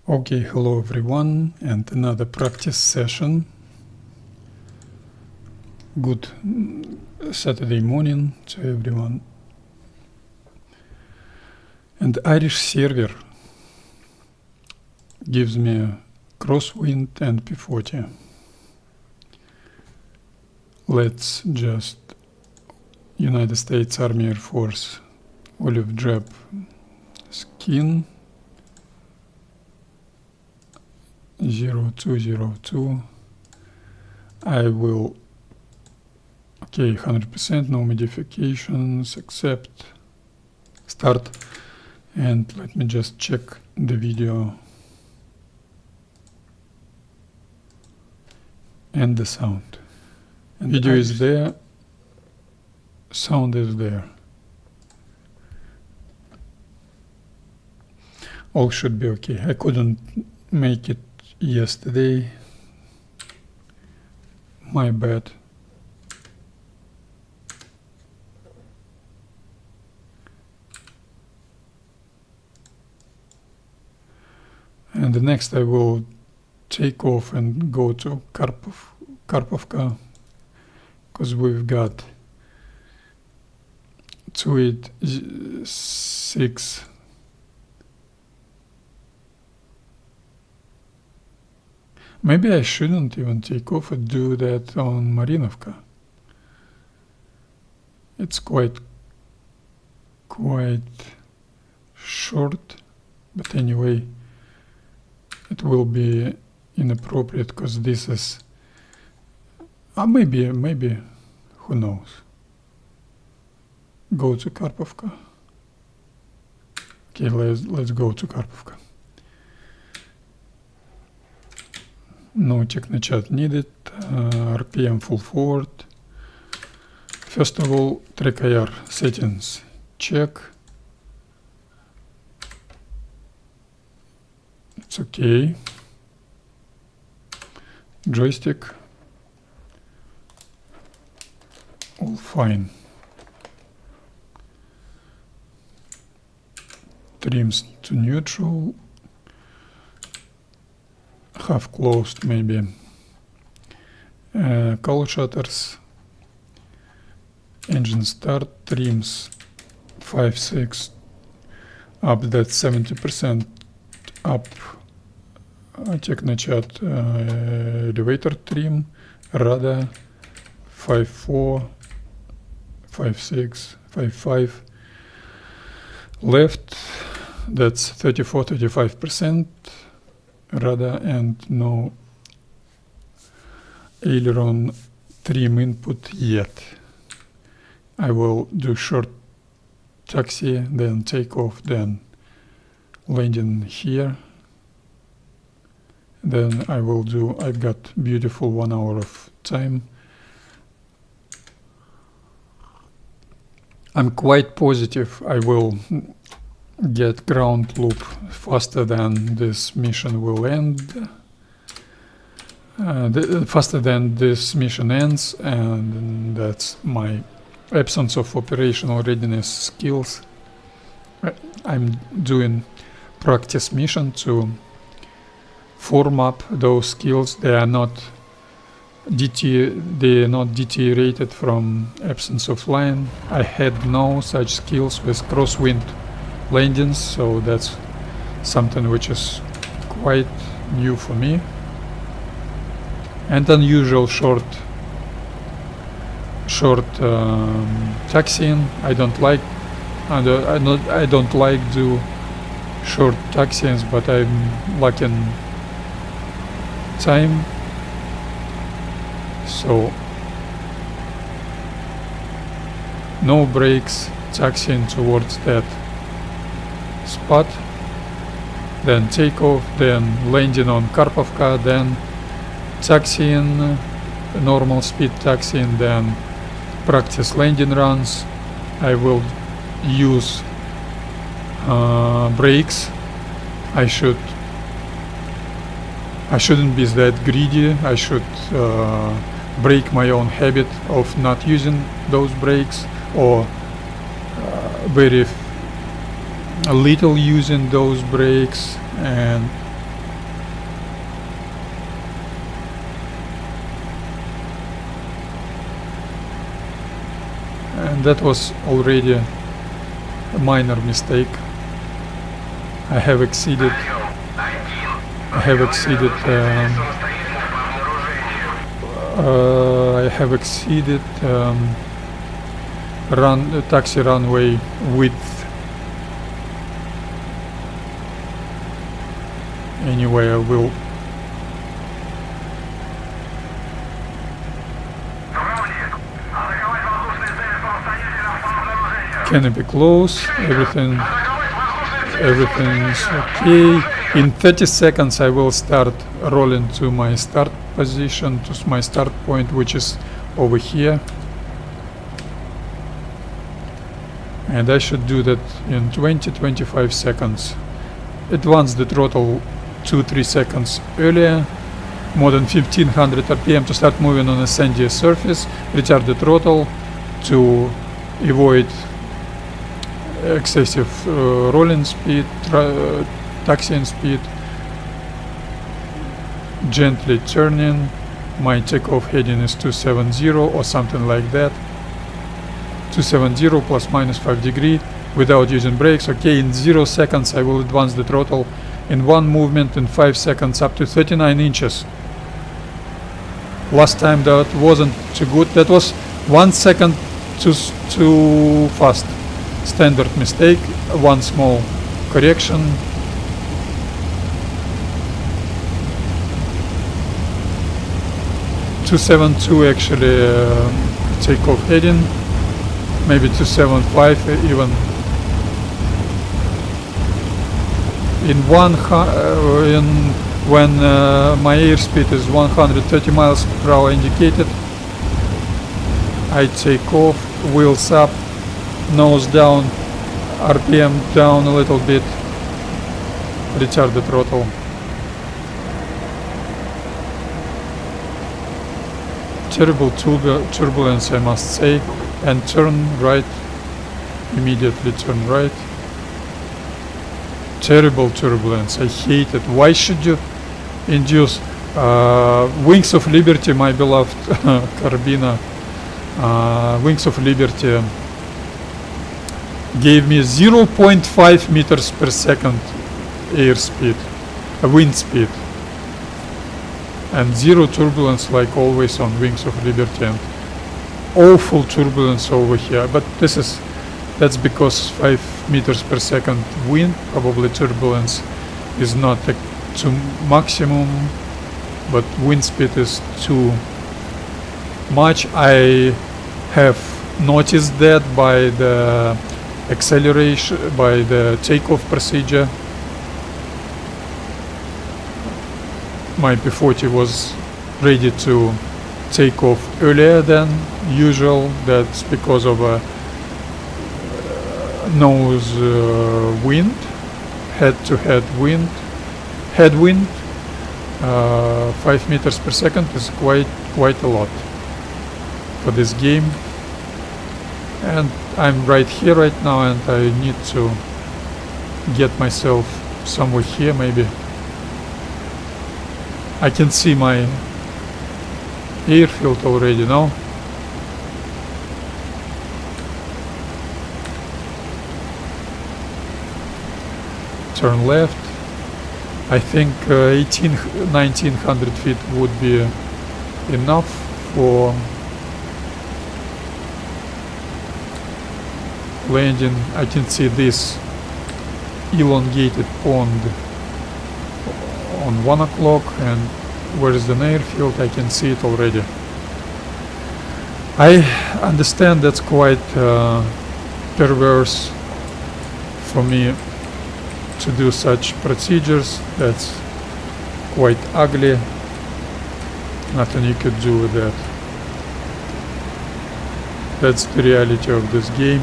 Okay, hello everyone, and another practice session. Good Saturday morning to everyone. And Irish server gives me a crosswind and P-40. Let's just United States Army Air Force olive drab skin 0202. I will, okay, 100%, no modifications, accept, start, and let me just check the video and the sound. And video is there, sound is there. All should be okay. I couldn't make it yesterday, my bad. And the next I will take off and go to Karpovka, because we've got 286 Maybe I shouldn't even take off and do that on Marinovka. It's quite short, but anyway, it will be inappropriate because this is maybe, who knows. Go to Karpovka. Okay, let's go to Karpovka. No check the chat needed. RPM full forward. First of all, track IR settings check. It's okay. Joystick, all fine. Trims to neutral. Half closed maybe. Color shutters. Engine start, trims 5-6 up, that's 70% up. Check the chat. Elevator trim, radar 5-4, 5-6, 5-5. Left, that's 34-35%. Radar and no aileron trim input yet. I will do short taxi, then take off, then landing here. Then I will do, I've got beautiful 1 hour of time. I'm quite positive I will get ground loop faster than this mission will end. Faster than this mission ends, and that's my absence of operational readiness skills. I'm doing practice mission to form up those skills. They are not deteriorated from absence of line. I had no such skills with crosswind landings, so that's something which is quite new for me, and unusual short taxiing. I don't like do short taxiings, but I'm lacking time, so no brakes, taxiing towards that spot, then takeoff, then landing on Karpovka, then taxiing, normal speed taxiing, then practice landing runs. I will use brakes. I shouldn't be that greedy. I should break my own habit of not using those brakes, or very little using those brakes, and that was already a minor mistake. I have exceeded taxi runway width. Anyway, I will canopy close, everything's okay. In 30 seconds I will start rolling to my start position, to my start point, which is over here. And I should do that in 20-25 seconds. Advance the throttle 2-3 seconds earlier, more than 1500 RPM to start moving on a sandy surface. Retard the throttle to avoid excessive rolling speed, taxiing speed. Gently turning. My takeoff heading is 270 or something like that. 270 plus minus 5 degree without using brakes. Okay, in 0 seconds I will advance the throttle in one movement, in 5 seconds up to 39 inches. Last time that wasn't too good. That was 1 second too fast. Standard mistake. One small correction. .272 actually takeoff heading. Maybe 275 even. When my airspeed is 130 miles per hour indicated, I take off, wheels up, nose down, RPM down a little bit, retard the throttle. Terrible turbulence, I must say, and turn right, immediately turn right. Terrible turbulence, I hate it. Why should you induce Wings of Liberty, my beloved Carbina, Wings of Liberty gave me 0.5 meters per second airspeed, wind speed, and zero turbulence like always on Wings of Liberty, and awful turbulence over here. But that's because 5 meters per second wind, probably turbulence is not to maximum, but wind speed is too much. I have noticed that by the acceleration, by the takeoff procedure. My P-40 was ready to take off earlier than usual. That's because of a nose wind, head-to-head wind, headwind. 5 meters per second is quite a lot for this game, and I'm right here right now, and I need to get myself somewhere here. Maybe I can see my airfield already now. Turn left. I think 1900 feet would be enough for landing. I can see this elongated pond on 1 o'clock, and where is the airfield? I can see it already. I understand that's quite perverse for me to do such procedures. That's quite ugly. Nothing you could do with that. That's the reality of this game.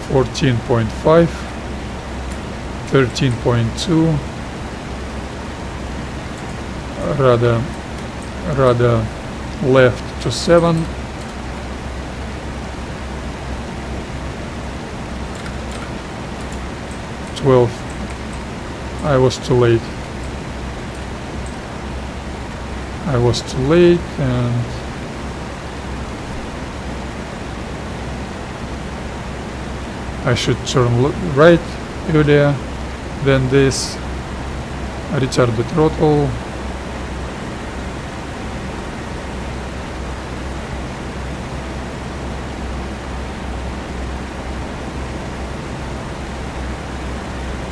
14.5, 13.2, rather left to 7. I was too late. I was too late, and I should turn right earlier than this. Retard the throttle.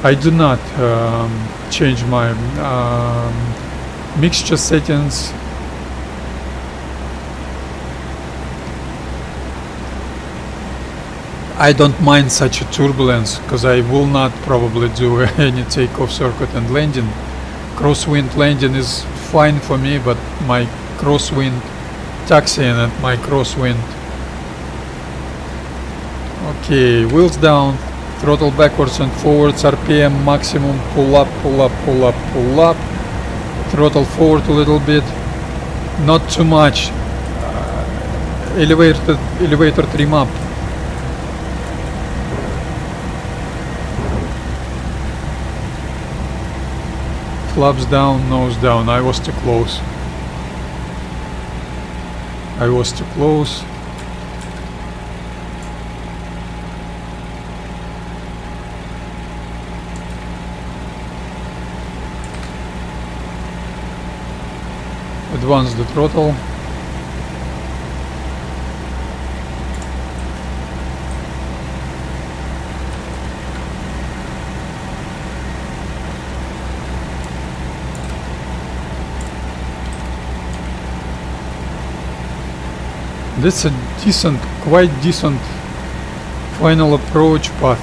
I do not change my mixture settings. I don't mind such a turbulence because I will not probably do any takeoff, circuit and landing. Crosswind landing is fine for me, but my crosswind taxiing and my crosswind. Okay, wheels down, throttle backwards and forwards, RPM maximum, pull up, pull up, pull up, pull up, throttle forward a little bit, not too much, elevator trim up. Flaps down, nose down. I was too close. I was too close. Advance the throttle. That's a decent, quite decent final approach path.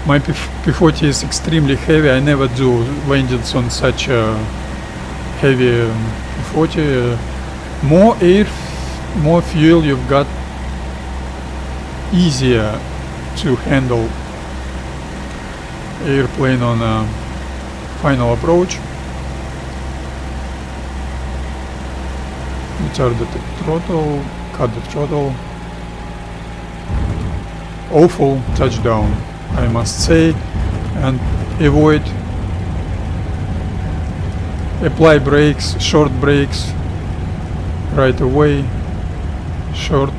My P-40 is extremely heavy. I never do landings on such a heavy P-40. More air, more fuel you've got, easier to handle airplane on a final approach. Retard the throttle, cut the throttle. Awful touchdown, I must say, and avoid. Apply brakes, short brakes, right away, short.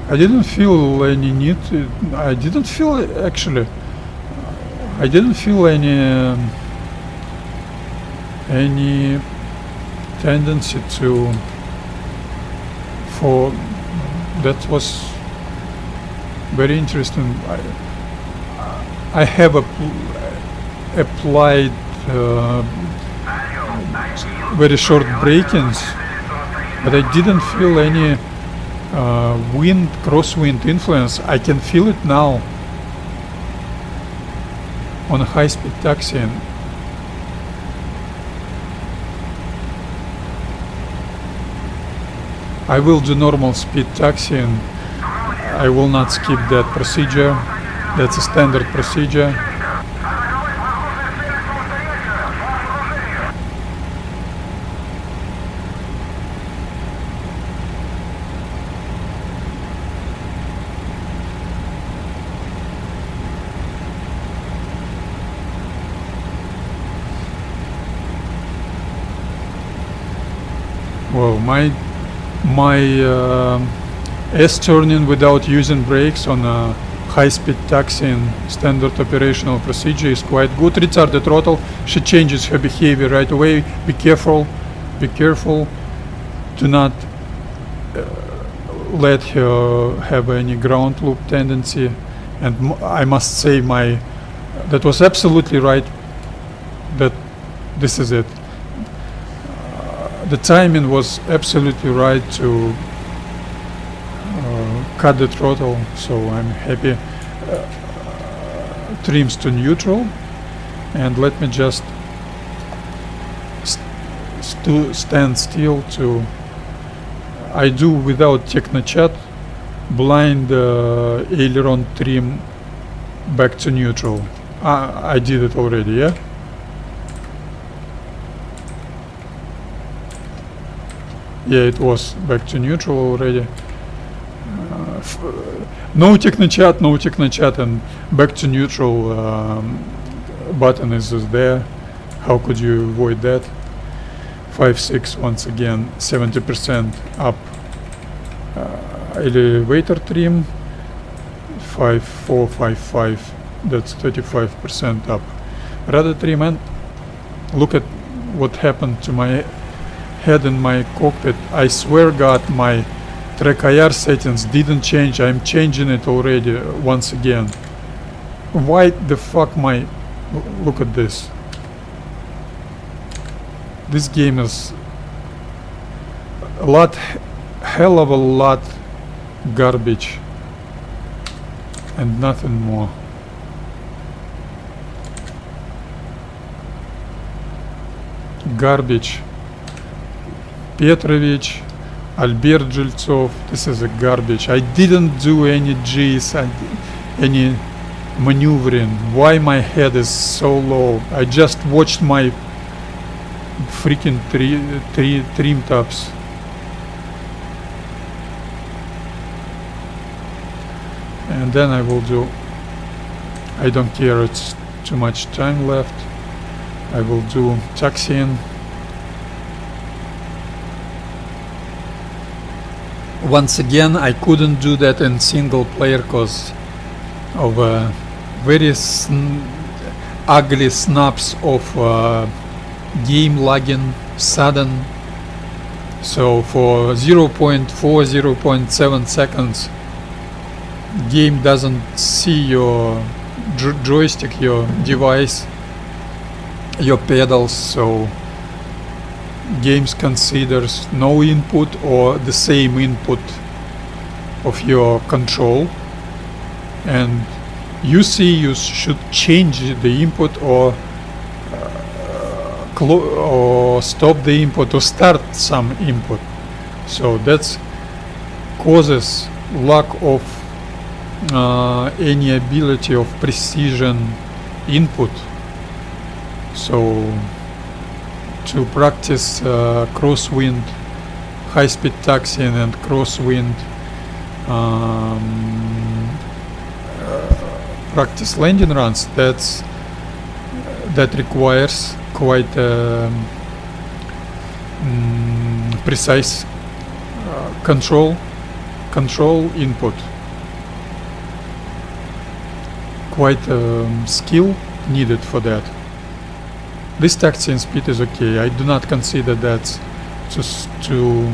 I didn't feel any need to, I didn't feel actually, I didn't feel any tendency to, for, that was very interesting. I have applied very short brakings, but I didn't feel any crosswind influence. I can feel it now on high-speed taxiing. I will do normal speed taxiing. I will not skip that procedure. That's a standard procedure. Well, my S-turning without using brakes on a high-speed taxiing standard operational procedure is quite good. Retard the throttle. She changes her behavior right away. Be careful. Be careful. Do not let her have any ground loop tendency. And I must say, that was absolutely right. That this is it. The timing was absolutely right to cut the throttle, so I'm happy. Trims to neutral, and let me just stand still to. I do without Technochat blind aileron trim back to neutral. I did it already, yeah? Yeah, it was back to neutral already. No Technochat, and back to neutral button is there. How could you avoid that? 5-6 once again, 70% up. Elevator trim, 5-4, 5-5, that's 35% up. Rudder trim, and look at what happened to my head in my cockpit. I swear God, my track IR settings didn't change. I'm changing it already once again. Why the fuck my... Look at this. This game is a lot, hell of a lot garbage and nothing more. Garbage. Petrovich, Albert Jeltsov, this is a garbage. I didn't do any G's and any maneuvering. Why my head is so low? I just watched my freaking trim tops. And then I will do, I don't care, it's too much time left. I will do taxiing. Once again, I couldn't do that in single player because of very ugly snaps of game lagging sudden. So for 0.4, 0.7 seconds, game doesn't see your joystick, your device, your pedals, so games considers no input or the same input of your control, and you see you should change the input or stop the input or start some input. So that's causes lack of any ability of precision input. So to practice crosswind, high-speed taxiing and crosswind, practice landing runs, that requires quite precise control input, quite skill needed for that. This taxiing speed is okay. I do not consider that too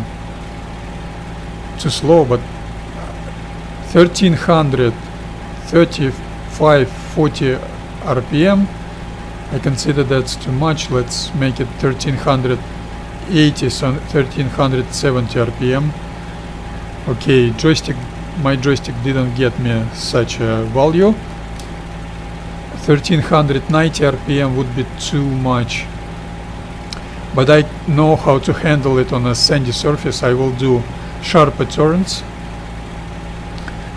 slow, but 1335-40 RPM, I consider that's too much. Let's make it 1380, so 1370 RPM. Okay, my joystick didn't get me such a value. 1390 RPM would be too much, but I know how to handle it on a sandy surface. I will do sharper turns,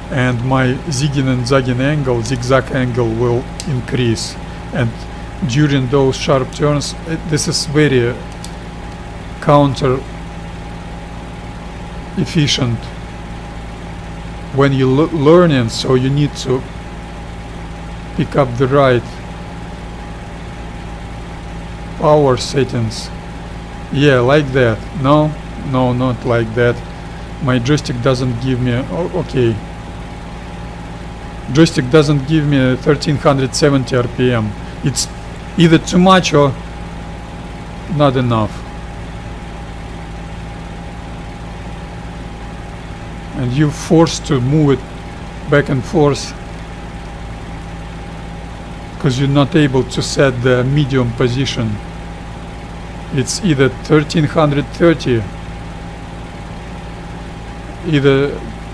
and my zigging and zagging angle, zigzag angle, will increase, and during those sharp turns, this is very counter efficient when you learning, so you need to pick up the right power settings. Yeah, like that. No, not like that. My joystick doesn't give me, okay, joystick doesn't give me 1370 RPM. It's either too much or not enough. And you're forced to move it back and forth because you're not able to set the medium position. It's either 1330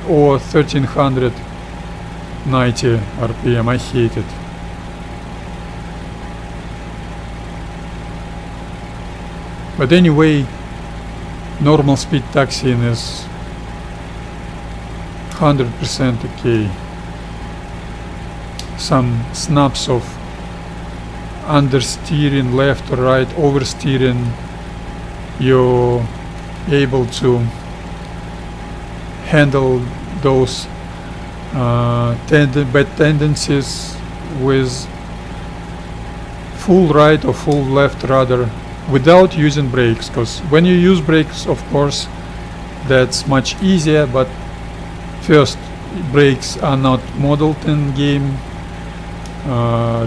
or 1390 RPM. I hate it. But anyway, normal speed taxiing is 100% okay. Some snaps of understeering, left or right, oversteering, you're able to handle those bad tendencies with full right or full left rudder without using brakes, because when you use brakes, of course, that's much easier, but first, brakes are not modeled in game.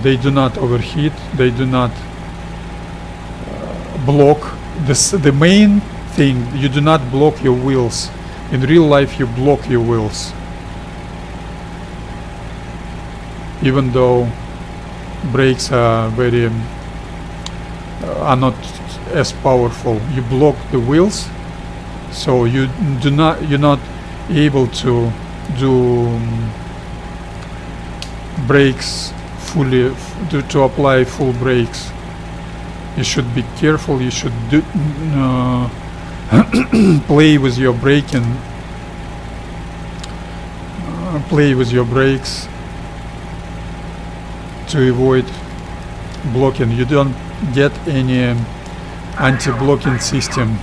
They do not overheat, they do not block the main thing. You do not block your wheels. In real life you block your wheels, even though brakes are are not as powerful. You block the wheels, so you're not able to do brakes fully, to apply full brakes. You should be careful. You should do play with your braking, play with your brakes to avoid blocking. You don't get any anti-blocking system,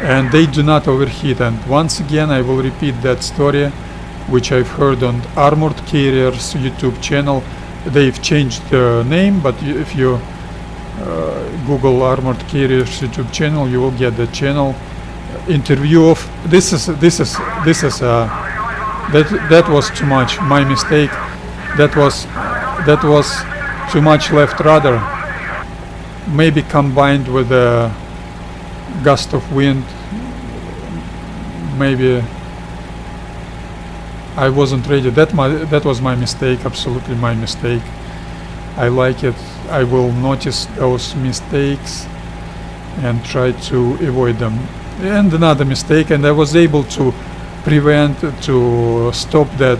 and they do not overheat. And once again, I will repeat that story which I've heard on Armored Carriers YouTube channel. They've changed the name, but if you Google Armored Carriers YouTube channel, you will get the channel interview of this is that was too much, my mistake. That was too much left rudder, maybe combined with a gust of wind. Maybe I wasn't ready. That was my mistake, absolutely my mistake. I like it. I will notice those mistakes and try to avoid them. And another mistake, and I was able to prevent, to stop that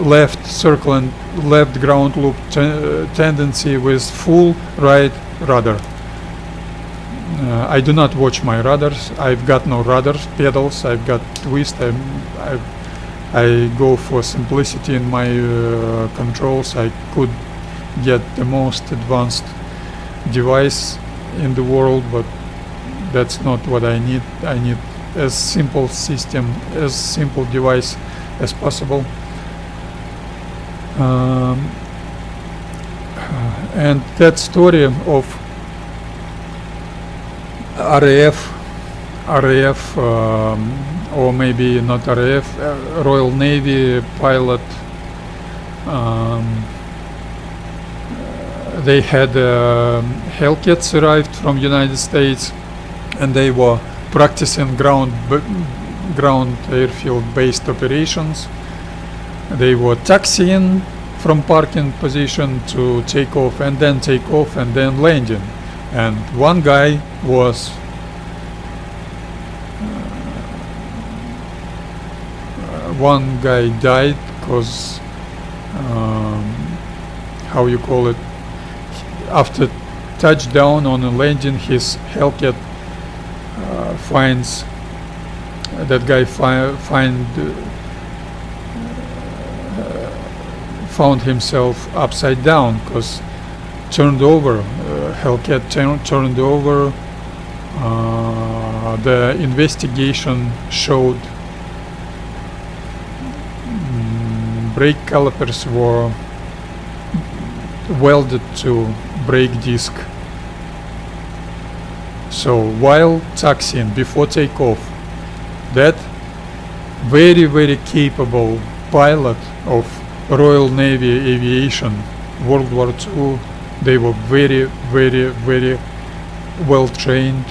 left circle and left ground loop tendency with full right rudder. I do not watch my rudders. I've got no rudder pedals. I've got twist. I go for simplicity in my controls. I could get the most advanced device in the world, but that's not what I need. I need as simple system, as simple device as possible. And that story of RAF, or maybe not RAF, Royal Navy pilot, they had Hellcats arrived from United States, and they were practicing ground airfield based operations. They were taxiing from parking position to take off, and then landing. And one guy was one guy died because how you call it, after touchdown on a landing, his Hellcat finds that guy found himself upside down because turned over. Hellcat turned over. The investigation showed brake calipers were welded to brake disc. So while taxiing before takeoff, that very capable pilot of Royal Navy Aviation, World War II, they were very well trained.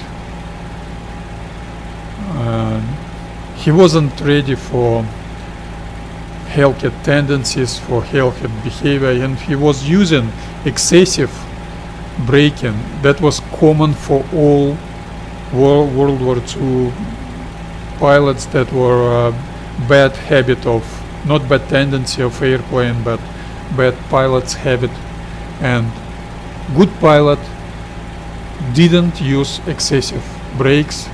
He wasn't ready for Hellcat tendencies, for Hellcat behavior, and he was using excessive braking. That was common for all World War II pilots. That were bad habit of, not bad tendency of airplane, but bad pilot's habit. And good pilot didn't use excessive brakes.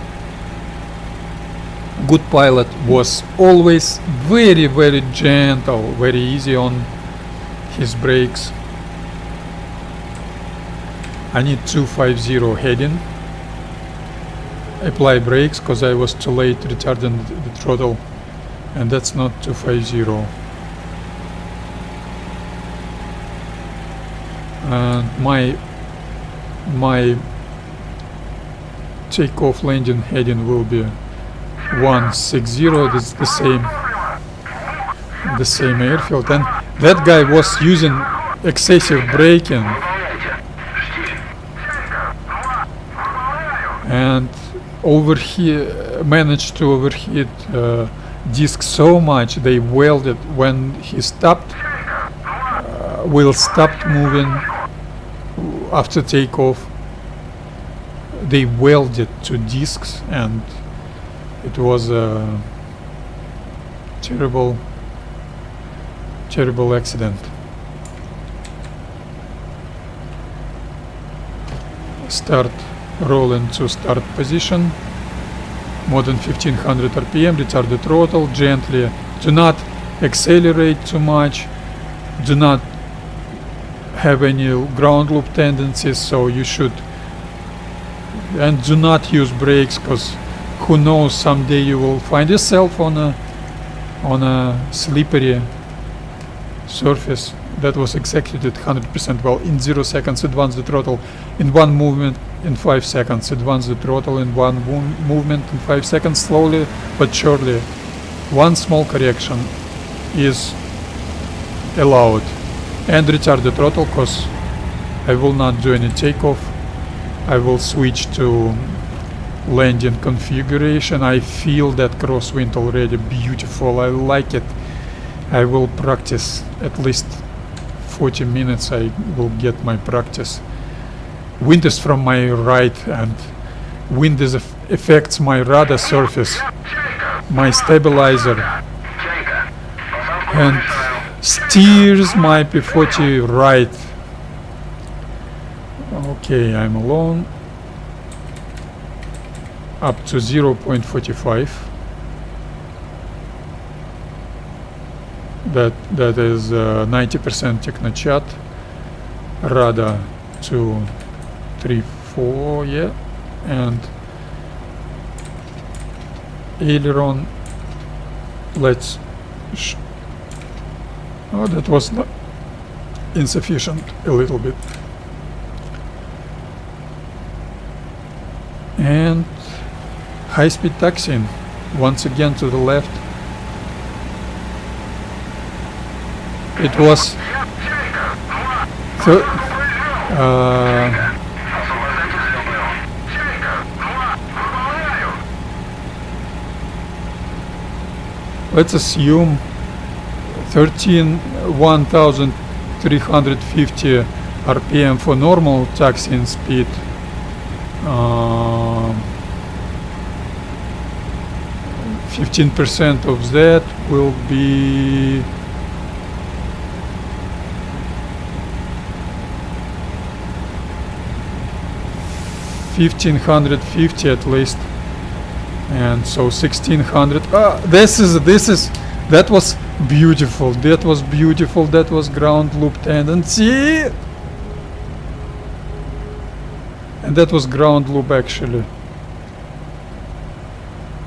Good pilot was always very gentle, very easy on his brakes. I need 250 heading. Apply brakes because I was too late retarding the throttle, and that's not 250. and my takeoff landing heading will be 160. That's the same airfield, and that guy was using excessive braking and managed to overheat disc so much they welded when he stopped. Wheel stopped moving after takeoff. They welded to discs, and it was a terrible accident. Start rolling to start position. More than 1500 RPM. Retard the throttle gently. Do not accelerate too much. Do not have any ground loop tendencies, so you should. And do not use brakes, because who knows, someday you will find yourself on a slippery surface. That was executed 100% well. In 0 seconds, advance the throttle in one movement. In 5 seconds, advance the throttle in one movement. In 5 seconds, slowly but surely. One small correction is allowed. And retard the throttle, because I will not do any takeoff. I will switch to landing configuration. I feel that crosswind already beautiful. I like it. I will practice at least 40 minutes. I will get my practice. Wind is from my right, and wind affects my rudder surface, my stabilizer, and steers my P-40 right. Okay, I'm alone. Up to 0.45. That is 90% technochat. Rudder 2, 3, 4, yeah, and aileron. Let's. Oh, that was not insufficient a little bit. And high-speed taxiing once again to the left. It was let's assume 1350 RPM for normal taxiing speed. 15% of that will be 1550 at least, and so 1600. That was beautiful. That was beautiful. That was ground loop tendency, and that was ground loop actually,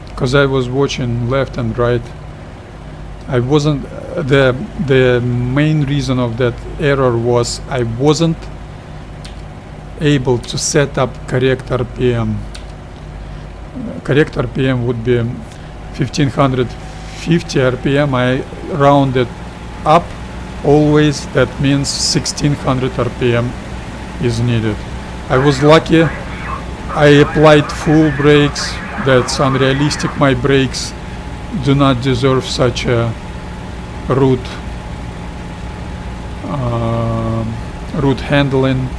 because I was watching left and right. I wasn't. The main reason of that error was I wasn't able to set up correct RPM. Correct RPM would be 1550 RPM. I rounded up always. That means 1600 RPM is needed. I was lucky. I applied full brakes. That's unrealistic. My brakes do not deserve such a route handling.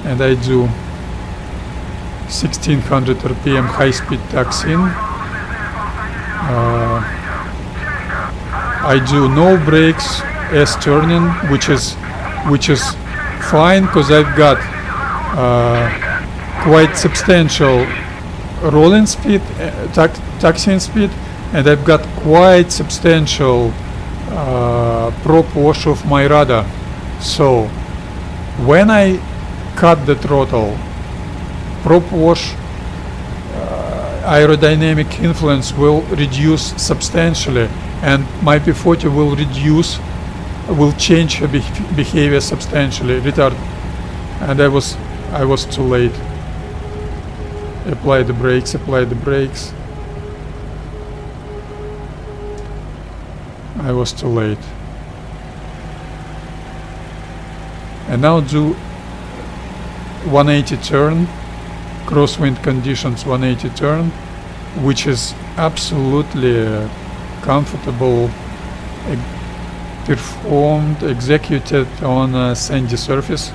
And I do 1600 RPM high-speed taxiing. I do no brakes, S-turning, which is fine, because I've got quite substantial rolling speed, taxiing speed, and I've got quite substantial prop wash of my rudder. So when I cut the throttle, prop wash aerodynamic influence will reduce substantially, and my P-40 will change her behavior substantially. Retard. And I was too late. Apply the brakes. I was too late. And now do 180 turn, crosswind conditions 180 turn, which is absolutely comfortable, executed on a sandy surface.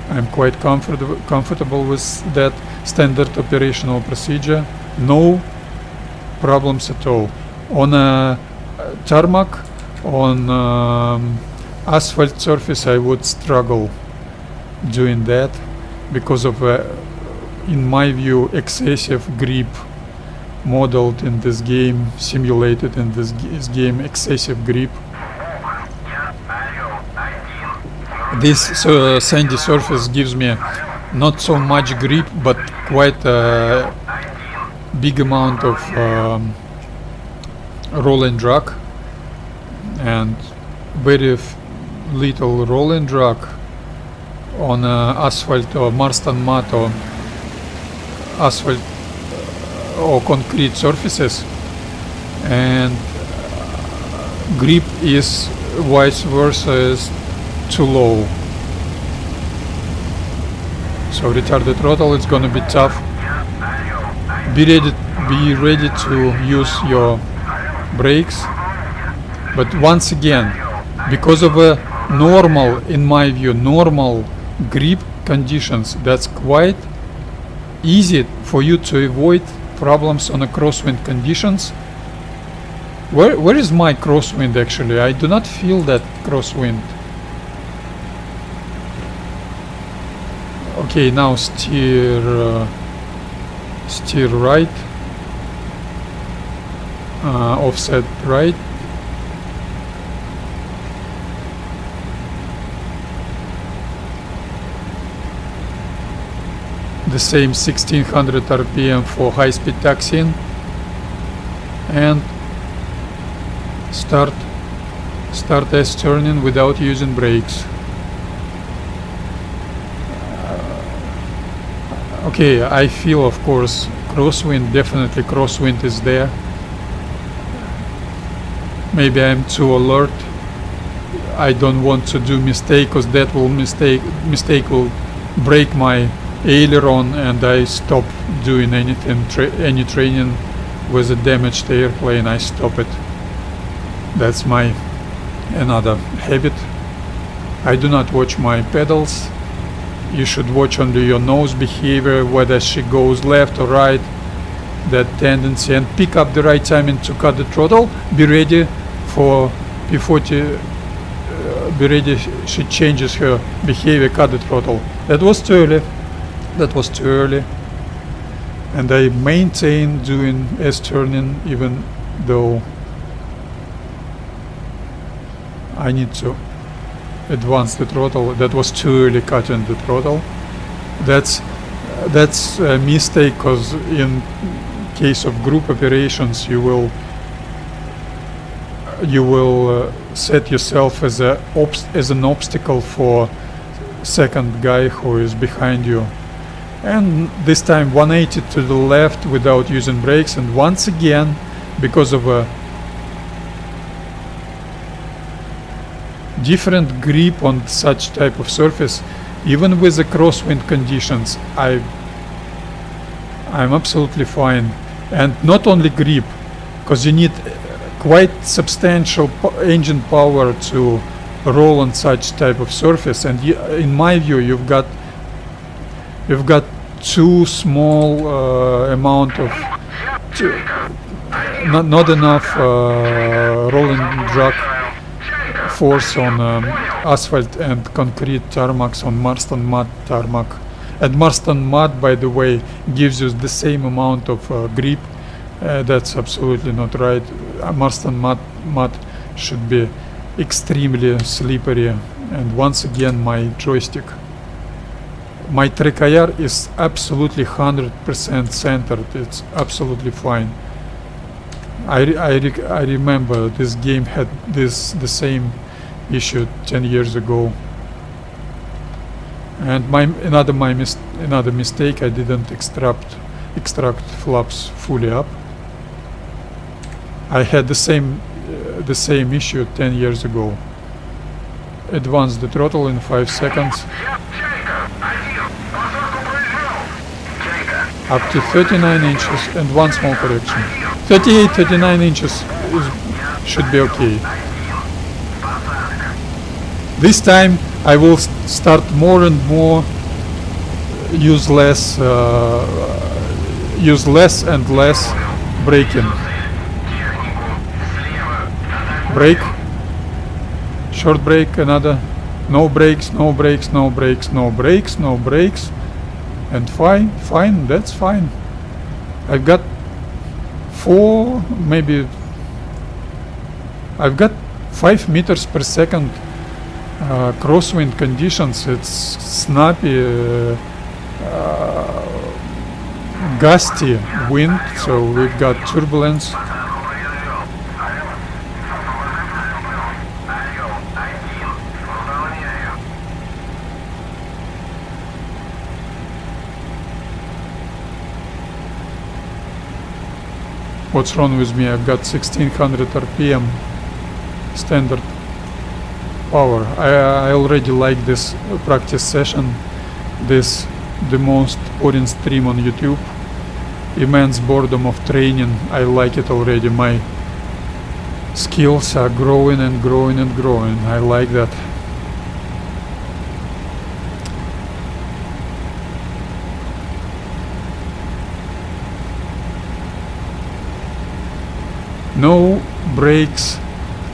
I'm quite comfortable with that standard operational procedure. No problems at all. On a tarmac, on asphalt surface, I would struggle doing that because of, in my view, excessive grip modeled in this game, simulated in this game, excessive grip. This sandy surface gives me not so much grip, but quite a big amount of roll and drag, and very little roll and drag on asphalt or Marston mat or asphalt or concrete surfaces, and grip is vice versa is too low. So retarded throttle, it's gonna be tough. Be ready to use your brakes, but once again, because of a normal, in my view, normal grip conditions, that's quite easy for you to avoid problems on a crosswind conditions. Where is my crosswind actually? I do not feel that crosswind. Okay, now steer right, offset right. The same 1600 RPM for high-speed taxiing, and start S turning without using brakes. Okay, I feel, of course, crosswind, definitely crosswind is there. Maybe I'm too alert. I don't want to do mistake, because that will mistake will break my aileron, and I stop doing anything, any training with a damaged airplane. I stop it. That's my another habit. I do not watch my pedals. You should watch only your nose behavior, whether she goes left or right, that tendency, and pick up the right timing to cut the throttle. Be ready for P-40. Be ready, she changes her behavior, cut the throttle. That was too early. And I maintain doing S-turning even though I need to advance the throttle. That was too early cutting the throttle. That's a mistake, because in case of group operations you will set yourself as an obstacle for second guy who is behind you. And this time 180 to the left without using brakes, and once again, because of a different grip on such type of surface, even with the crosswind conditions, I'm absolutely fine. And not only grip, because you need quite substantial engine power to roll on such type of surface, and in my view you've got too small amount of not enough rolling drag force on asphalt and concrete tarmacs, on Marston mud tarmac. And Marston mud, by the way, gives you the same amount of grip. That's absolutely not right. Marston mud should be extremely slippery. And once again, my joystick, my tracayar is absolutely 100% centered. It's absolutely fine. I remember this game had the same issue 10 years ago. And another mistake, I didn't extract flaps fully up. I had the same issue 10 years ago. Advance the throttle in 5 seconds. Up to 39 inches and one small correction. 38, 39 inches should be okay. This time I will start more and more use less and less braking. Brake, short brake, another, no brakes, no brakes, no brakes, no brakes, no brakes, and fine, that's fine. I've got 5 meters per second crosswind conditions. It's snappy, gusty wind, so we've got turbulence. What's wrong with me? I've got 1600 RPM standard power. I already like this practice session. The most boring stream on YouTube. Immense boredom of training. I like it already. My skills are growing and growing and growing. I like that. No brakes,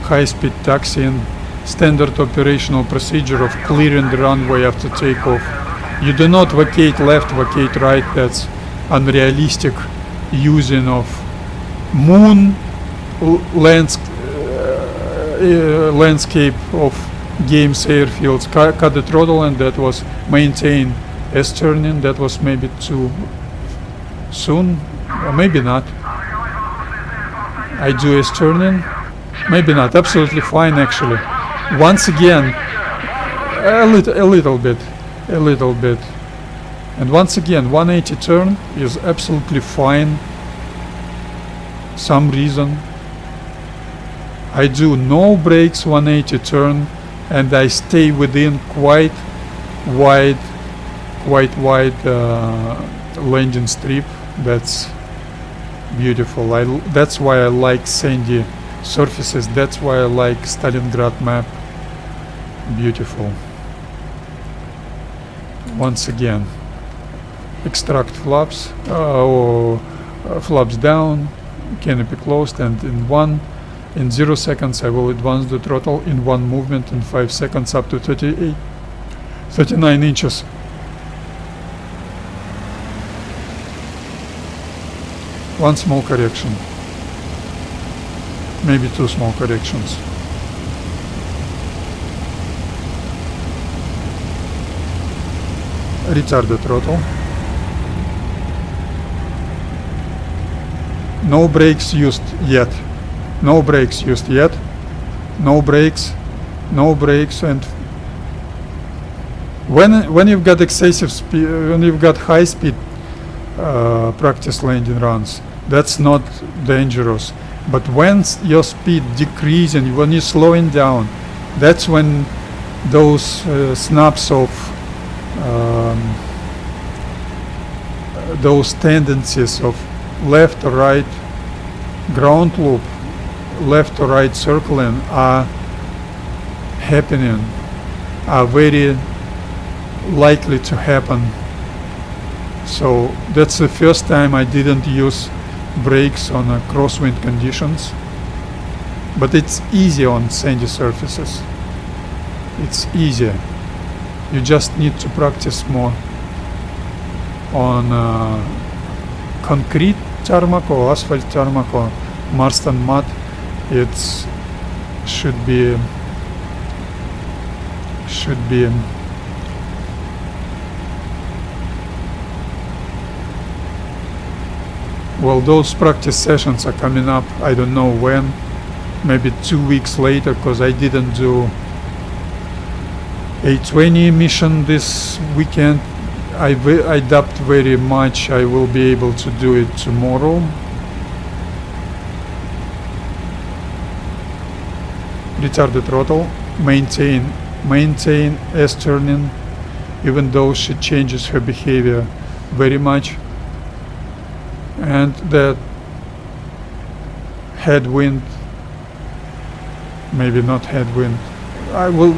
high-speed taxiing, standard operational procedure of clearing the runway after takeoff. You do not vacate left, vacate right. That's unrealistic using of moon landscape of games airfields. Cut the throttle, and that was maintain S-turning. That was maybe too soon, or maybe not. I do S-turning, maybe not, absolutely fine actually. Once again, a little bit, and once again 180 turn is absolutely fine. Some reason I do no brakes 180 turn, and I stay within quite wide landing strip. That's beautiful. That's why I like sandy surfaces. That's why I like Stalingrad map. Beautiful. Once again, extract flaps, flaps down, canopy closed, and in 0 seconds I will advance the throttle in one movement, in 5 seconds up to 39 inches. One small correction, maybe two small corrections. Retard the throttle. No brakes used yet. No brakes used yet. No brakes. No brakes. And when you've got excessive speed, when you've got high speed practice landing runs, that's not dangerous. But when your speed decreasing, when you're slowing down, that's when those snaps of those tendencies of left or right ground loop, left or right circling are happening, are very likely to happen. So that's the first time I didn't use brakes on crosswind conditions, but it's easy on sandy surfaces. It's easier. You just need to practice more on concrete tarmac or asphalt tarmac or Marston mud. It should be Well, those practice sessions are coming up, I don't know when, maybe 2 weeks later, because I didn't do a 20 mission this weekend. I doubt very much I will be able to do it tomorrow. Retard the throttle, maintain S turning, even though she changes her behavior very much. And that headwind, maybe not headwind,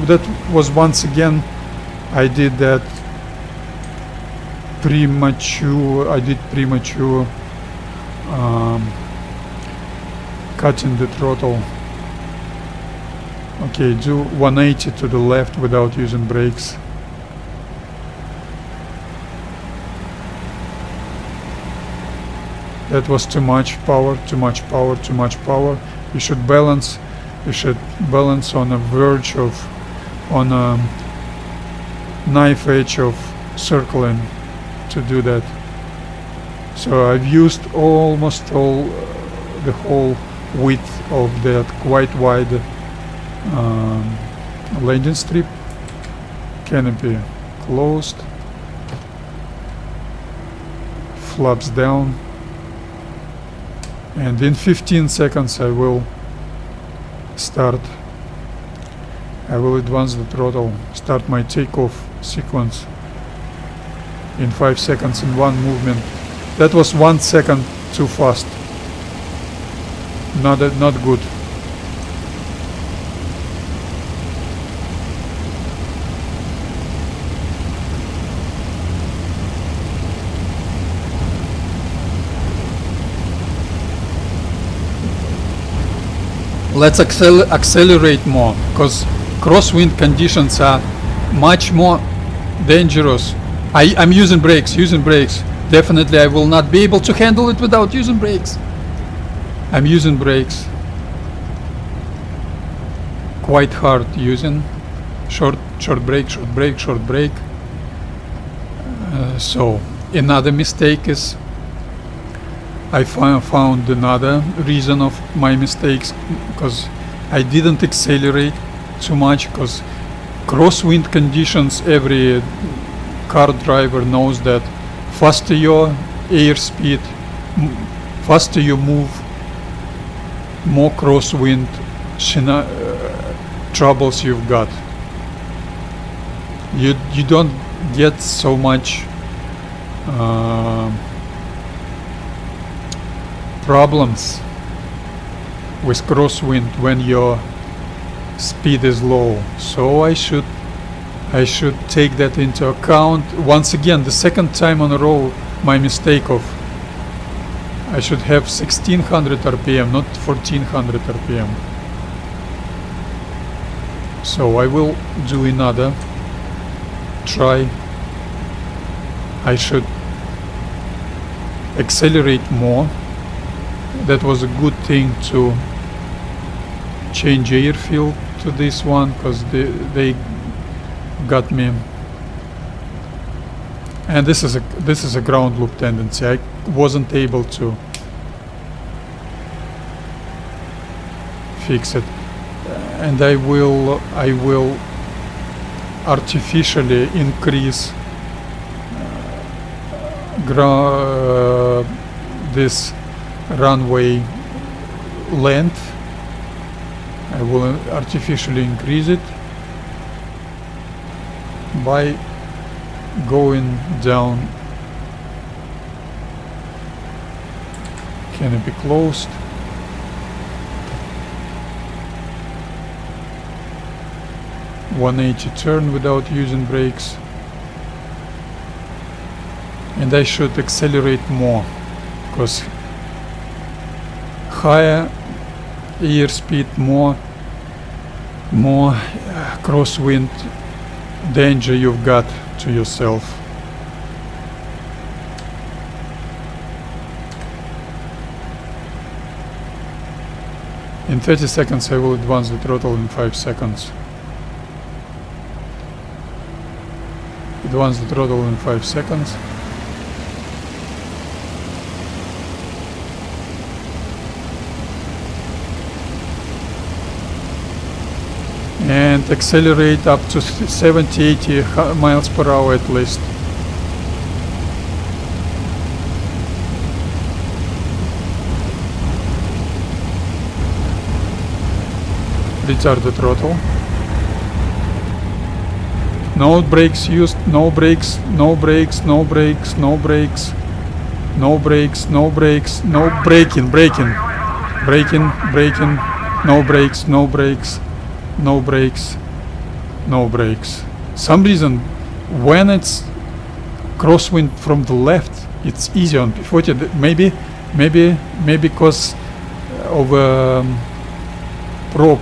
that was once again, I did that premature, cutting the throttle. Okay, do 180 to the left without using brakes. That was too much power, too much power, too much power. You should balance on a verge of, on a knife edge of circling to do that. So I've used almost all, the whole width of that quite wide landing strip. Canopy closed, flaps down, and in 15 seconds I will advance the throttle, start my takeoff sequence in 5 seconds in one movement. That was 1 second too fast. Not good. Let's accelerate more, because crosswind conditions are much more dangerous. I'm using brakes. Definitely I will not be able to handle it without using brakes. I'm using brakes. Quite hard using. Short brake. So another mistake is, I found another reason of my mistakes, because I didn't accelerate too much, because crosswind conditions, every car driver knows that faster your airspeed, faster you move, more crosswind troubles you've got. You don't get so much problems with crosswind when your speed is low. So I should take that into account. Once again, the second time on a row, my mistake of I should have 1600 RPM, not 1400 RPM. So I will do another try. I should accelerate more. That was a good thing to change airfield to this one, because they got me. And this is a ground loop tendency. I wasn't able to fix it, and I will artificially increase this runway length. I will artificially increase it by going down. Canopy closed. .180 turn without using brakes, and I should accelerate more, because higher airspeed, more crosswind danger you've got to yourself. In 30 seconds I will advance the throttle in 5 seconds. Advance the throttle in 5 seconds. and accelerate up to 70-80 miles per hour at least. Retard the throttle. No brakes used, no brakes, no brakes, no brakes, no brakes, no brakes, no brakes, no braking, braking, braking, braking, no brakes, no brakes, no brakes, no brakes. Some reason when it's crosswind from the left, it's easy on P-40. Maybe because of prop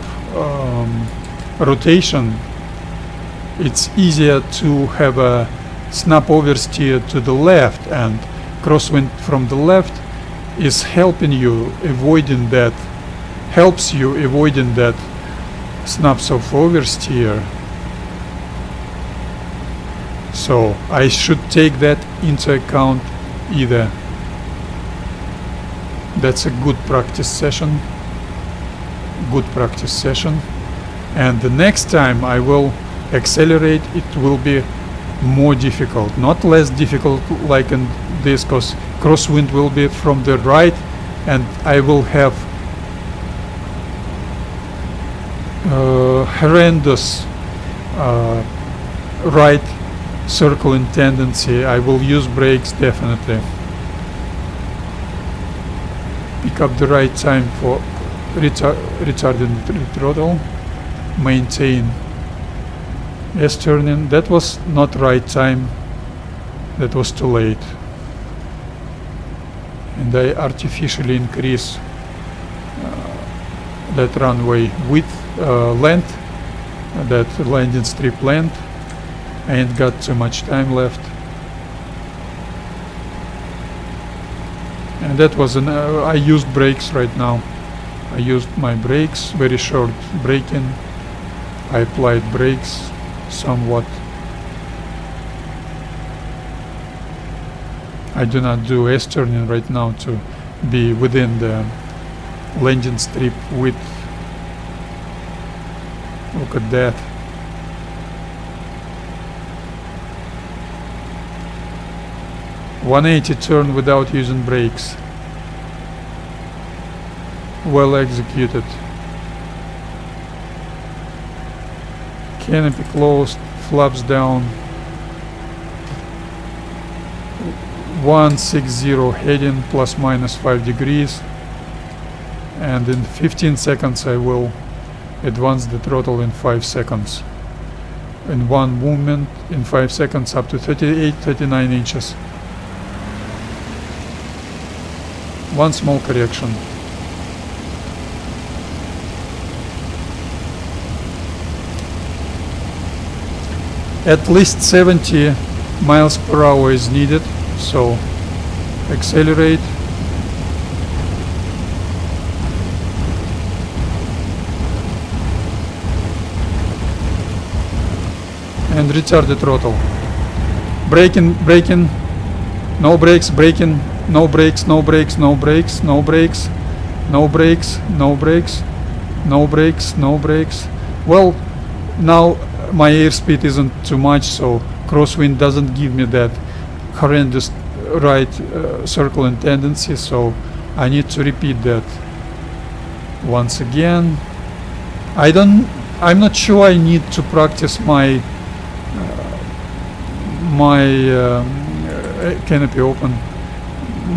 rotation, it's easier to have a snap oversteer to the left, and crosswind from the left is helping you avoiding that, helps you avoiding that snaps of oversteer. So I should take that into account either. That's a good practice session. Good practice session. And the next time I will accelerate, it will be more difficult, not less difficult like in this, because crosswind will be from the right and I will have horrendous right circling tendency. I will use brakes definitely. Pick up the right time for retarding the throttle. Maintain S-turning. That was not right time. That was too late. And I artificially increase that runway width, length, that landing strip length. I ain't got too much time left. And that was an I used brakes right now. I used my brakes, very short braking. I applied brakes somewhat. I do not do S-turning right now to be within the landing strip width. Look at that. .180 turn without using brakes. Well executed. Canopy closed, flaps down. 160 heading, plus minus 5 degrees. And in 15 seconds I will advance the throttle in 5 seconds. In one movement, in 5 seconds, up to 38-39 inches. One small correction. At least 70 miles per hour is needed, so accelerate. And retard the throttle. Braking, braking, no brakes, braking, no brakes, no brakes, no brakes, no brakes, no brakes, no brakes, no brakes, no brakes. Well, now my airspeed isn't too much, so crosswind doesn't give me that horrendous right circling tendency, so I need to repeat that once again. I'm not sure I need to practice my canopy open,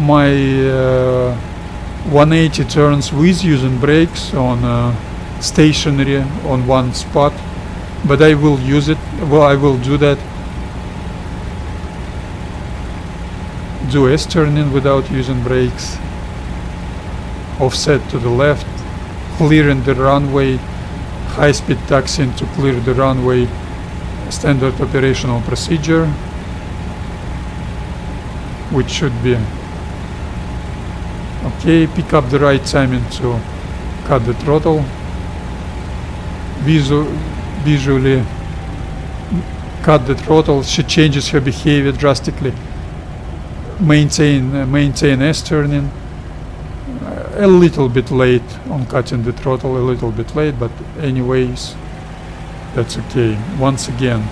my 180 turns with using brakes on stationary on one spot, but I will use it. Well, I will do that. Do S-turning without using brakes. Offset to the left, clearing the runway, high-speed taxiing to clear the runway. Standard operational procedure, which should be okay. Pick up the right timing to cut the throttle. Visually cut the throttle. She changes her behavior drastically. Maintain S-turning. A little bit late on cutting the throttle, a little bit late, but anyways, That's okay. Once again,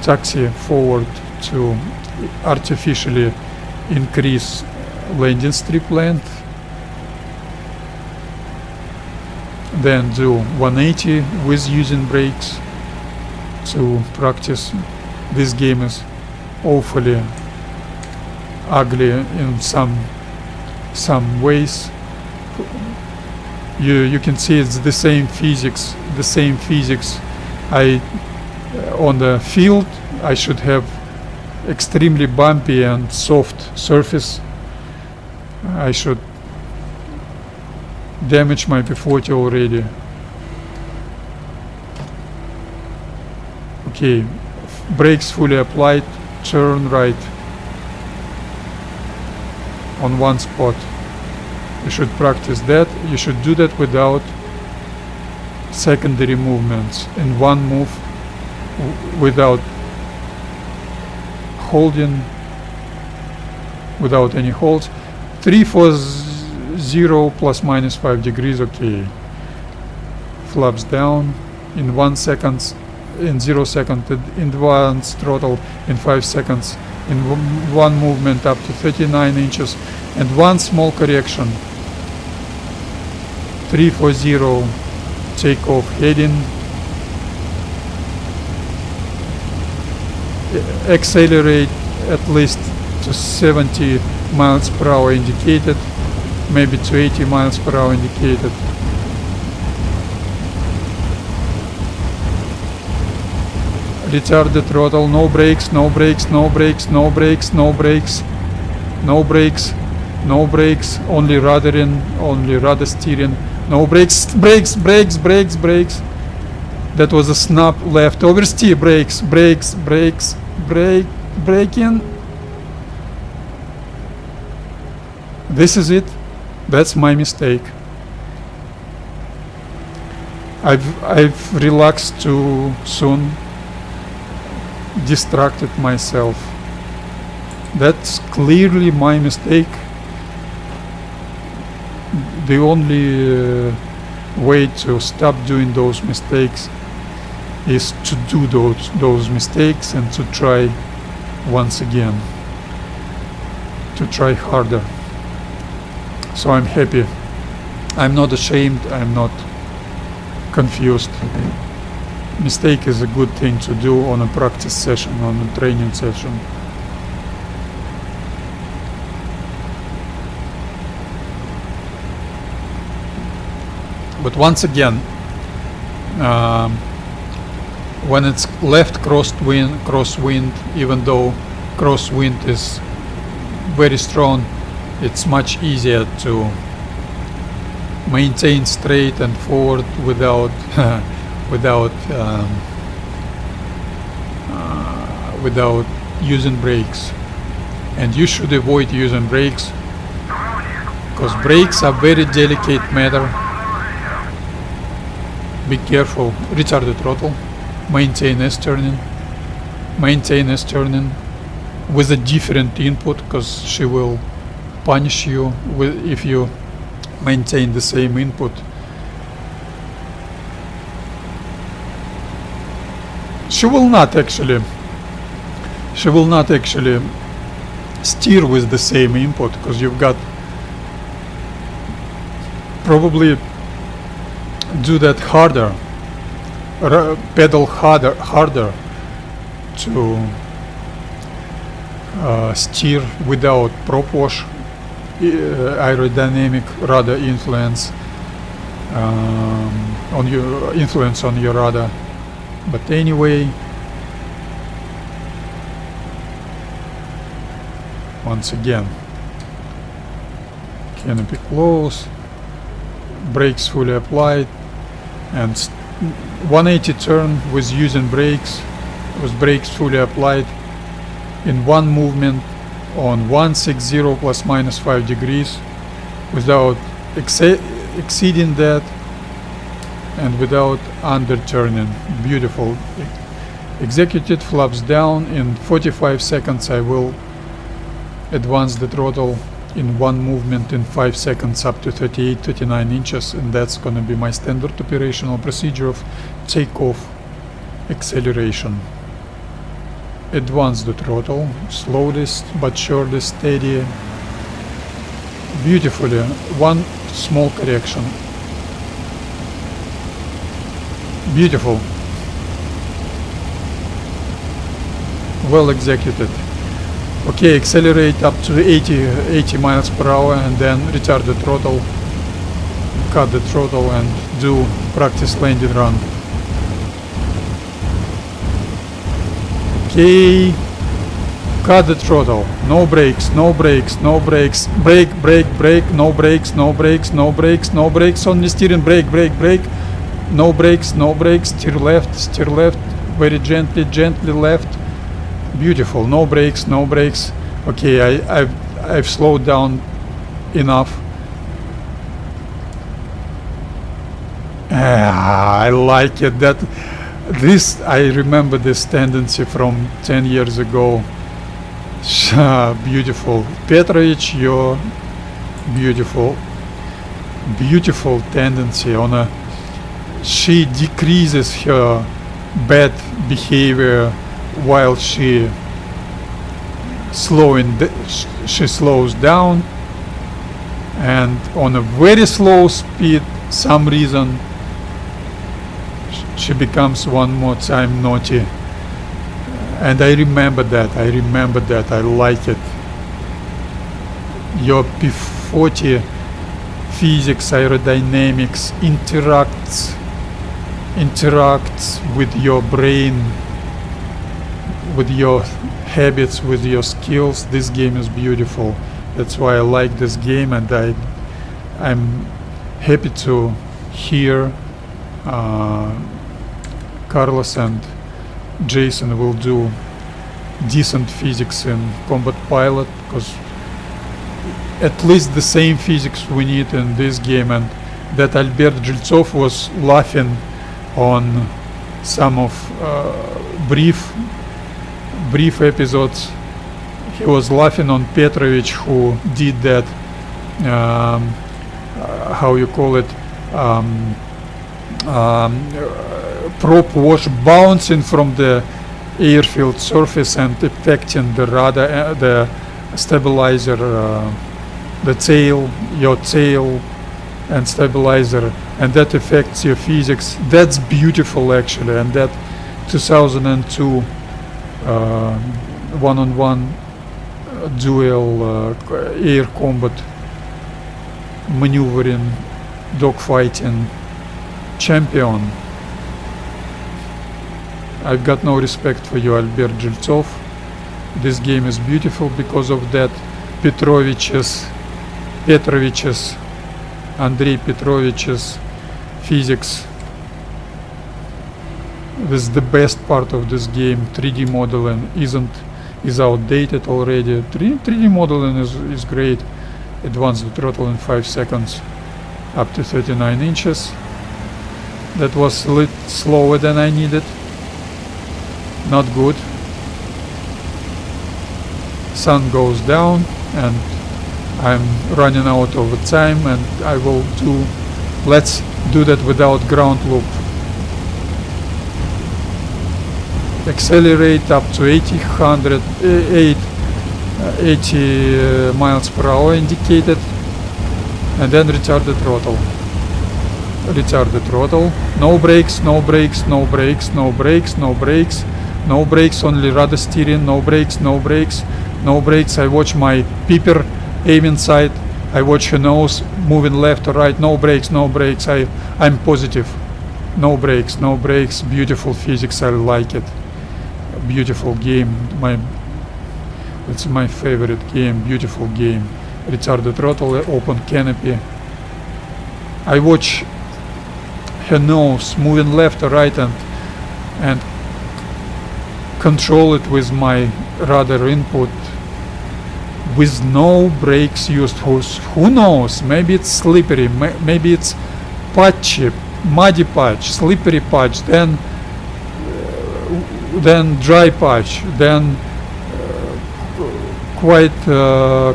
taxi forward to artificially increase landing strip length. Then do 180 with using brakes to practice. This game is awfully ugly in some ways. You can see it's the same physics. On the field I should have extremely bumpy and soft surface. I should damage my P-40 already. Okay, brakes fully applied, turn right on one spot. You should practice that. You should do that without secondary movements. In one move, without holding, without any holds. 340 plus minus 5 degrees, okay. Flaps down in 1 second, in 0 second, advanced throttle in 5 seconds, in one movement up to 39 inches, and one small correction. 340 takeoff heading. Accelerate at least to 70 miles per hour indicated, maybe to 80 miles per hour indicated. Retard the throttle, no brakes, no brakes, no brakes, no brakes, no brakes, no brakes, no brakes, only ruddering, only rudder steering, no brakes, brakes, brakes, brakes, brakes. That was a snap left, oversteer, brakes, brakes, brakes, brake, braking. This is it. That's my mistake. I've relaxed too soon, distracted myself. That's clearly my mistake. The only way to stop doing those mistakes is to do those mistakes and to try once again, to try harder. So I'm happy. I'm not ashamed. I'm not confused. Mistake is a good thing to do on a practice session, on a training session. But once again, when it's left crosswind, even though crosswind is very strong, it's much easier to maintain straight and forward without without using brakes. And you should avoid using brakes, because brakes are very delicate matter. Be careful. Retard the throttle. Maintain S turning. Maintain S turning with a different input, because she will punish you if you maintain the same input. She will not actually steer with the same input, because you've got probably do that harder, pedal harder to steer without prop wash, aerodynamic rudder influence on your rudder. But anyway, once again, canopy close, brakes fully applied, and 180 turn with using brakes, with brakes fully applied in one movement on 160 plus minus 5 degrees without exceeding that and without underturning. Beautiful. Executed, flaps down. In 45 seconds I will advance the throttle in one movement in 5 seconds up to 38-39 inches, and that's gonna be my standard operational procedure of takeoff acceleration. Advance the throttle, slowly but surely, steady, beautifully. One small correction. Beautiful. Well executed. Okay, accelerate up to 80 miles per hour and then retard the throttle, cut the throttle and do practice landing run. Okay, cut the throttle, no brakes, no brakes, no brakes, brake, brake, brake, no brakes, no brakes, no brakes, no brakes, only steering, brake, brake, brake, no brakes, no brakes, steer left, very gently, gently left. Beautiful, no brakes, no brakes. Okay, I've slowed down enough. I like it. I remember this tendency from 10 years ago. Beautiful. Petrovich, your beautiful tendency on she decreases her bad behavior while she slows down, and on a very slow speed, some reason she becomes one more time naughty. And I remember that, I like it. Your P-40 physics, aerodynamics interacts with your brain, with your habits, with your skills. This game is beautiful. That's why I like this game, and I'm happy to hear Carlos and Jason will do decent physics in Combat Pilot, because at least the same physics we need in this game. And that Albert Zhiltsov was laughing on some of brief episodes. He was laughing on Petrovich, who did that how you call it, prop wash, bouncing from the airfield surface and affecting the radar, the stabilizer, the tail, your tail and stabilizer, and that affects your physics. That's beautiful actually. And that 2002 one-on-one dual air combat maneuvering dogfighting champion. I've got no respect for you, Albert Zhiltsov. This game is beautiful because of that. Andrei Petrovich's physics is the best part of this game. 3D modeling is outdated already. 3D modeling is great. Advance the throttle in 5 seconds up to 39 inches. That was a little slower than I needed. Not good. Sun goes down and I'm running out of time, and I will let's do that without ground loop. Accelerate up to 80 miles per hour indicated, and then retard the throttle. Retard the throttle. No brakes, no brakes, no brakes, no brakes, no brakes, no brakes, only rudder steering. No brakes, no brakes, no brakes. I watch my peeper aiming sight. I watch her nose moving left or right. No brakes, no brakes. I'm positive. No brakes, no brakes. Beautiful physics. I like it. Beautiful game. It's my favorite game. Beautiful game. Retard the throttle. Open canopy. I watch her nose moving left or right and control it with my rudder input with no brakes used. Who knows? Maybe it's slippery. Maybe it's patchy, muddy patch, slippery patch, then dry patch, then quite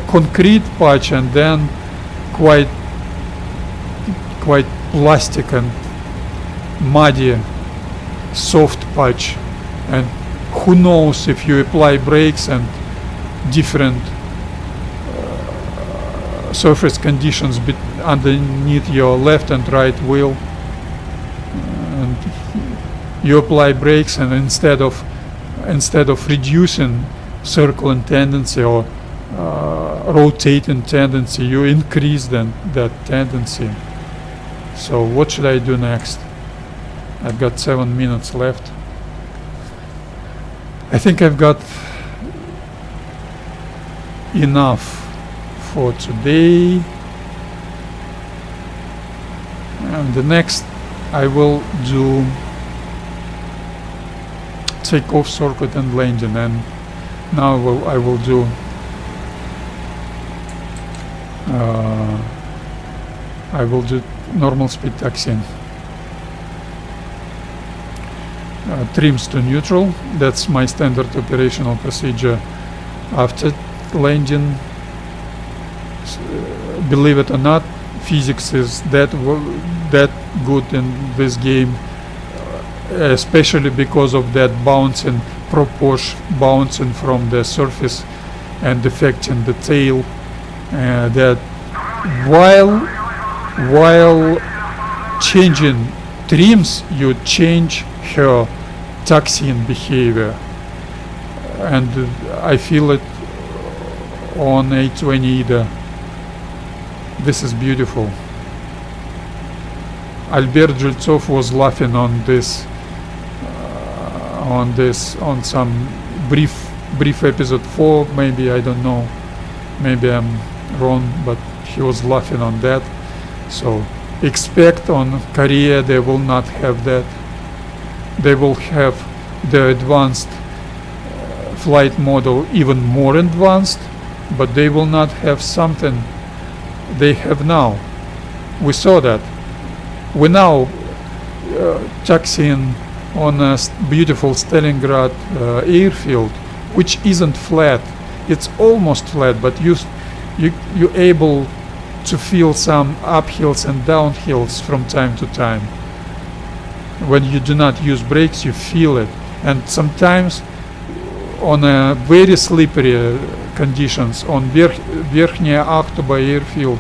concrete patch, and then quite plastic and muddy soft patch. And who knows if you apply brakes and different surface conditions underneath your left and right wheel, and you apply brakes, and instead of reducing circling tendency or rotating tendency, you increase that tendency. So what should I do next? I've got 7 minutes left. I think I've got enough for today. And the next I will do takeoff, circuit and landing, and now I will do normal speed taxiing. Trims to neutral, that's my standard operational procedure after landing. Believe it or not, physics is that good in this game, especially because of that bouncing bouncing from the surface and affecting the tail, that while changing trims, you change her taxiing behavior, and I feel it on A20 either. This is beautiful. Albert Jeltsov was laughing on some brief episode 4, maybe, I don't know, maybe I'm wrong, but he was laughing on that. So expect on Korea they will not have that. They will have the advanced flight model even more advanced, but they will not have something they have now. We saw that. We now taxiing on a beautiful Stalingrad airfield, which isn't flat. It's almost flat, but you're able to feel some uphills and downhills from time to time. When you do not use brakes, you feel it. And sometimes on a very slippery conditions on Верхняя Akhtuba airfield,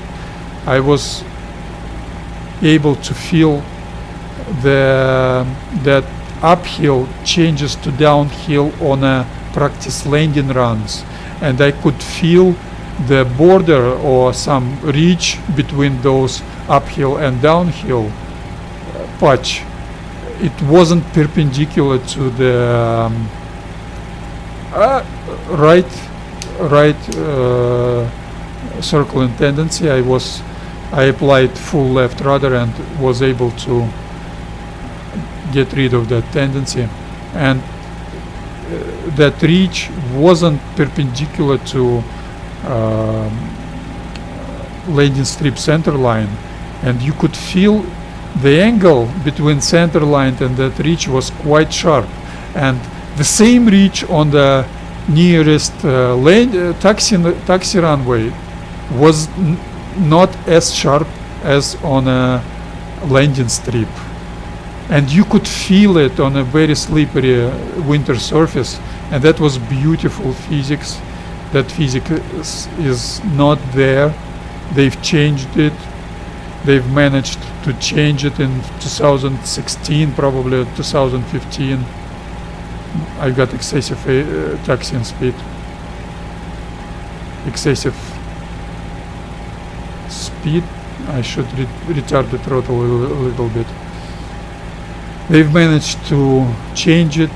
I was able to feel that uphill changes to downhill on a practice landing runs, and I could feel the border or some ridge between those uphill and downhill patch. It wasn't perpendicular to the right circling tendency. I applied full left rudder and was able to get rid of that tendency, and that ridge wasn't perpendicular to landing strip center line, and you could feel the angle between center line and that ridge was quite sharp, and the same ridge on the nearest taxi runway was not as sharp as on a landing strip, and you could feel it on a very slippery winter surface, and that was beautiful physics. That physics is not there. They've changed it. They've managed to change it in 2016, probably 2015. I got excessive taxiing speed. Excessive speed. I should retard the throttle a little bit. They've managed to change it.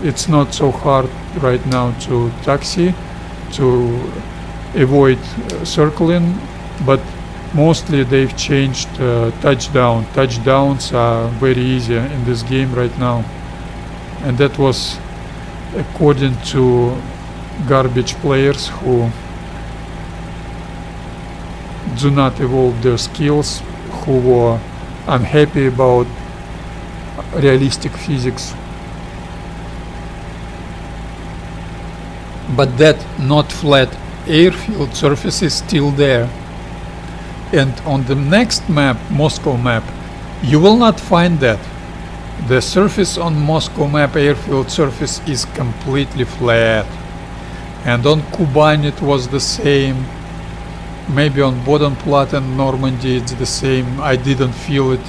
It's not so hard right now to taxi, to avoid circling, but mostly they've changed touchdown. Touchdowns are very easy in this game right now, and that was according to garbage players who do not evolve their skills, who were unhappy about realistic physics. but that not flat airfield surface is still there. And on the next map, Moscow map, you will not find that. The surface on Moscow map, airfield surface, is completely flat. And on Kuban it was the same. Maybe on Bodenplatte and Normandy it's the same. I didn't feel it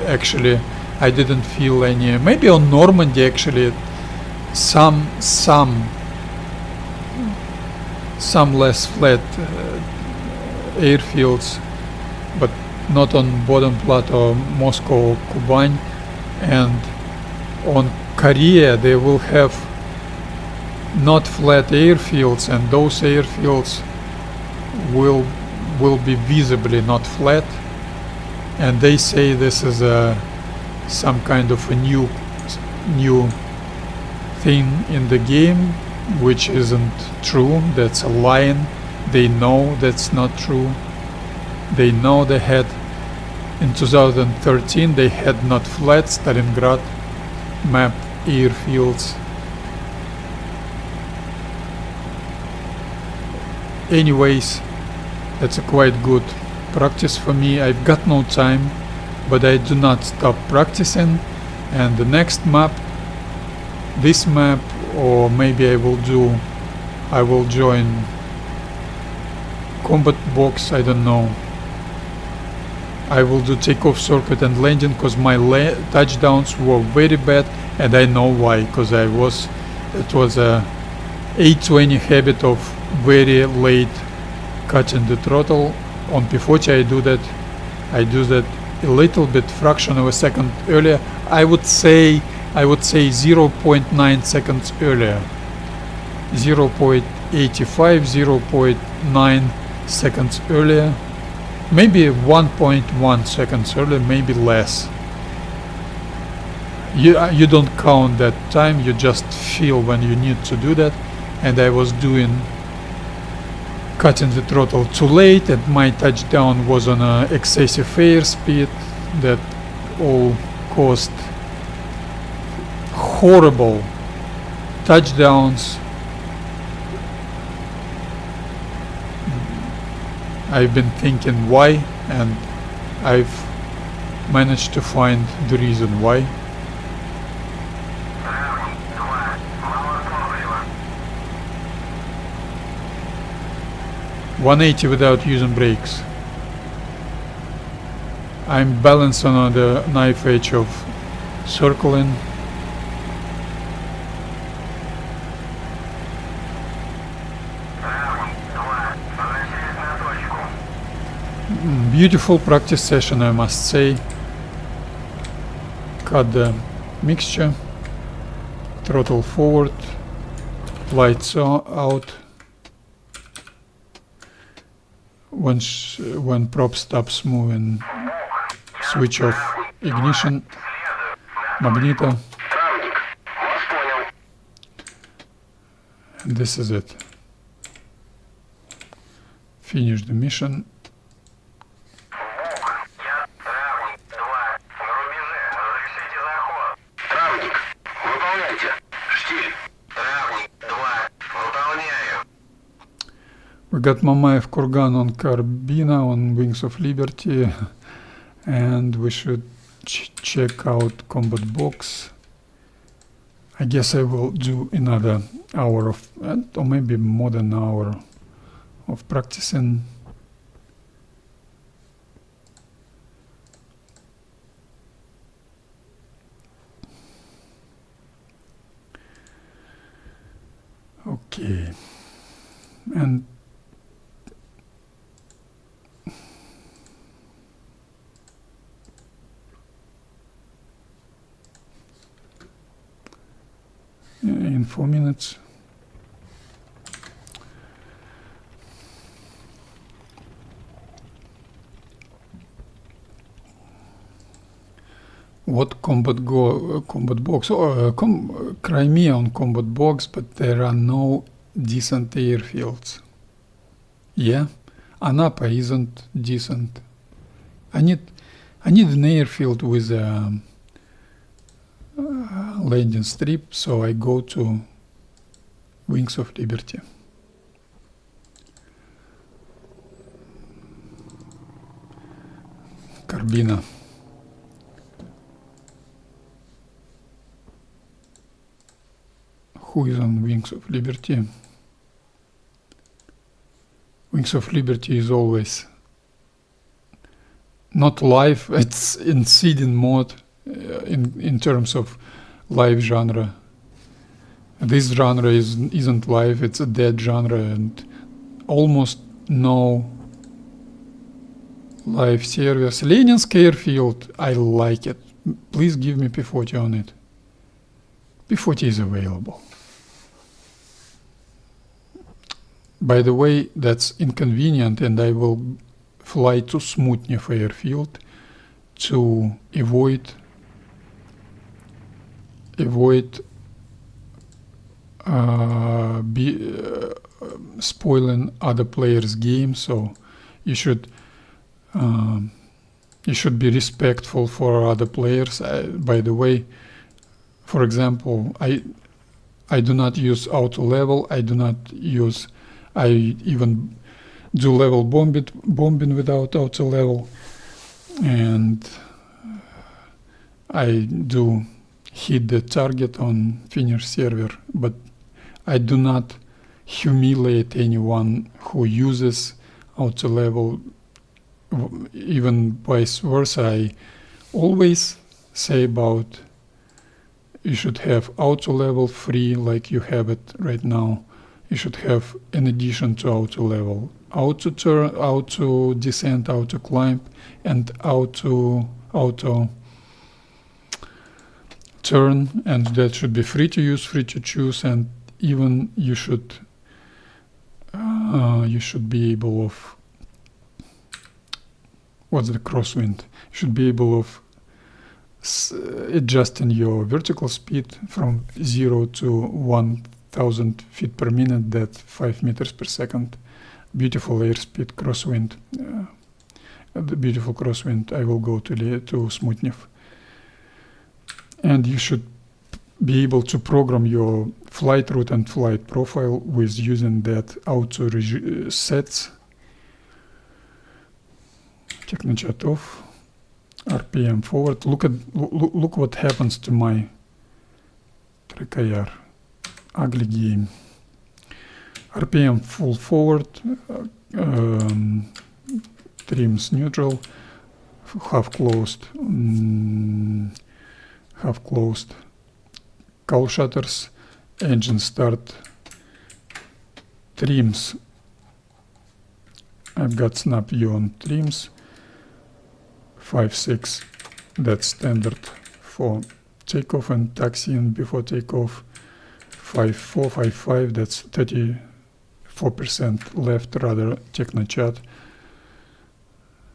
actually. I didn't feel any. Maybe on Normandy actually some less flat airfields, but not on Bodenplatte or Moscow or Kuban. And on Korea they will have not flat airfields, and those airfields will be visibly not flat, and they say this is some kind of a new thing in the game, which isn't true. That's a lie. They know that's not true. They know they had in 2013 they had not flat Stalingrad map airfields. Anyways, that's a quite good practice for me. I've got no time, but I do not stop practicing. And the next map, this map, or maybe I will join combat box, I don't know. I will do takeoff circuit and landing, because my touchdowns were very bad, and I know why, because it was a 820 habit of very late cutting the throttle. On P-40 I do that a little bit, fraction of a second earlier. I would say 0.9 seconds earlier, 0.85, 0.9 seconds earlier, maybe 1.1 seconds earlier, maybe less. You don't count that time, you just feel when you need to do that. And I was cutting the throttle too late, and my touchdown was on a excessive airspeed that all caused horrible touchdowns. I've been thinking why, and I've managed to find the reason why. .180 without using brakes. I'm balanced on the knife edge of circling. Beautiful practice session, I must say. Cut the mixture, throttle forward, lights out. When prop stops moving, switch off ignition, magneto, and this is it. Finish the mission. We got Mamayev Kurgan on Karbina on Wings of Liberty, and we should check out combat box. I guess I will do another hour of, or maybe more than an hour of practicing. Okay, and in 4 minutes. What combat box? Crimea on combat box, but there are no decent airfields. Yeah, Anapa isn't decent. I need an airfield with a landing strip, so I go to Wings of Liberty. Carbina. Who is on Wings of Liberty? Wings of Liberty is always not live, it's in seeding mode in terms of live genre. This genre isn't live, it's a dead genre, and almost no live service. Leninsk Airfield, I like it. Please give me P-40 on it. P-40 is available. By the way, that's inconvenient, and I will fly to Smutnev Airfield to avoid spoiling other players' game. So you should be respectful for other players. By the way, for example, I do not use auto level. I even do level bombing without auto level, and I do hit the target on Finnish server, but I do not humiliate anyone who uses auto level. Even vice versa, I always say about you should have auto level free like you have it right now. You should have, in addition to auto level, auto turn, auto descent, auto climb, and auto turn, and that should be free to use, free to choose, and even you should be able of, what's the crosswind? You should be able of adjusting your vertical speed from 0 to 1,000 feet per minute, that 5 meters per second. Beautiful airspeed crosswind. The beautiful crosswind. I will go to Smutnev. And you should be able to program your flight route and flight profile with using that auto sets. Technochat off. RPM forward. Look what happens to my Trekayar. Ugly game. RPM full forward, trims neutral, half closed, cowl shutters, engine start, trims. I've got snap view on trims, 5.6, that's standard for takeoff and taxiing before takeoff. 5.4, 5.5, that's 34% left rudder technochat.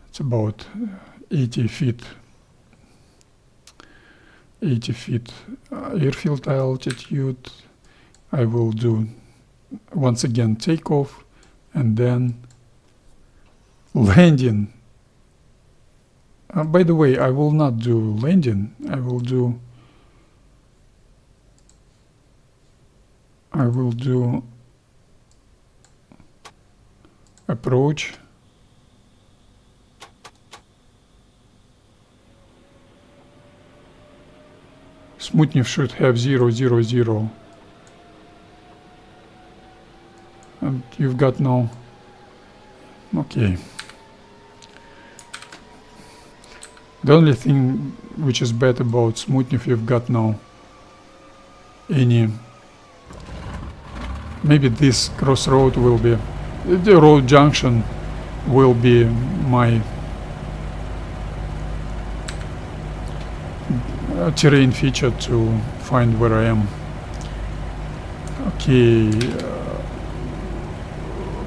It's about 80 feet airfield altitude. I will do once again takeoff and then landing. By the way, I will not do landing. I will do approach. Smutnev should have 0, 0, 0. And you've got no... Okay. The only thing which is bad about Smutnev, you've got no any... Maybe this crossroad will be... The road junction will be my terrain feature to find where I am. Okay,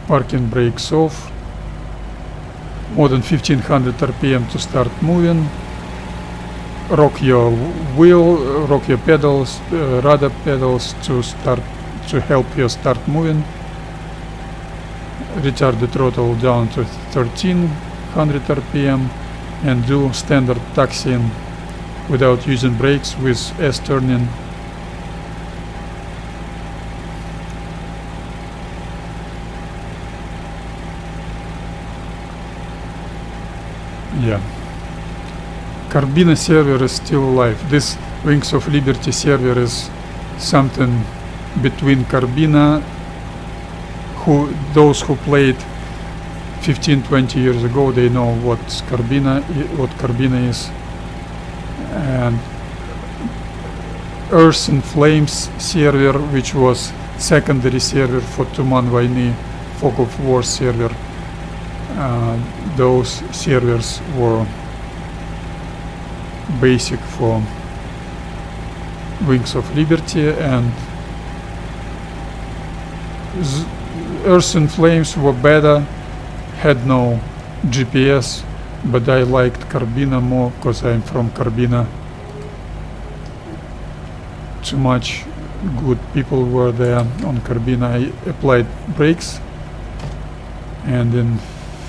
parking brakes off. More than 1500 RPM to start moving. Rock your wheel, rock your pedals, rudder pedals to help you start moving. Retard the throttle down to 1300 RPM and do standard taxiing without using brakes with S turning. Carbina server is still alive. This Wings of Liberty server is something between Carbina, those who played 15-20 years ago, they know what Carbina is, and Earth in Flames server, which was secondary server for Tuman Vayny, Fog of War server. Those servers were basic for Wings of Liberty, and Earth in Flames were better, had no GPS, but I liked Carbina more because I'm from Carbina. Too much good people were there on Carbina. I applied brakes, and in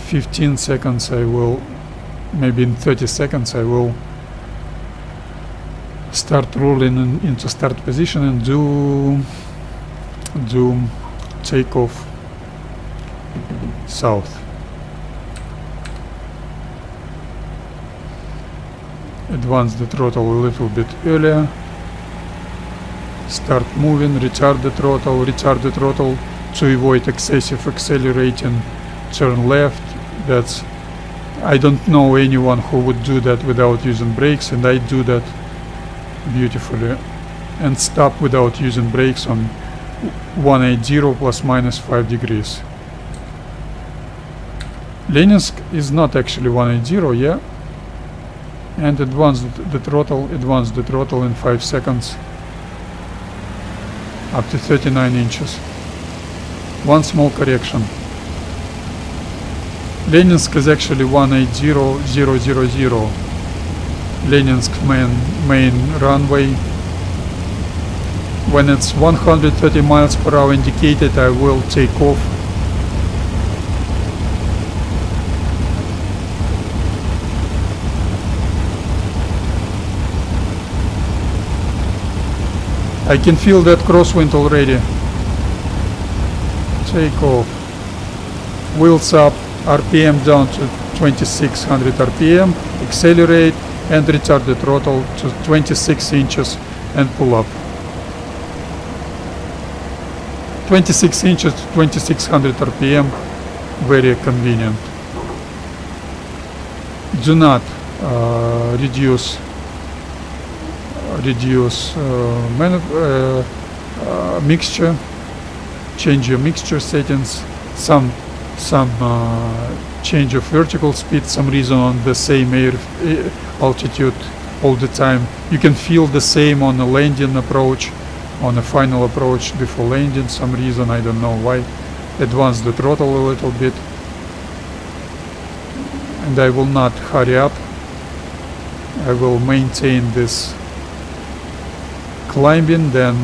15 seconds I will, maybe in 30 seconds I will start rolling into start position and do takeoff south. Advance the throttle a little bit earlier. Start moving, retard the throttle to avoid excessive accelerating. Turn left. That's, I don't know anyone who would do that without using brakes, and I do that beautifully. And stop without using brakes on 180 plus minus 5 degrees. Leninsk is not actually 180, yeah. And advance the throttle in 5 seconds. Up to 39 inches. One small correction. Leninsk is actually 180,000. Leninsk main runway. When it's 130 miles per hour indicated, I will take off. I can feel that crosswind already. Take off. Wheels up, RPM down to 2600 RPM, accelerate and retard the throttle to 26 inches and pull up. 26 inches to 2600 RPM, very convenient. Do not reduce mixture. Change your mixture settings. Some change of vertical speed, some reason on the same air altitude all the time. You can feel the same on a landing approach, on a final approach before landing, some reason, I don't know why. Advance the throttle a little bit, and I will not hurry up. I will maintain this climbing, then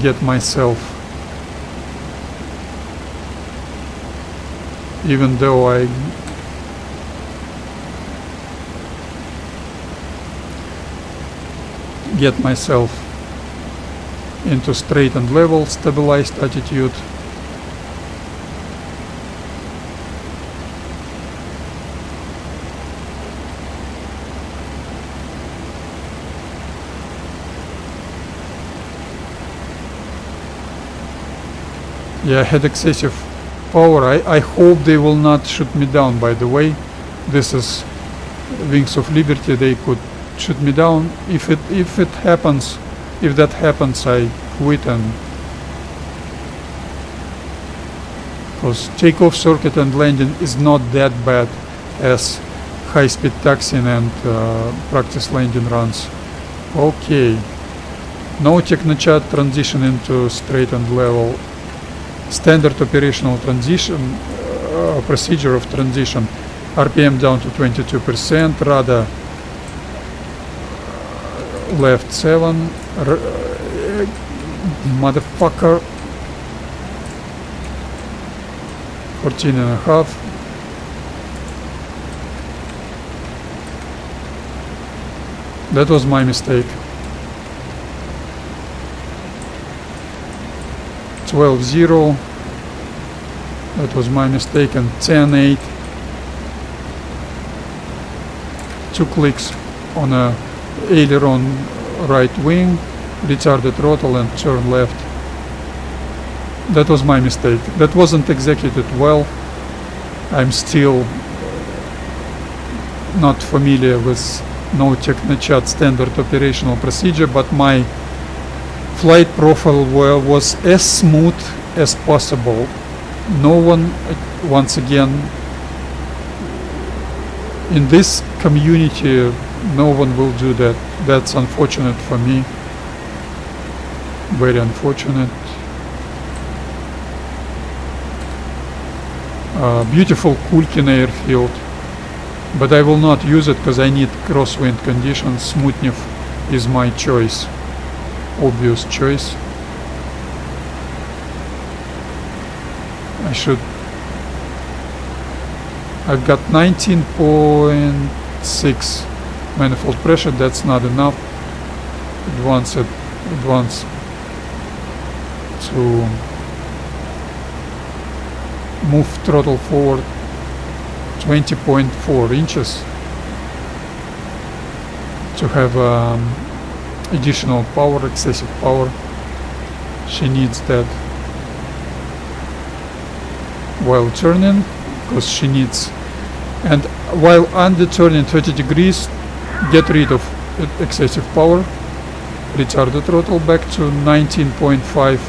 get myself, even though I get myself into straight and level stabilized attitude. Yeah, I had excessive power. I hope they will not shoot me down, by the way. This is Wings of Liberty, they could shoot me down. If that happens, I quit, and because takeoff, circuit and landing is not that bad as high-speed taxiing and practice landing runs. Okay, no technochat, transition into straight and level. Standard operational transition, procedure of transition. RPM down to 22%, radar left 7, motherfucker, 14.5. That was my mistake. 12.0. That was my mistake, and 10.8. 2 clicks on a aileron right wing, retard the throttle and turn left. That was my mistake. That wasn't executed well. I'm still not familiar with no Technochat standard operational procedure, but my flight profile was as smooth as possible. No one, once again, in this community, no one will do that. That's unfortunate for me. Very unfortunate. Beautiful Kulkin airfield, but I will not use it because I need crosswind conditions. Smutnev is my choice, obvious choice. I've got 19.6 manifold pressure. That's not enough. Advance to move throttle forward 20.4 inches to have additional power, excessive power. She needs that while turning, because she needs, and while under turning 30 degrees, get rid of excessive power, retard the throttle back to 19.5,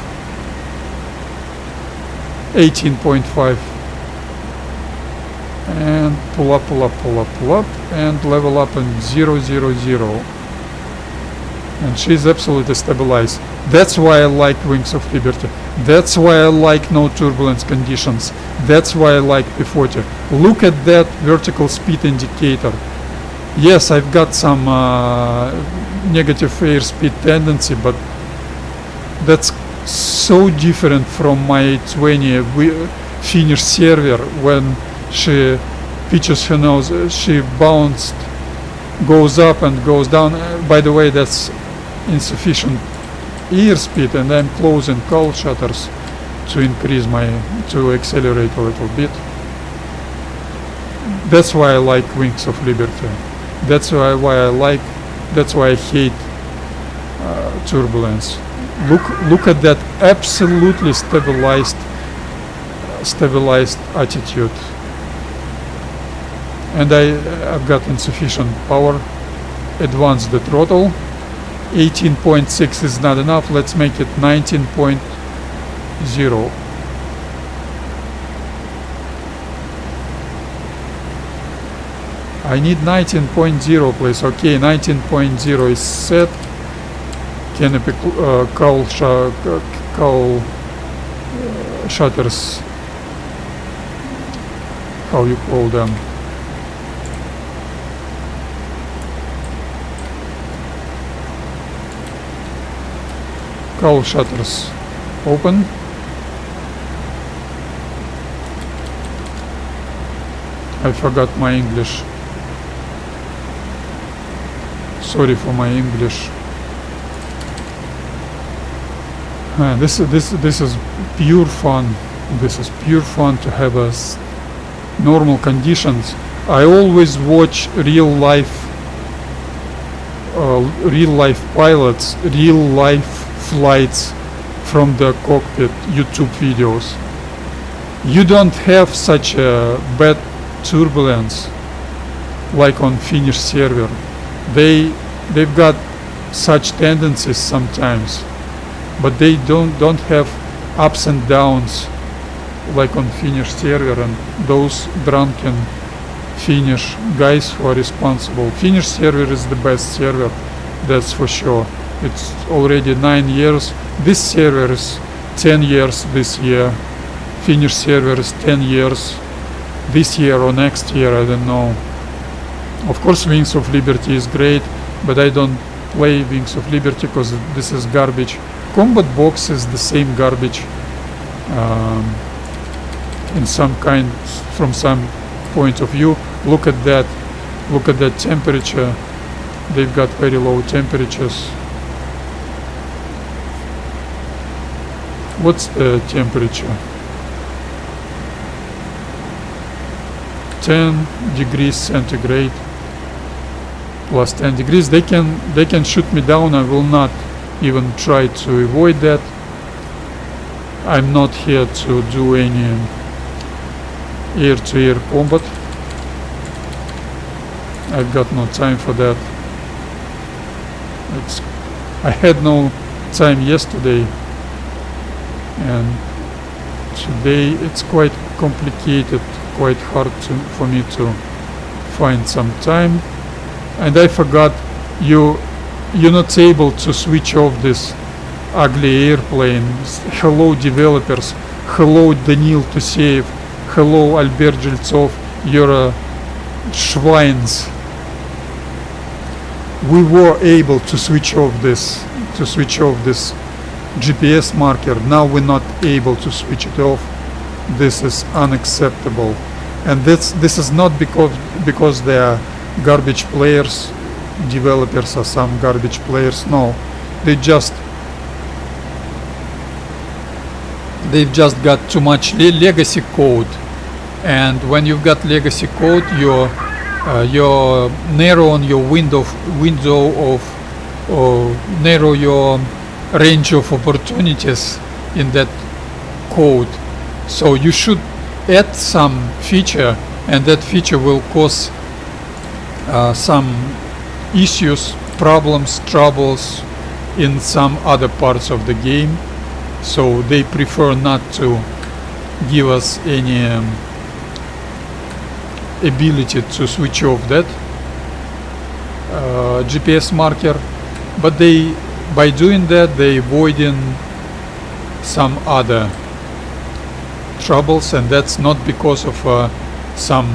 18.5, and pull up, and level up in 0, 0, 0. And she's absolutely stabilized. That's why I like Wings of Liberty. That's why I like no turbulence conditions. That's why I like P-40. Look at that vertical speed indicator. Yes, I've got some negative airspeed tendency, but that's so different from my 20 Finnish server when she pitches her nose, she bounced, goes up and goes down. By the way, that's insufficient airspeed, and I'm closing cowl shutters to accelerate a little bit. That's why I like Wings of Liberty. That's why I hate turbulence. Look at that absolutely stabilized attitude. And I've got insufficient power. Advance the throttle. 18.6 is not enough. Let's make it 19.0. I need 19.0, please. Okay, 19.0 is set. Canopy cowl shutters. How you call them? Cowl shutters open. I forgot my English. Sorry for my English. This is pure fun. This is pure fun to have us normal conditions. I always watch real life pilots, real life flights from the cockpit YouTube videos. You don't have such a bad turbulence like on Finnish server. They've got such tendencies sometimes, but they don't have ups and downs like on Finnish server and those drunken Finnish guys who are responsible. Finnish server is the best server, that's for sure. It's already 9 years. This server is 10 years this year. Finnish server is 10 years this year or next year, I don't know. Of course Wings of Liberty is great, but I don't play Wings of Liberty because this is garbage. Combat Box is the same garbage in some kind, from some point of view. Look at that temperature. They've got very low temperatures. What's the temperature? 10 degrees centigrade. plus 10 degrees. They can shoot me down. I will not even try to avoid that. I'm not here to do any air-to-air combat. I've got no time for that. I had no time yesterday, and today it's quite complicated, quite hard for me to find some time. And I forgot you're not able to switch off this ugly airplane. Hello developers, hello Danil Tuseev, hello Albert Jeltsov, you're Schweins. We were able to switch off this GPS marker. Now we're not able to switch it off. This is unacceptable, and this is not because they are garbage players. Developers are some garbage players. No, they've just got too much legacy code, and when you've got legacy code, you're narrow on your window of, or narrow your range of opportunities in that code. So you should add some feature, and that feature will cause some issues, problems, troubles in some other parts of the game. So they prefer not to give us any ability to switch off that GPS marker, but by doing that they avoiding some other troubles, and that's not because of some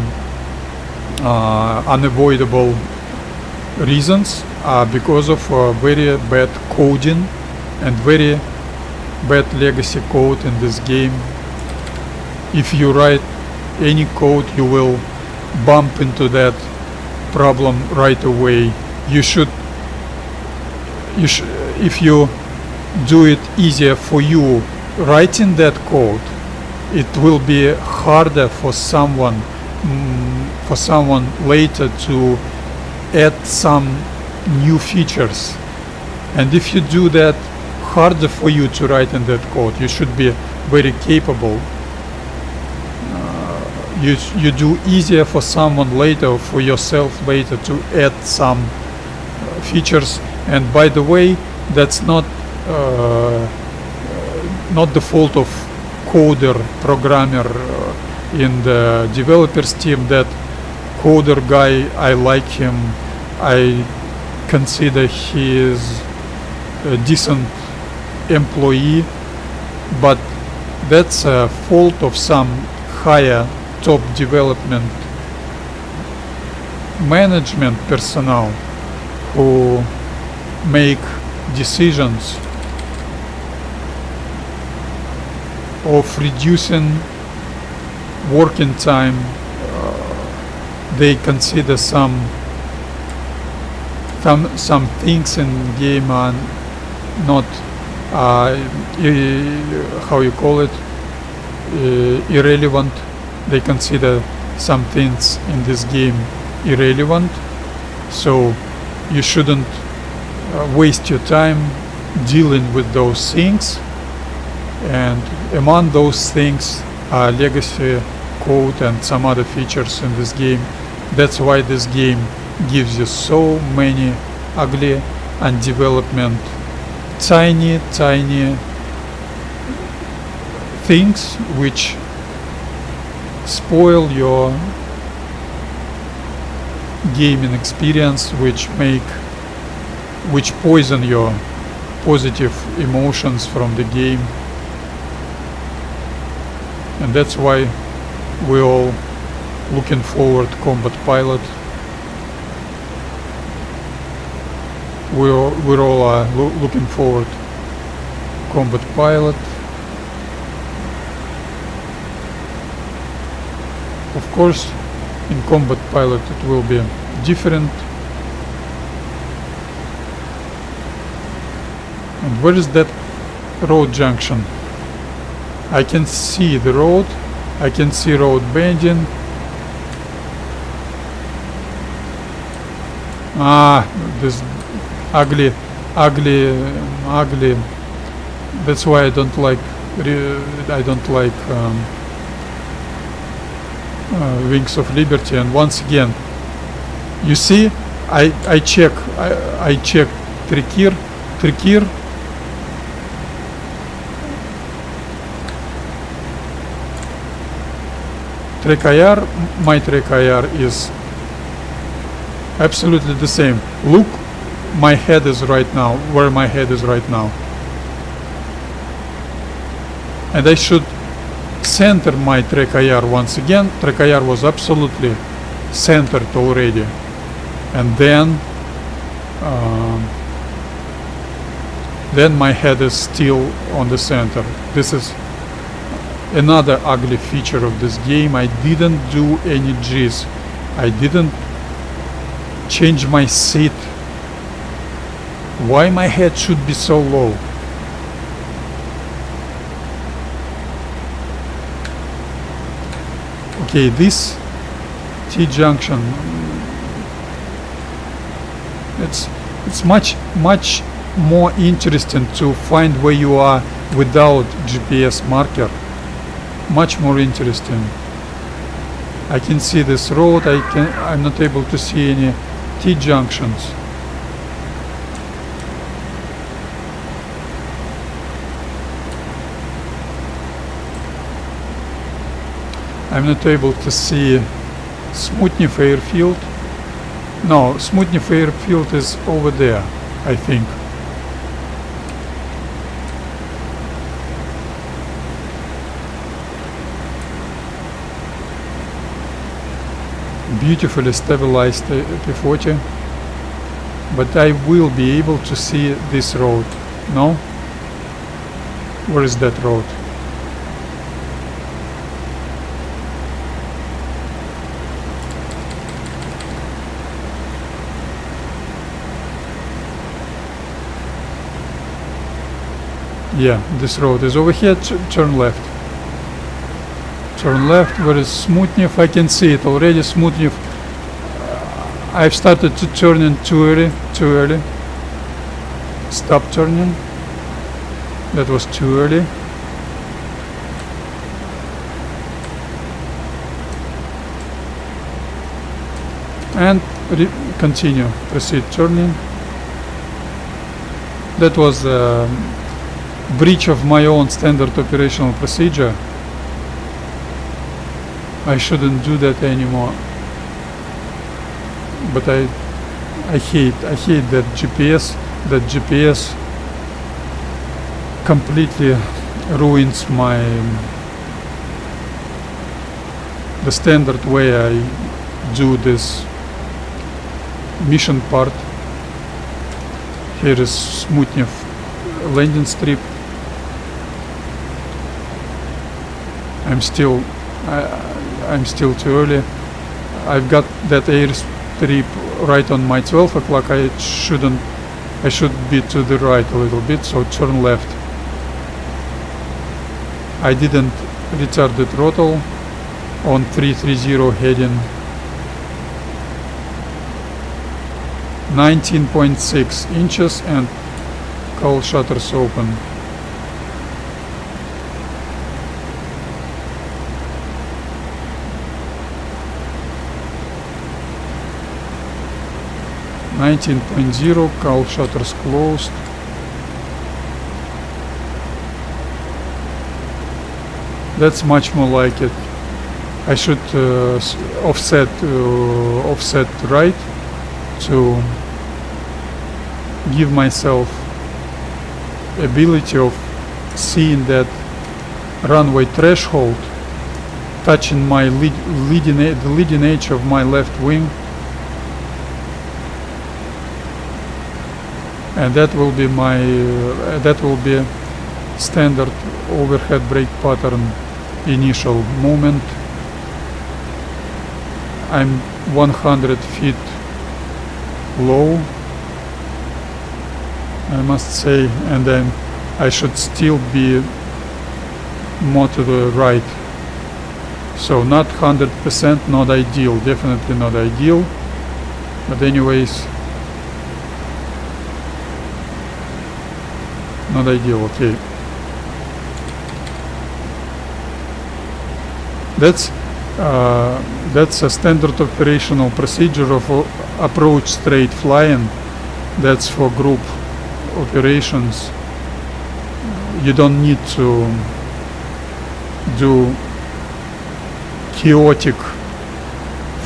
unavoidable reasons, because of very bad coding and very bad legacy code in this game. If you write any code, you will bump into that problem right away. If you do it easier for you writing that code, it will be harder for someone later to add some new features. And if you do that harder for you to write in that code, you should be very capable. You do easier for someone later, or for yourself later, to add some features. And by the way, that's not the fault of coder, programmer in the developers team. That coder guy, I like him. I consider he is a decent employee, but that's a fault of some higher top development management personnel who make decisions of reducing working time. They consider some things in game are not how you call it, irrelevant. They consider some things in this game irrelevant, so you shouldn't waste your time dealing with those things. And among those things are legacy code and some other features in this game. That's why this game gives you so many ugly undevelopment, tiny things which spoil your gaming experience, which poison your positive emotions from the game. And that's why we're all looking forward to Combat Pilot. We're all looking forward to Combat Pilot. Of course, in Combat Pilot it will be different. And where is that road junction? I can see the road, I can see road bending. This ugly. That's why I don't like Wings of Liberty. And once again, you see, I check Trikir. Trek-IR, my Trek-IR is absolutely the same. Look, my head is right now, where my head is right now. And I should center my Trek-IR once again. Trek-IR was absolutely centered already. And then my head is still on the center. This is another ugly feature of this game. I didn't do any G's. I didn't change my seat. Why my head should be so low? Okay, this T-junction, it's much more interesting to find where you are without GPS marker. Much more interesting. I can see this road. I'm not able to see any T-junctions. I'm not able to see Smutnev airfield. No, Smutnev airfield is over there, I think. Beautifully stabilized P-40, but I will be able to see this road. No? Where is that road? Yeah, this road is over here. Turn left. Turn left. Where is Smutnev? I can see it already. Smutnev. I've started to turn in too early. Stop turning. That was too early. And continue. Proceed turning. That was breach of my own standard operational procedure. I shouldn't do that anymore. But I hate that GPS completely ruins the standard way I do this mission part. Here is Smutnev landing strip. I'm still too early. I've got that airstrip right on my 12 o'clock. I should be to the right a little bit, so turn left. I didn't retard the throttle on 330 heading. 19.6 inches and cowl shutters open. Cowl shutters closed. That's much more like it. I should offset right to give myself ability of seeing that runway threshold touching my the leading edge of my left wing. And that will be standard overhead brake pattern initial movement. I'm 100 feet low, I must say, and then I should still be more to the right. So not 100%, not ideal, definitely not ideal. But anyways, not ideal. Okay, that's a standard operational procedure of approach straight flying. That's for group operations. You don't need to do chaotic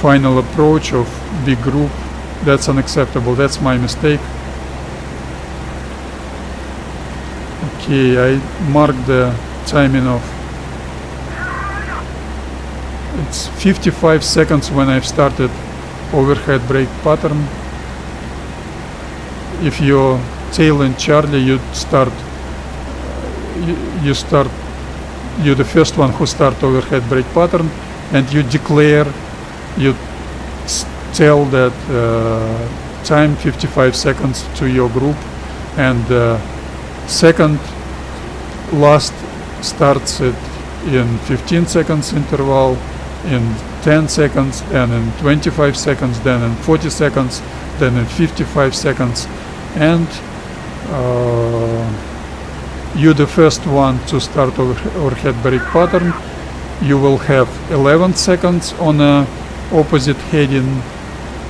final approach of big group. That's unacceptable. That's my mistake. Okay, I marked the timing of. It's 55 seconds when I've started overhead brake pattern. If you're tail in Charlie, you're the first one who start overhead brake pattern, and you declare, you tell that time 55 seconds to your group, and second last starts it in 15 seconds interval, in 10 seconds, then in 25 seconds, then in 40 seconds, then in 55 seconds, and you're the first one to start overhead brake pattern. You will have 11 seconds on a opposite heading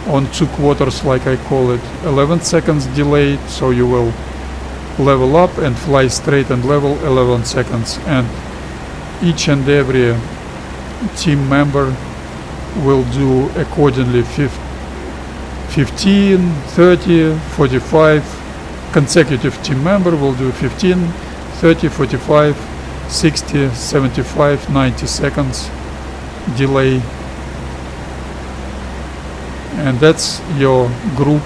on 2 quarters, like I call it, 11 seconds delay, so you will level up and fly straight and level 11 seconds, and each and every team member will do accordingly 15, 30, 45. Consecutive team member will do 15, 30, 45, 60, 75, 90 seconds delay, and that's your group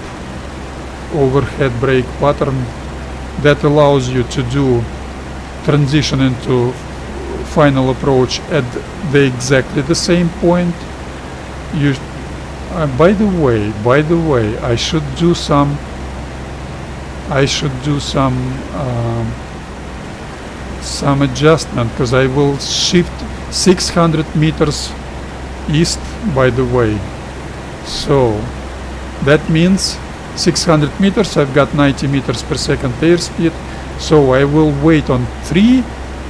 overhead brake pattern that allows you to do transition into final approach at exactly the same point. You by the way, I should do some adjustment, because I will shift 600 meters east, by the way. So that means 600 meters, I've got 90 meters per second airspeed. So I will wait on 3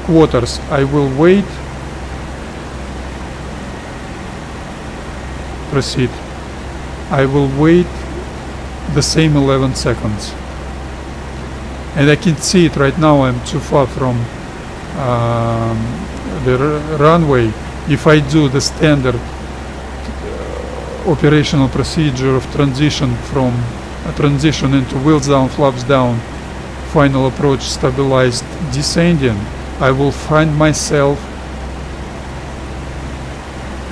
quarters. I will wait. Proceed. I will wait the same 11 seconds. And I can see it right now. I'm too far from the runway. If I do the standard operational procedure of transition from transition into wheels down, flaps down, final approach, stabilized, descending, I will find myself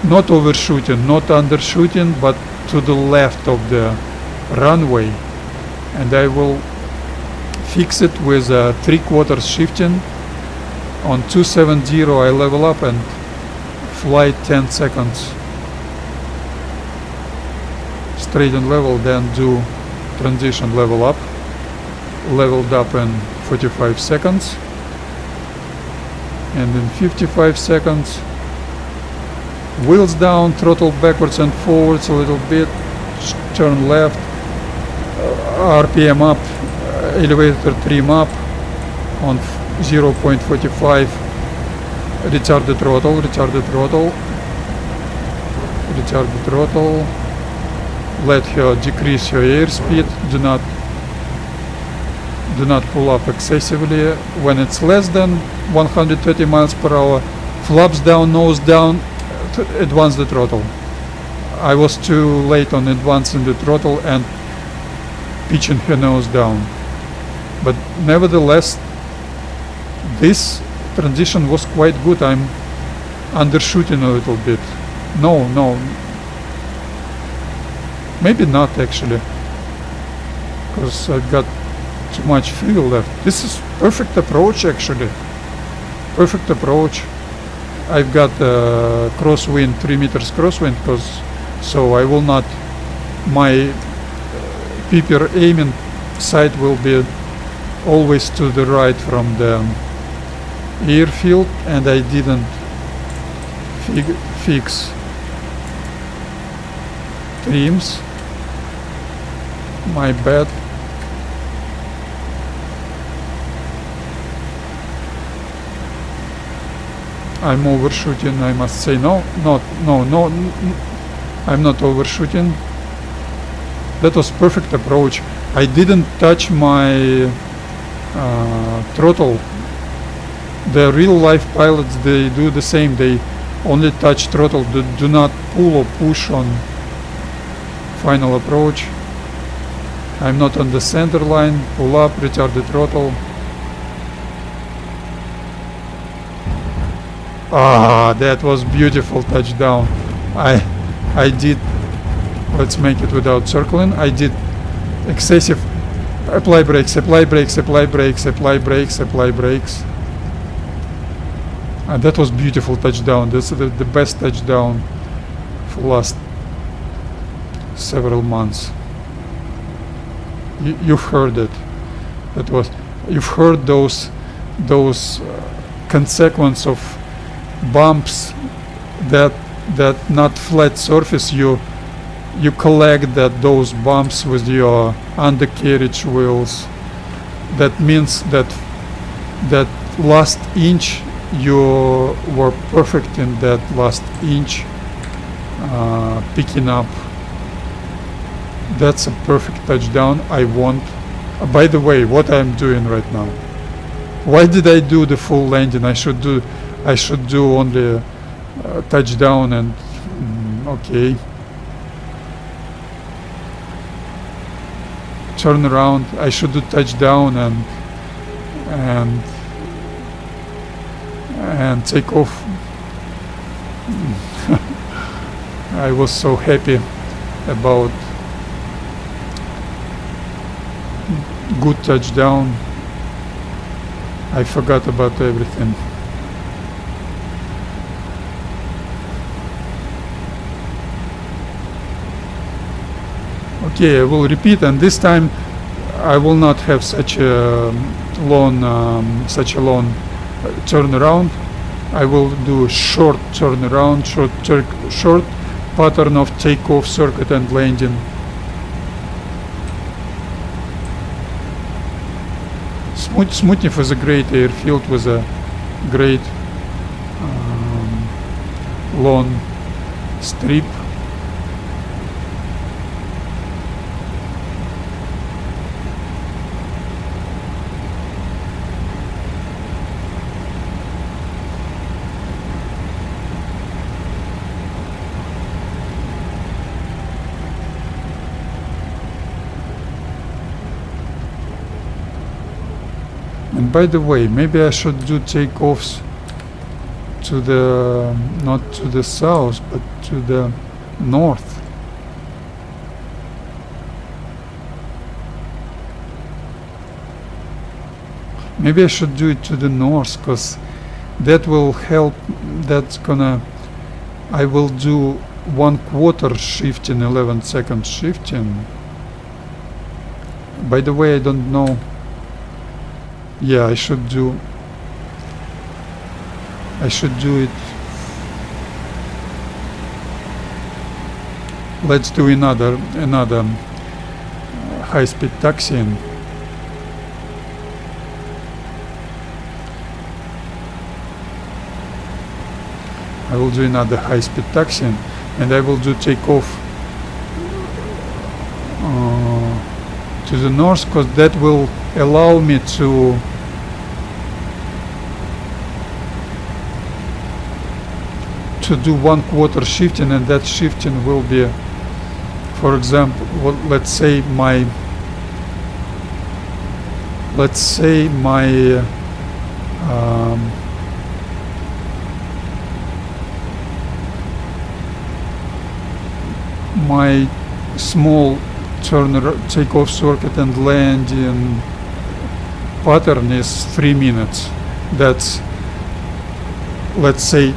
not overshooting, not undershooting, but to the left of the runway, and I will fix it with a 3 quarters shifting. On 270 I level up and fly 10 seconds straight and level, then do transition level up, leveled up in 45 seconds, and in 55 seconds wheels down, throttle backwards and forwards a little bit, turn left, RPM up, elevator trim up on 0.45, retard the throttle, let her decrease her airspeed, do not pull up excessively. When it's less than 130 miles per hour, flaps down, nose down, advance the throttle. I was too late on advancing the throttle and pitching her nose down, but nevertheless this transition was quite good. I'm undershooting a little bit. No, maybe not actually, because I've got too much fuel left. This is perfect approach actually. Perfect approach. I've got crosswind, 3 meters crosswind, so I will not, my PPR aiming sight will be always to the right from the airfield, and I didn't fix trims. My bad. I'm overshooting, I must say. No, I'm not overshooting. That was perfect approach. I didn't touch my throttle. The real life pilots, they do the same. They only touch throttle, do not pull or push on final approach. I'm not on the center line. Pull up, retard the throttle. Ah, that was beautiful touchdown. I did, let's make it without circling. I did excessive apply brakes, apply brakes, apply brakes, apply brakes, apply brakes. And that was beautiful touchdown. This is the best touchdown for last several months. You've heard it. That was, you've heard those consequence of bumps that not flat surface. You collect those bumps with your undercarriage wheels. That means that last inch you were perfect in that last inch picking up. That's a perfect touchdown. I want. By the way, what I'm doing right now. Why did I do the full landing? I should do only touchdown and okay. Turn around. I should do touchdown and take off. I was so happy about good touchdown. I forgot about everything. Okay, I will repeat, and this time I will not have such a long turnaround. I will do a short turnaround, short pattern of takeoff, circuit and landing. Smutnev is a great airfield with a great long strip. And by the way, maybe I should do takeoffs to the, not to the south, but to the north. Maybe I should do it to the north, because that will help. That's gonna, I will do 1/4 shifting, 11-second shifting. By the way, I don't know. Yeah, I should do it. Let's do another high-speed taxiing. I will do another high-speed taxiing, and I will do takeoff to the north, because that will allow me to do 1/4 shifting, and that shifting will be, for example, let's say my my small takeoff, circuit and landing pattern is 3 minutes. That's, let's say,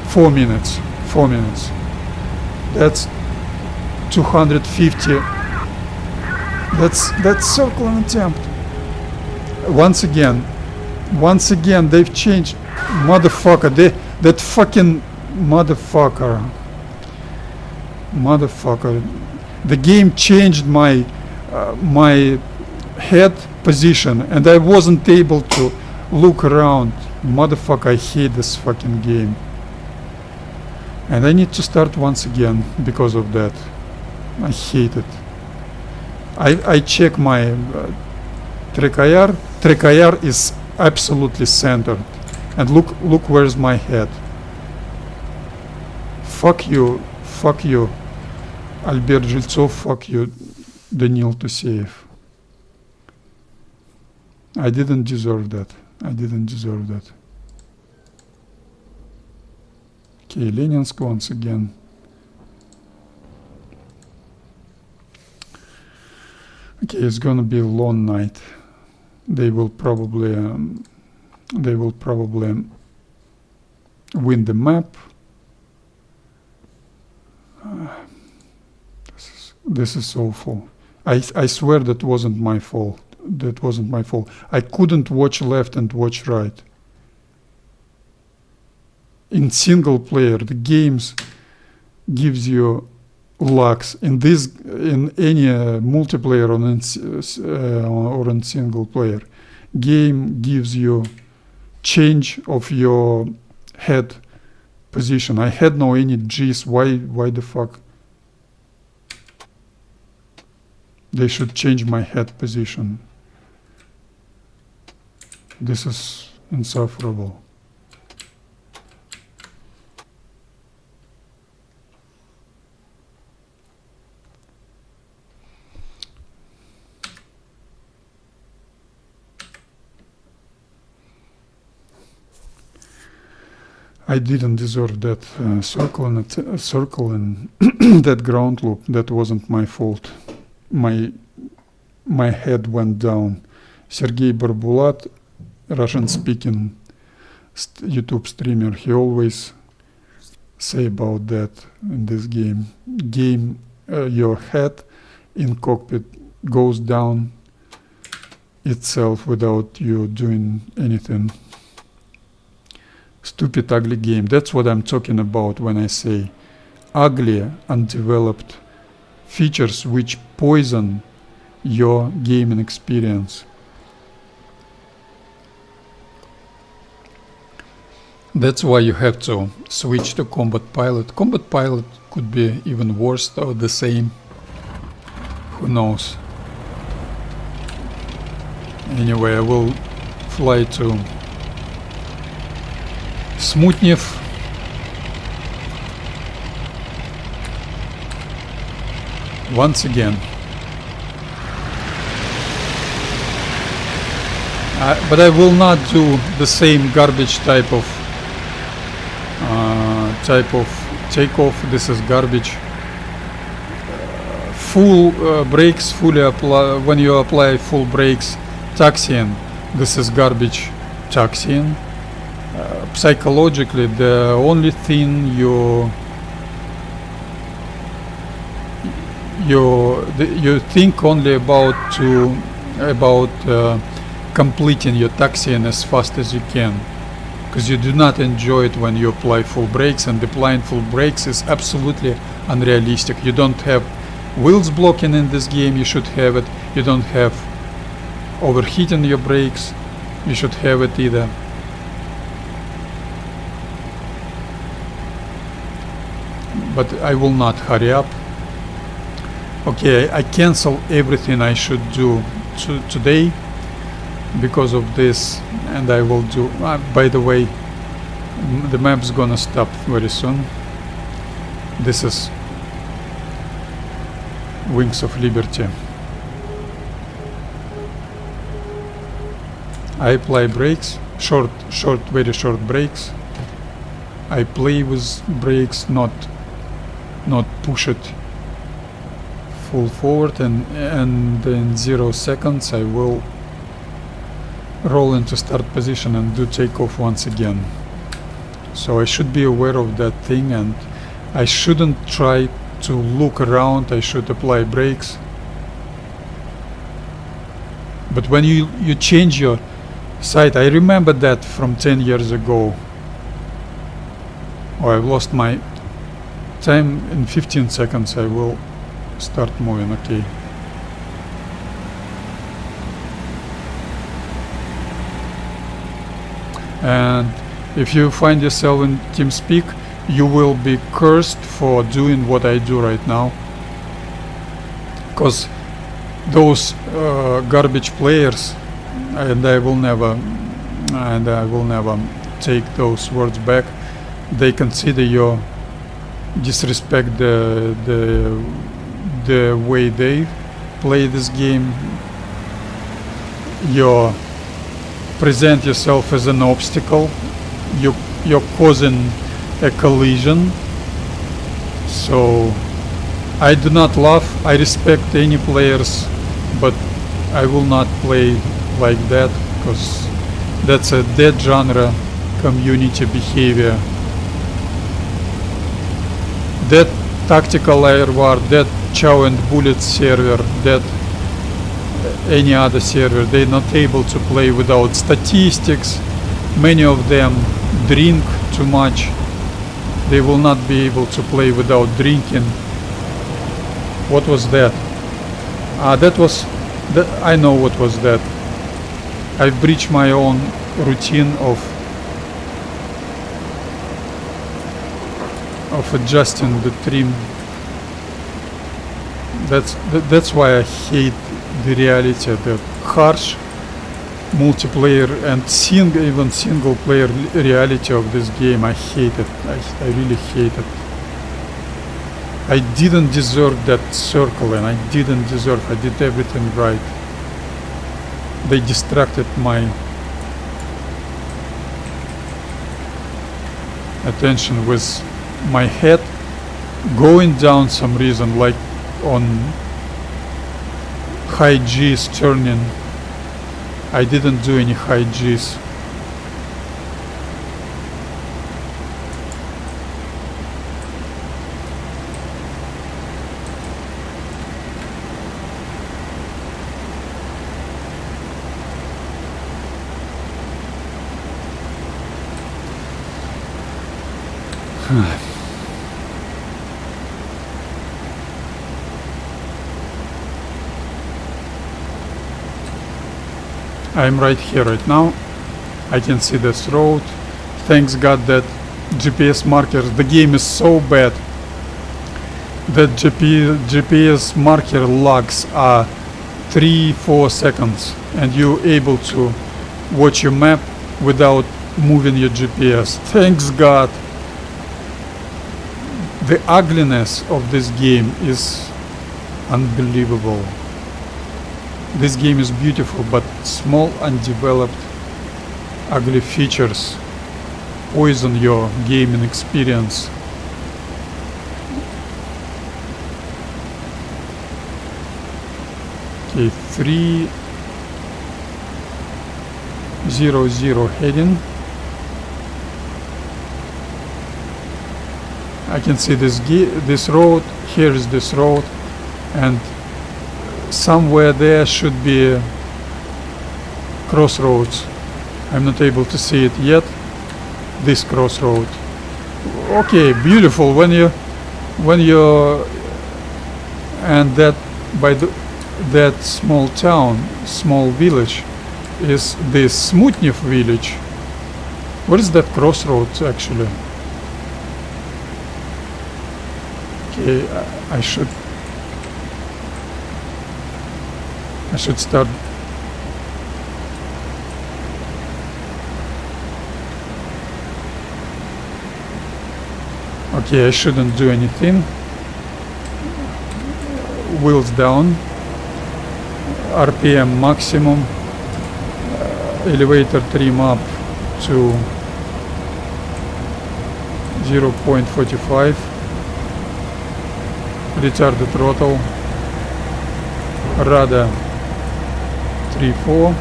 4 minutes. That's 250. That's circling attempt. Once again they've changed. Motherfucker, that fucking motherfucker. The game changed my head position, and I wasn't able to look around. Motherfucker, I hate this fucking game. And I need to start once again because of that. I hate it. I check my track IR. Track IR is absolutely centered. And look where's my head. Fuck you, Albert Жильцов, fuck you, Данил Тусеев. I didn't deserve that. I didn't deserve that. Okay, Leninsk once again. Okay, it's gonna be a long night. They will probably win the map. This is awful. I swear that wasn't my fault. That wasn't my fault. I couldn't watch left and watch right. In single player, the games gives you locks. In any multiplayer or in single player, game gives you change of your head position. I had no any G's. Why the fuck? They should change my head position. This is insufferable. I didn't deserve that circle and that ground loop. That wasn't my fault. My head went down. Sergey Barbulat, Russian-speaking YouTube streamer, he always say about that in this game. Your head in cockpit goes down itself without you doing anything. Stupid, ugly game. That's what I'm talking about when I say ugly, undeveloped features which poison your gaming experience. That's why you have to switch to Combat Pilot. Combat Pilot could be even worse or the same. Who knows? Anyway, I will fly to Smutnev. Once again. But I will not do the same garbage type of takeoff. This is garbage. Full brakes, fully apply when you apply full brakes. Taxiing. This is garbage. Taxiing. Psychologically, the only thing you think only about completing your taxiing as fast as you can, because you do not enjoy it when you apply full brakes, and applying full brakes is absolutely unrealistic. You don't have wheels blocking in this game. You should have it. You don't have overheating your brakes. You should have it either. But I will not hurry up. Okay, I cancel everything I should do today because of this, and I will do by the way, the map's gonna stop very soon. This is Wings of Liberty. I apply brakes, very short brakes. I play with brakes, not push it full forward, and in 0 seconds I will roll into start position and do takeoff once again. So I should be aware of that thing, and I shouldn't try to look around. I should apply brakes. But when you change your sight, I remember that from 10 years ago. Oh, I've lost my time. In 15 seconds I will start moving. Okay. And if you find yourself in TeamSpeak, you will be cursed for doing what I do right now, because those garbage players, and I will never take those words back, they consider you disrespect the way they play this game. You present yourself as an obstacle. You're causing a collision. So I do not love, I respect any players, but I will not play like that, because that's a dead genre community behavior. That tactical air war, that chow and bullet server, that any other server, they're not able to play without statistics. Many of them drink too much. They will not be able to play without drinking. What was that? That was I know what was that. I've breached my own routine of adjusting the trim. That's why I hate the reality, the harsh multiplayer and even single player reality of this game. I hate it. I really hate it. I didn't deserve that circle, and I didn't deserve. I did everything right. They distracted my attention with my head going down some reason, like on high G's turning. I didn't do any high G's. I'm right here right now. I can see this road. Thanks God that GPS markers, the game is so bad that GPS marker lags are 3-4 seconds, and you're able to watch your map without moving your GPS. Thanks God. The ugliness of this game is unbelievable. This game is beautiful, but small undeveloped ugly features poison your gaming experience. Okay, 300 heading. I can see this road. Here is this road, and somewhere there should be crossroads. I'm not able to see it yet. This crossroad. Okay, beautiful. When you and that by that small town, small village, is this Smutnev village. What is that crossroads actually? Okay, I should start. Okay, I shouldn't do anything. Wheels down. RPM maximum. Elevator trim up to 0.45. Retarded throttle. Rada 3-4.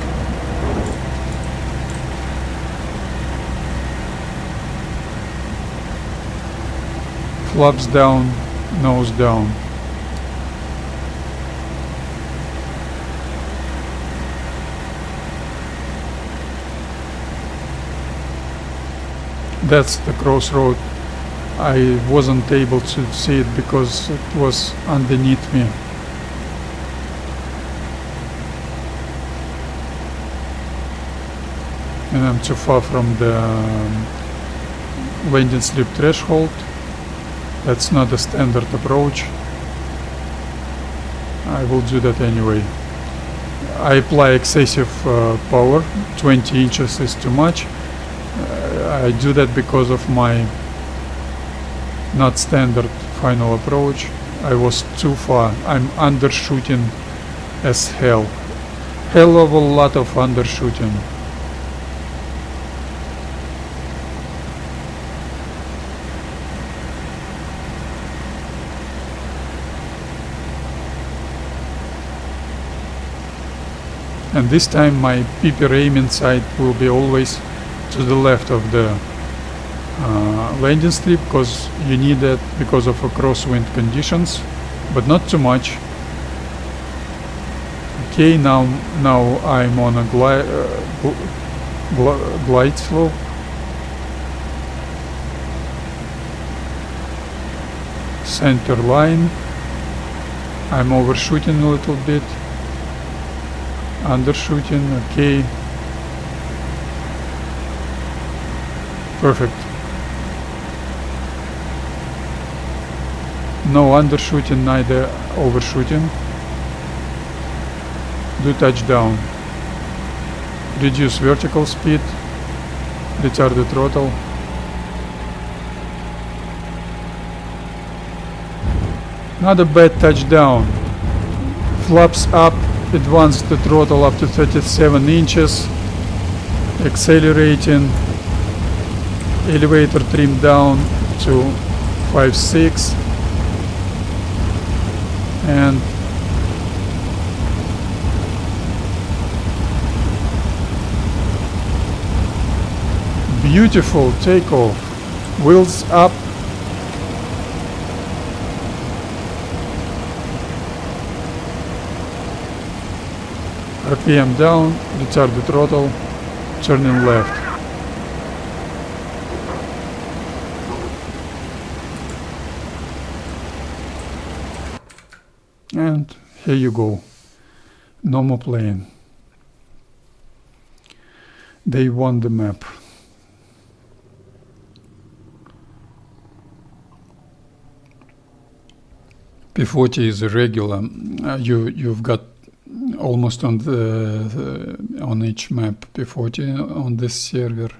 Flaps down, nose down. That's the crossroad. I wasn't able to see it because it was underneath me. and I'm too far from the landing strip threshold. That's not a standard approach. I will do that anyway. I apply excessive power. 20 inches is too much. I do that because of my not standard final approach. I was too far. I'm undershooting as hell. Hell of a lot of undershooting. And this time my PP aiming sight will be always to the left of the landing strip, because you need that because of a crosswind conditions, but not too much. Okay, now I'm on a glide slope. Center line. I'm overshooting a little bit. Undershooting, okay. Perfect. No undershooting, neither overshooting. Do touchdown. Reduce vertical speed. Retard the throttle. Not a bad touchdown. Flaps up. Advance the throttle up to 37 inches. Accelerating. Elevator trim down to 5.6. And beautiful takeoff. Wheels up. RPM down, retard the throttle, turning left. And here you go. No more playing. They won the map. P-40 is a regular. You've got almost on on each map P-40 on this server.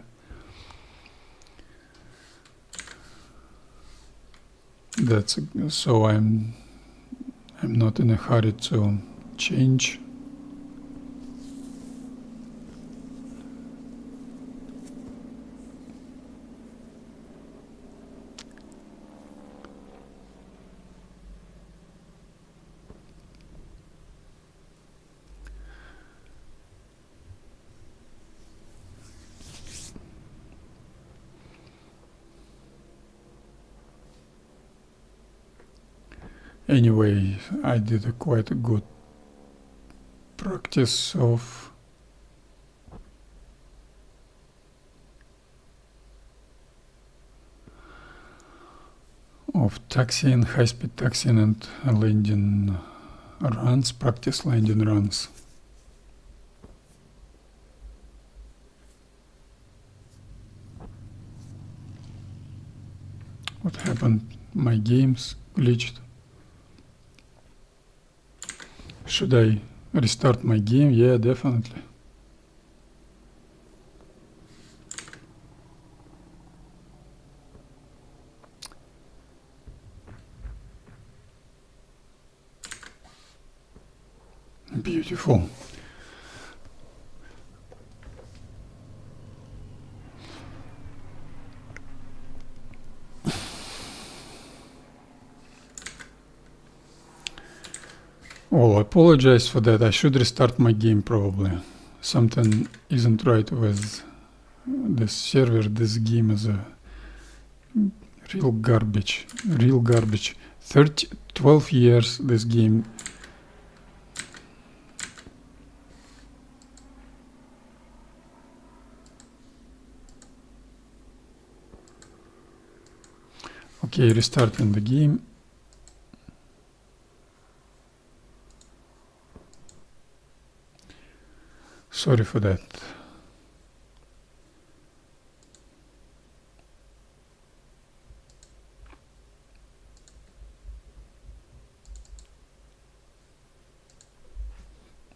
That's so I'm not in a hurry to change. Anyway, I did a quite a good practice of taxiing, high-speed taxiing and landing runs, practice landing runs. What happened? My games glitched. Should I restart my game? Yeah, definitely. Beautiful. Oh, I apologize for that. I should restart my game probably. Something isn't right with this server. This game is a real garbage. Real garbage. 12 years this game. Okay, restarting the game. Sorry for that.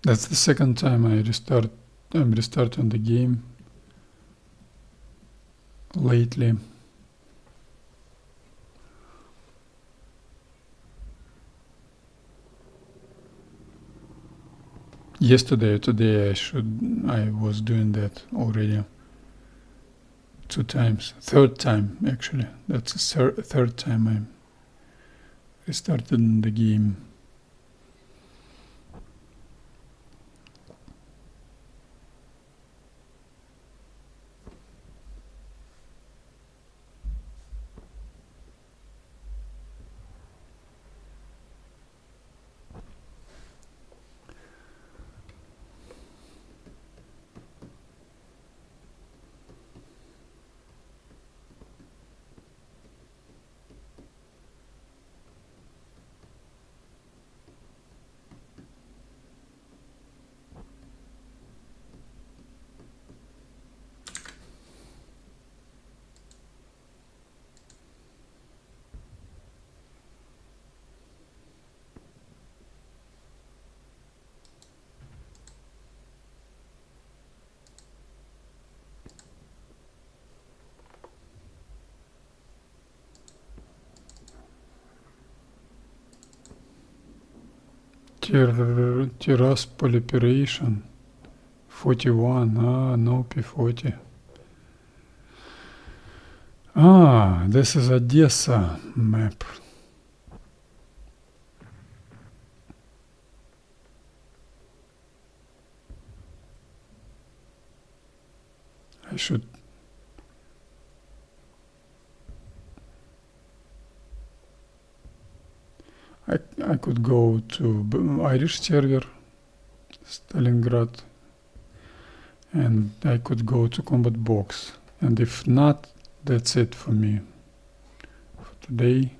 That's the second time I'm restarting the game lately. Yesterday or today I was doing that already 2 times. Third time actually. That's the third time I restarted the game. Terrace proliferation 41. No P-40. This is Odessa map. I could go to Irish server, Stalingrad, and I could go to combat box. And if not, that's it for me for today.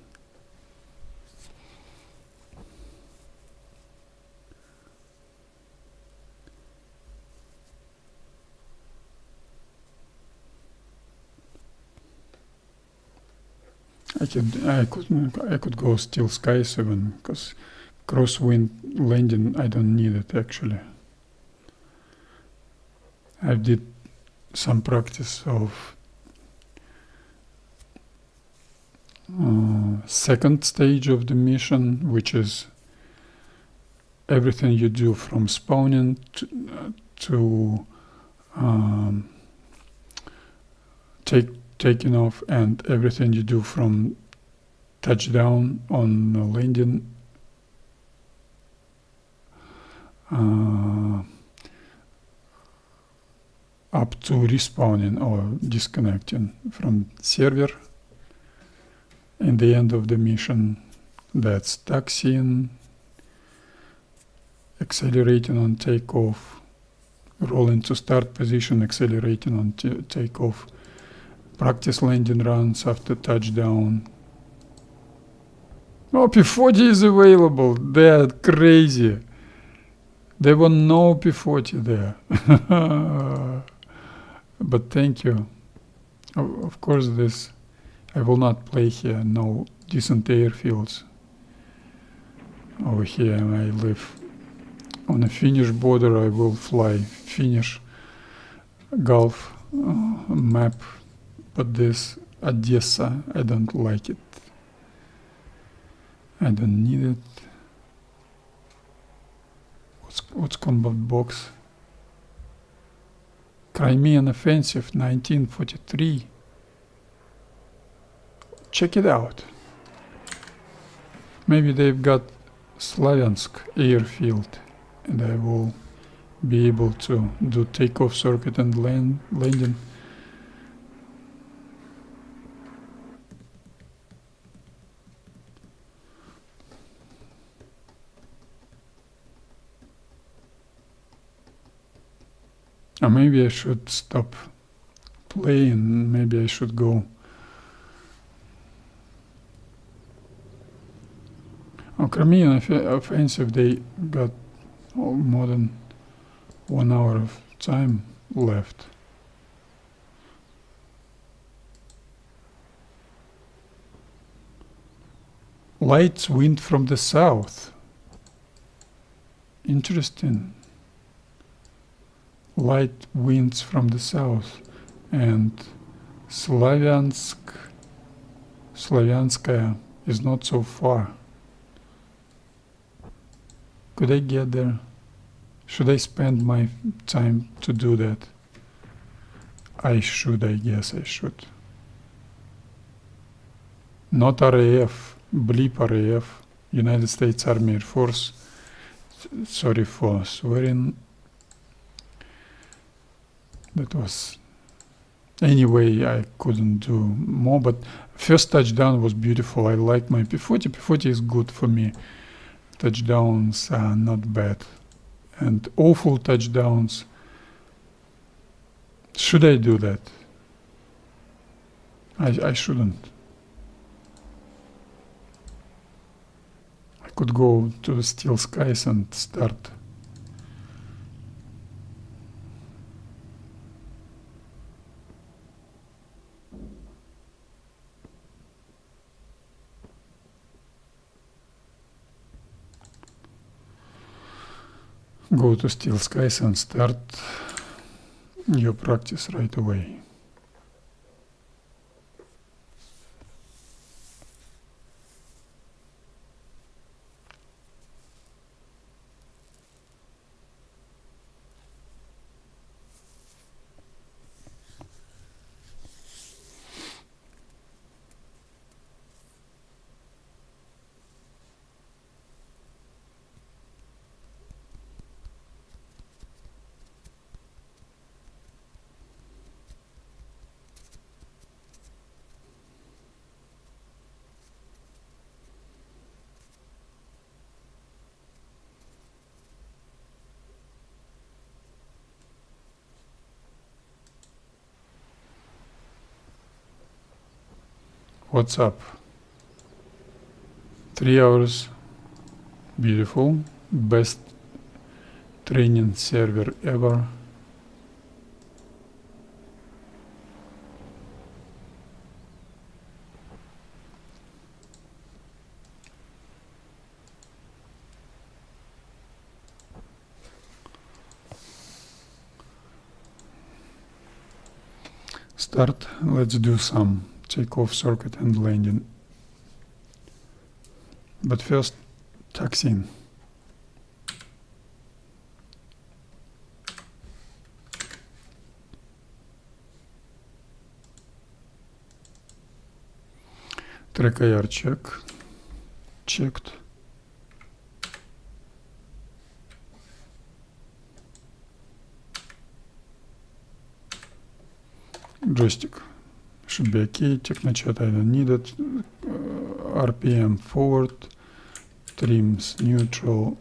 I could go Steelskies even, because crosswind landing I don't need it actually. I did some practice of second stage of the mission, which is everything you do from spawning to taking off, and everything you do from touchdown on landing up to respawning or disconnecting from server. In the end of the mission, that's taxiing, accelerating on takeoff, rolling to start position, accelerating on takeoff, practice landing runs after touchdown. Oh, P-40 is available. They're crazy. There were no P-40 there. But thank you. Of course, this I will not play here. No decent airfields. Over here I live on a Finnish border. I will fly Finnish Gulf map. But this Odessa, I don't like it. I don't need it. What's combat box? Crimean Offensive 1943. Check it out. Maybe they've got Slavyansk airfield and I will be able to do takeoff circuit and landing. Or maybe I should stop playing, maybe I should go. Crimean Offensive, they got more than 1 hour of time left. Light wind from the south. Interesting. light winds from the south, and Slavyanskaya is not so far. Could I get there? Should I spend my time to do that? I should, I guess I should. Not RAF, bleep RAF, United States Army Air Force. Sorry for swearing. That was... Anyway, I couldn't do more, but first touchdown was beautiful. I like my P-40. P-40 is good for me. Touchdowns are not bad. And awful touchdowns. Should I do that? I shouldn't. I could go to Steelskies and start. Go to Steelskies and start your practice right away. What's up? 3 hours. Beautiful. Best training server ever. Start. Let's do some takeoff, circuit and landing. But first, taxiing. Track IR check. Checked. Joystick should be okay. Technochat I don't need it. RPM forward. Trims neutral.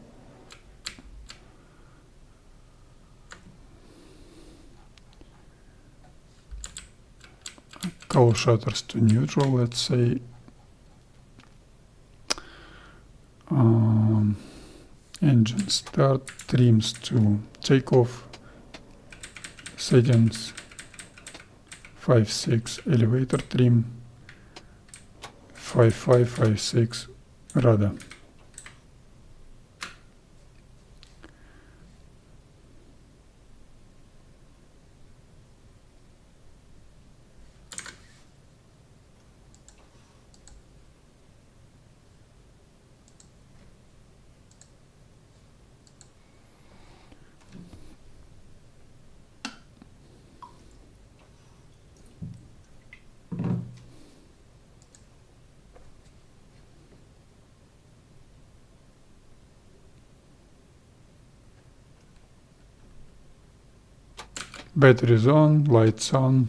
Call shutters to neutral, let's say. Engine start. Trims to takeoff. Settings 5.6 elevator trim. 5.5, 5.6 radar. Batteries on, lights on.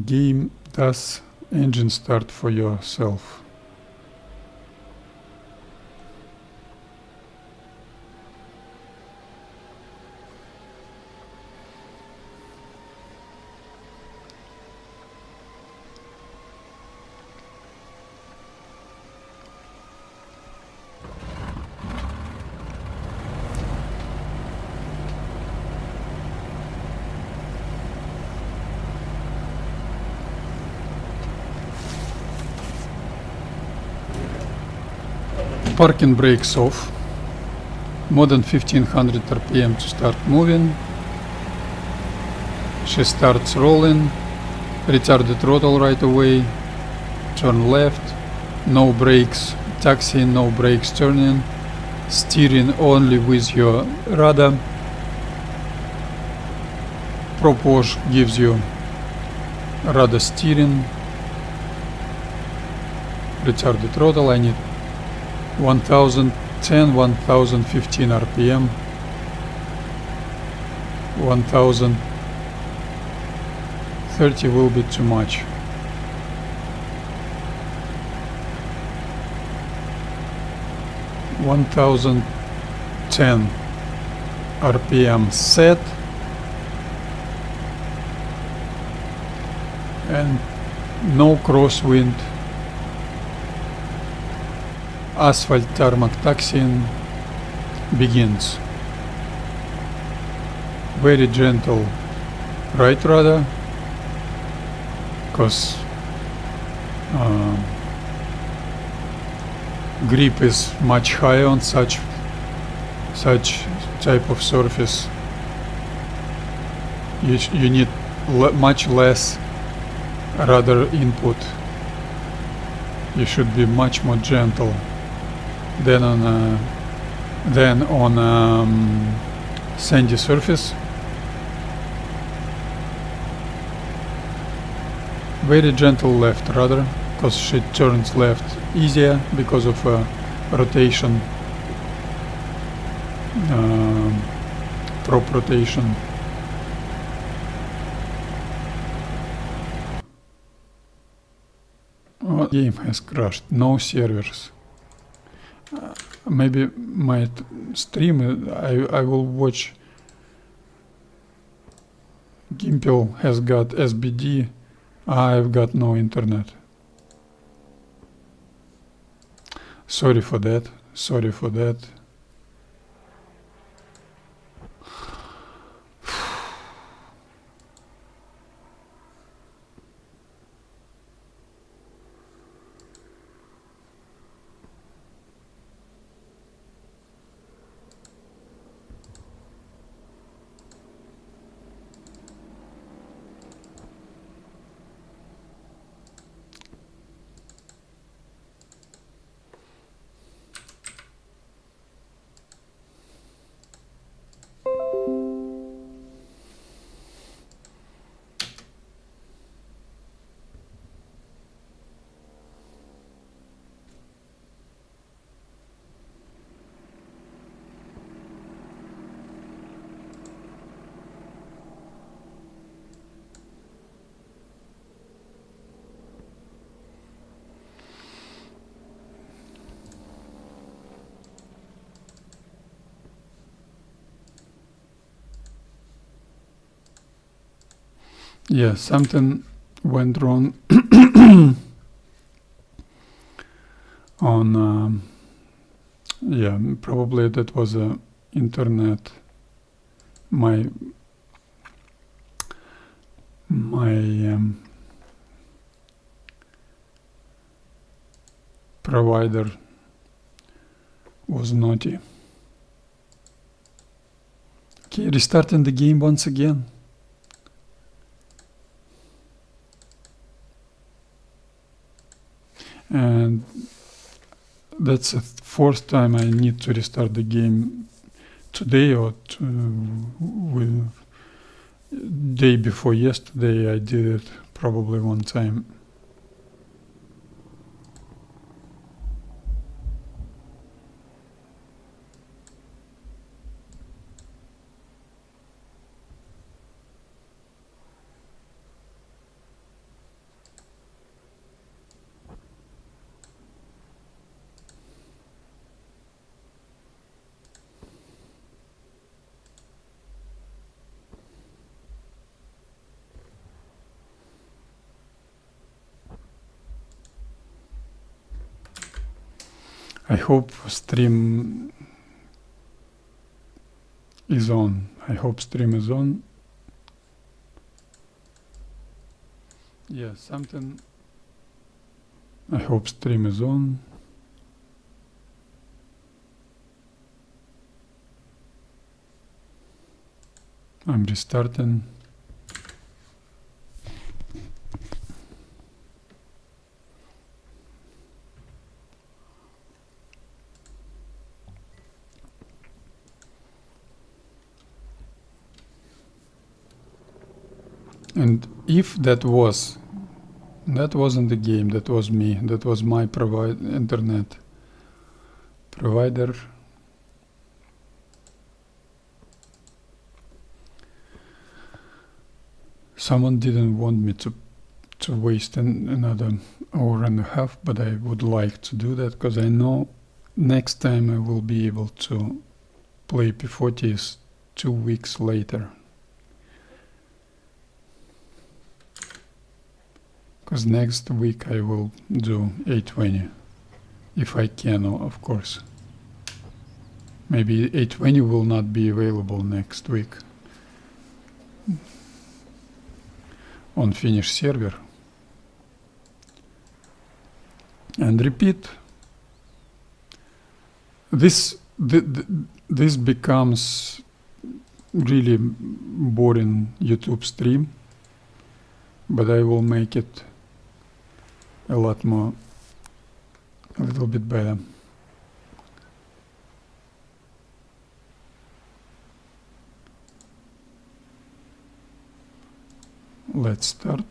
Game does engine start for yourself. Parking brakes off. more than 1500 RPM to start moving. She starts rolling, retard the throttle right away, turn left, no brakes taxiing, no brakes turning, steering only with your rudder. Prop wash gives you rudder steering. Retard the throttle, I need 1010, 1015 RPM, 1030 will be too much. (1010) RPM set, and no crosswind. Asphalt tarmac taxiing begins. Very gentle right rudder, because grip is much higher on such type of surface. You need much less rudder input. You should be much more gentle than on sandy surface. Very gentle left rudder, because she turns left easier because of rotation, prop rotation. Oh, game has crashed. No servers. Maybe my stream, I will watch. Gimpel has got SBD. I've got no internet. Sorry for that. Sorry for that. Yeah, something went wrong on, yeah, probably that was internet. My provider was naughty. Okay, restarting the game once again. And that's the fourth time I need to restart the game today, or day before yesterday I did it probably one time. I hope stream is on. I hope stream is on. Yeah, something. I hope stream is on. I'm restarting. And if that wasn't the game, that was me, that was my internet provider. Someone didn't want me to waste another hour and a half, but I would like to do that because I know next time I will be able to play P-40s 2 weeks later. Because next week I will do A20, if I can, of course. Maybe A20 will not be available next week on Finnish server. And repeat, this becomes really boring YouTube stream, but I will make it a little bit better. Let's start.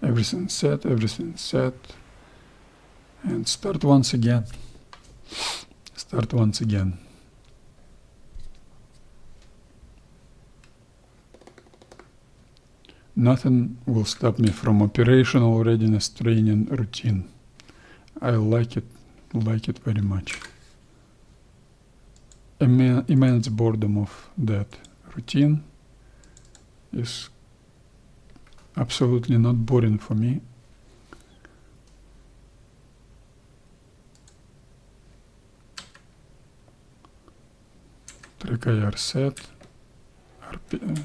Everything's set, and start once again. Nothing will stop me from operational readiness training routine. I like it very much. Immense boredom of that routine is absolutely not boring for me. Track IR set.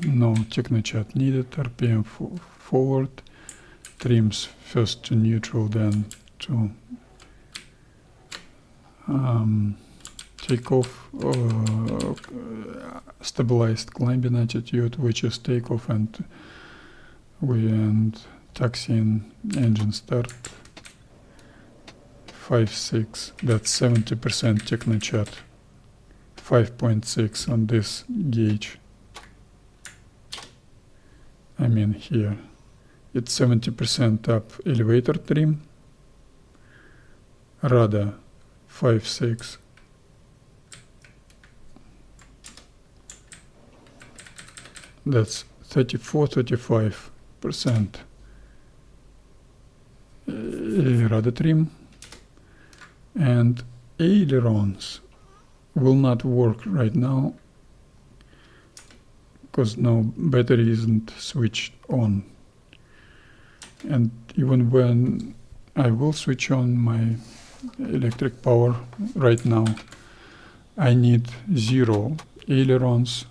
No technochat needed. RPM forward. Trims first to neutral, then to takeoff. Stabilized climbing attitude, which is takeoff and taxiing engine start. 5.6. That's 70% technochat. 5.6 on this gauge. I mean here. It's 70% up elevator trim. Radar 5.6. That's 34-35% radar trim. And ailerons will not work right now because no battery isn't switched on. And even when I will switch on my electric power right now, I need 0 ailerons,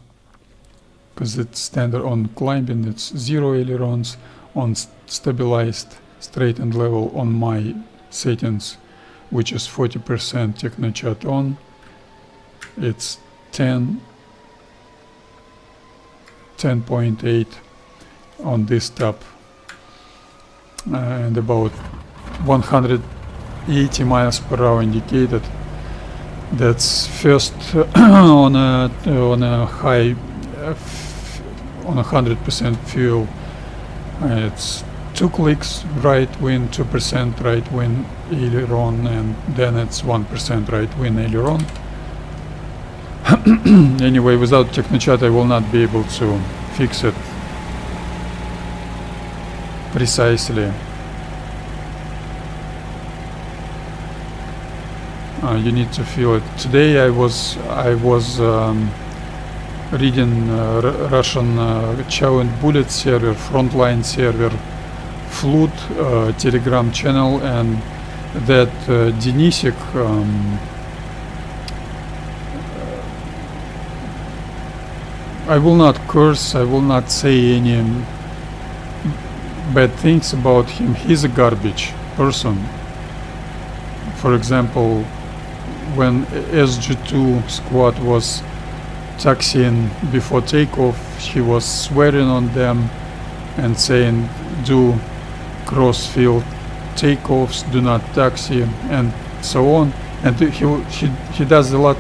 because it's standard on climbing. It's 0 ailerons. On stabilized straight and level on my settings, which is 40% technochat on, it's 10.8 on this top, and about 180 miles per hour indicated. That's first on a high, on 100% fuel. It's 2 clicks right wing, 2% right wing aileron, and then it's 1% right wing aileron. Anyway, without technochat I will not be able to fix it precisely. You need to feel it. Today I was reading Russian Chow and Bullet server, Frontline server, Flute Telegram channel, and that Denisik I will not curse, I will not say any bad things about him. He's a garbage person. For example, when SG2 squad was taxiing before takeoff, he was swearing on them and saying, do cross-field takeoffs, do not taxi, and so on. And he does a lot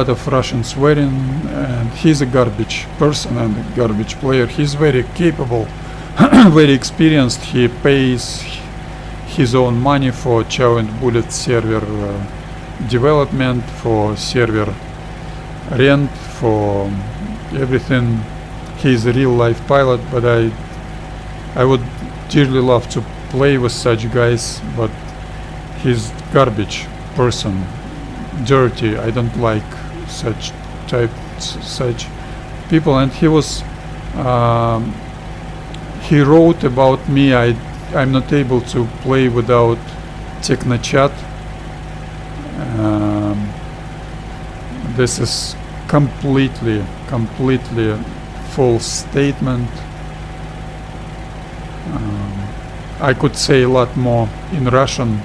of Russian swearing, and he's a garbage person and a garbage player. He's very capable, very experienced. He pays his own money for Chow and Bullet server development, for server rent, for everything. He's a real life pilot, but I would dearly love to play with such guys, but he's garbage person, dirty. I don't like such people. And he was he wrote about me, I'm not able to play without Technochat. This is completely false statement. I could say a lot more in Russian,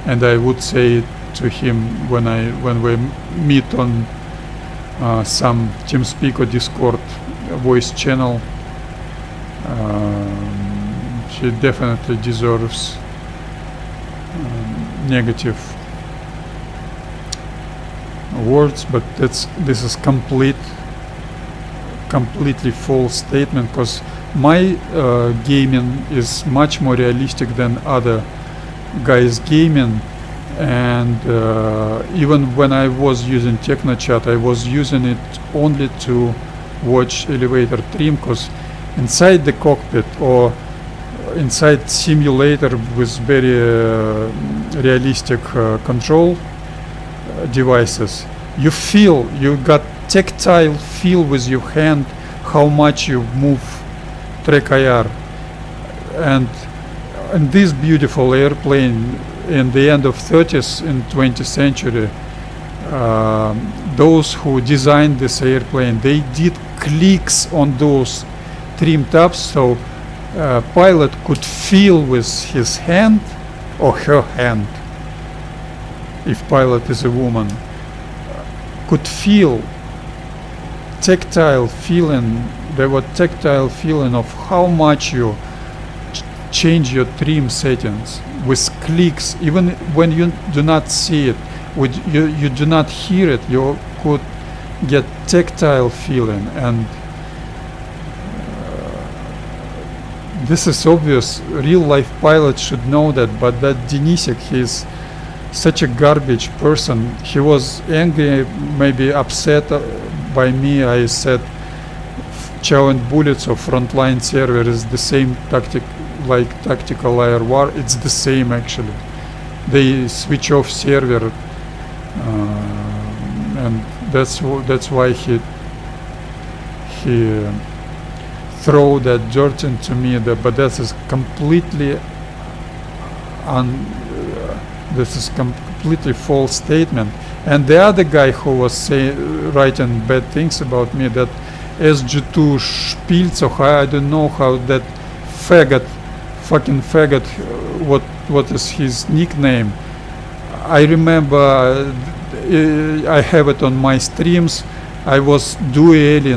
and I would say it to him when we meet on some TeamSpeak or Discord voice channel. He definitely deserves negative words, but this is completely false statement, because my gaming is much more realistic than other guys' gaming. And even when I was using Technochat, I was using it only to watch elevator trim, because inside the cockpit or inside simulator with very realistic control devices, you got tactile feel with your hand how much you move track IR. And this beautiful airplane in the end of 30s in 20th century, those who designed this airplane, they did clicks on those trim tabs, so pilot could feel with his hand or her hand, if pilot is a woman, could feel tactile feeling. There was tactile feeling of how much you change your trim settings with clicks. Even when you do not see it, you do not hear it, you could get tactile feeling. And this is obvious. Real life pilots should know that, but that Denisik, he's such a garbage person. He was angry, maybe upset by me. I said Chow and Bullets or frontline server is the same tactic like tactical air war. It's the same actually. They switch off server, and that's why he throw that dirt into me. But that is completely completely false statement. And the other guy who was writing bad things about me, that SG2 Spilzo, I don't know how that fucking faggot, what is his nickname. I remember I have it on my streams. I was doing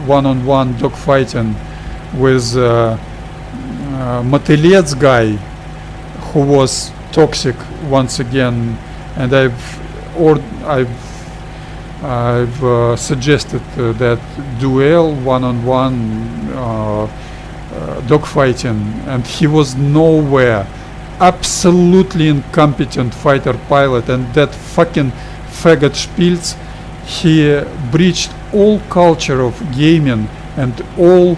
one-on-one dogfighting with Matelets guy, who was toxic once again, and I've suggested that duel one-on-one dogfighting, and he was nowhere. Absolutely incompetent fighter pilot, and that fucking faggot Spilz, he breached all culture of gaming and all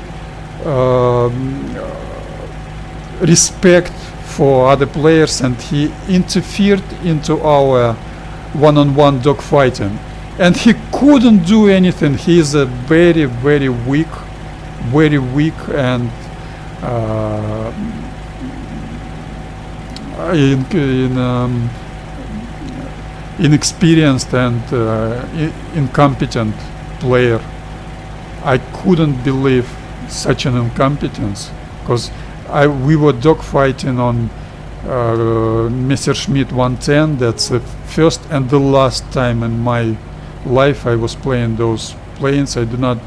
respect for other players, and he interfered into our one-on-one dogfighting, and he couldn't do anything. He is a very weak and inexperienced and incompetent player. I couldn't believe such an incompetence, because we were dogfighting on Messerschmitt 110. That's the first and the last time in my life I was playing those planes. I do not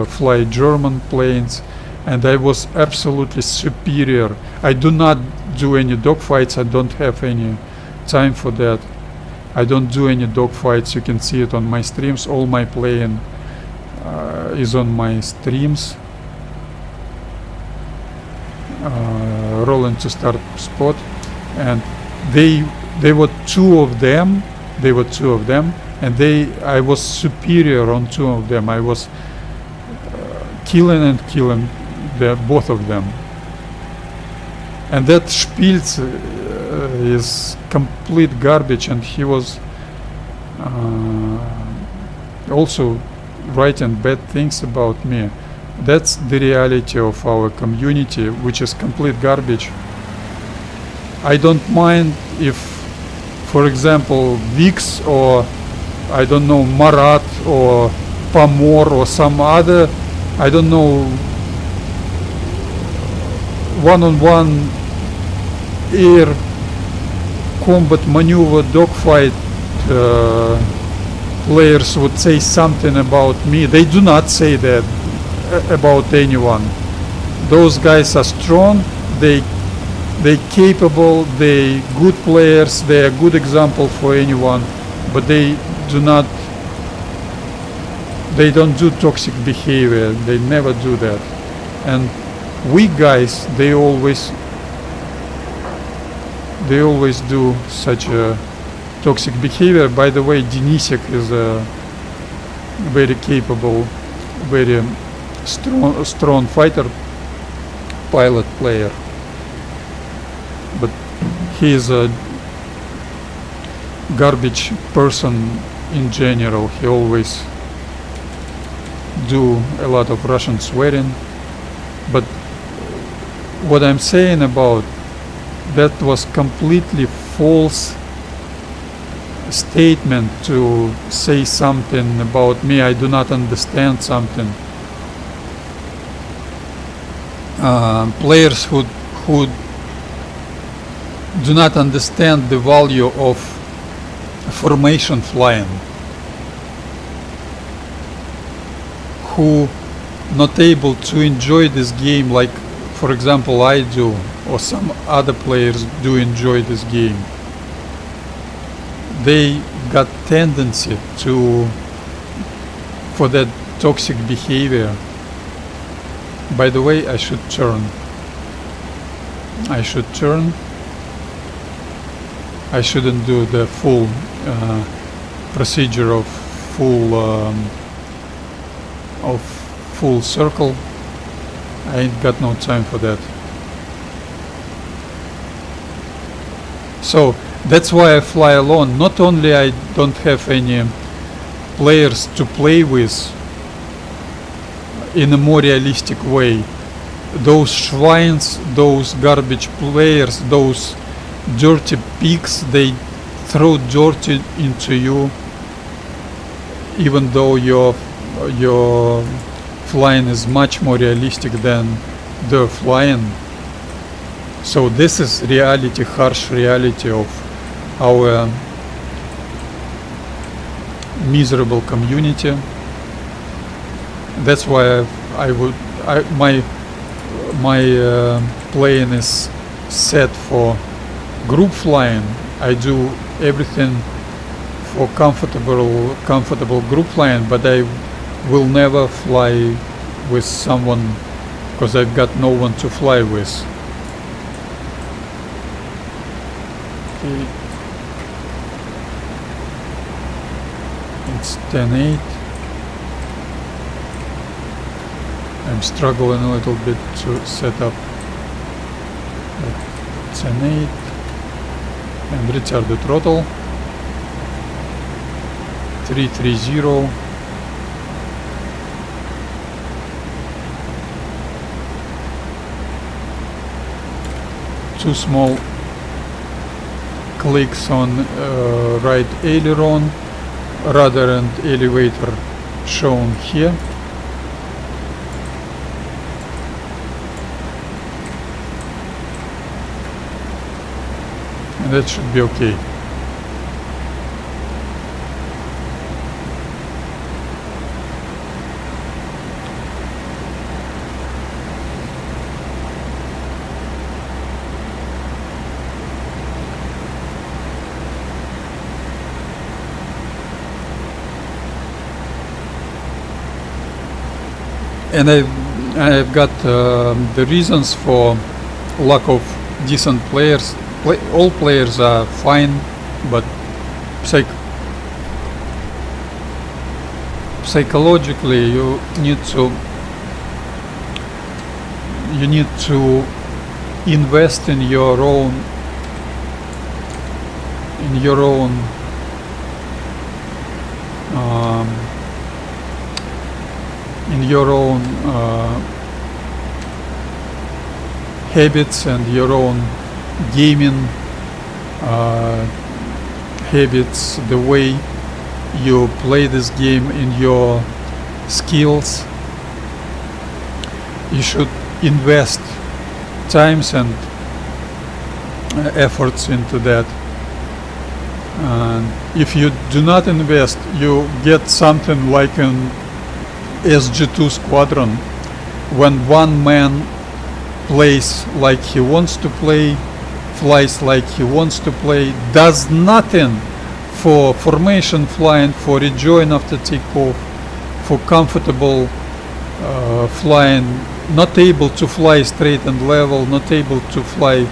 fly German planes, and I was absolutely superior. I do not do any dogfights. I don't have any time for that. I don't do any dogfights. You can see it on my streams. All my playing is on my streams. Rolling to start spot, and they were two of them. And I was superior on two of them. I was killing both of them. And that Spilz is complete garbage, and he was also writing bad things about me. That's the reality of our community, which is complete garbage. I don't mind if, for example, Vix or I don't know, Marat or Pamor or some other, I don't know, one-on-one air combat maneuver dogfight players would say something about me. They do not say that about anyone. Those guys are strong, they capable, they good players, they are a good example for anyone, but they don't do toxic behavior. They never do that. And weak guys, they always do such a toxic behavior. By the way, Denisek is a very capable, very strong fighter pilot player, but he is a garbage person in general. He always do a lot of Russian swearing. But what I'm saying about that was completely false statement to say something about me. I do not understand something. Players who do not understand the value of formation flying, who not able to enjoy this game like, for example, I do, or some other players do enjoy this game. They got tendency for that toxic behavior. By the way, I should turn. I shouldn't do the full procedure of full circle. I ain't got no time for that. So that's why I fly alone. Not only I don't have any players to play with in a more realistic way. Those Schweins, those garbage players, those dirty pigs, they throw dirt into you even though your flying is much more realistic than their flying. So this is reality, harsh reality of our miserable community. That's why my plane is set for group flying. I do everything for comfortable group flying, but I will never fly with someone because I've got no one to fly with. Okay. It's 10-8. I'm struggling a little bit to set up 10-8 and retard the throttle. 330. Two small clicks on right aileron, rudder and elevator shown here. And that should be okay. And I've got the reasons for lack of decent players. All players are fine, but psychologically you need to invest in your own habits and your own gaming habits, the way you play this game, in your skills. You should invest times and efforts into that. And if you do not invest, you get something like an SG2 squadron, when one man plays like he wants to play, flies like he wants to play, does nothing for formation flying, for rejoin after takeoff, for comfortable flying, not able to fly straight and level, not able to fly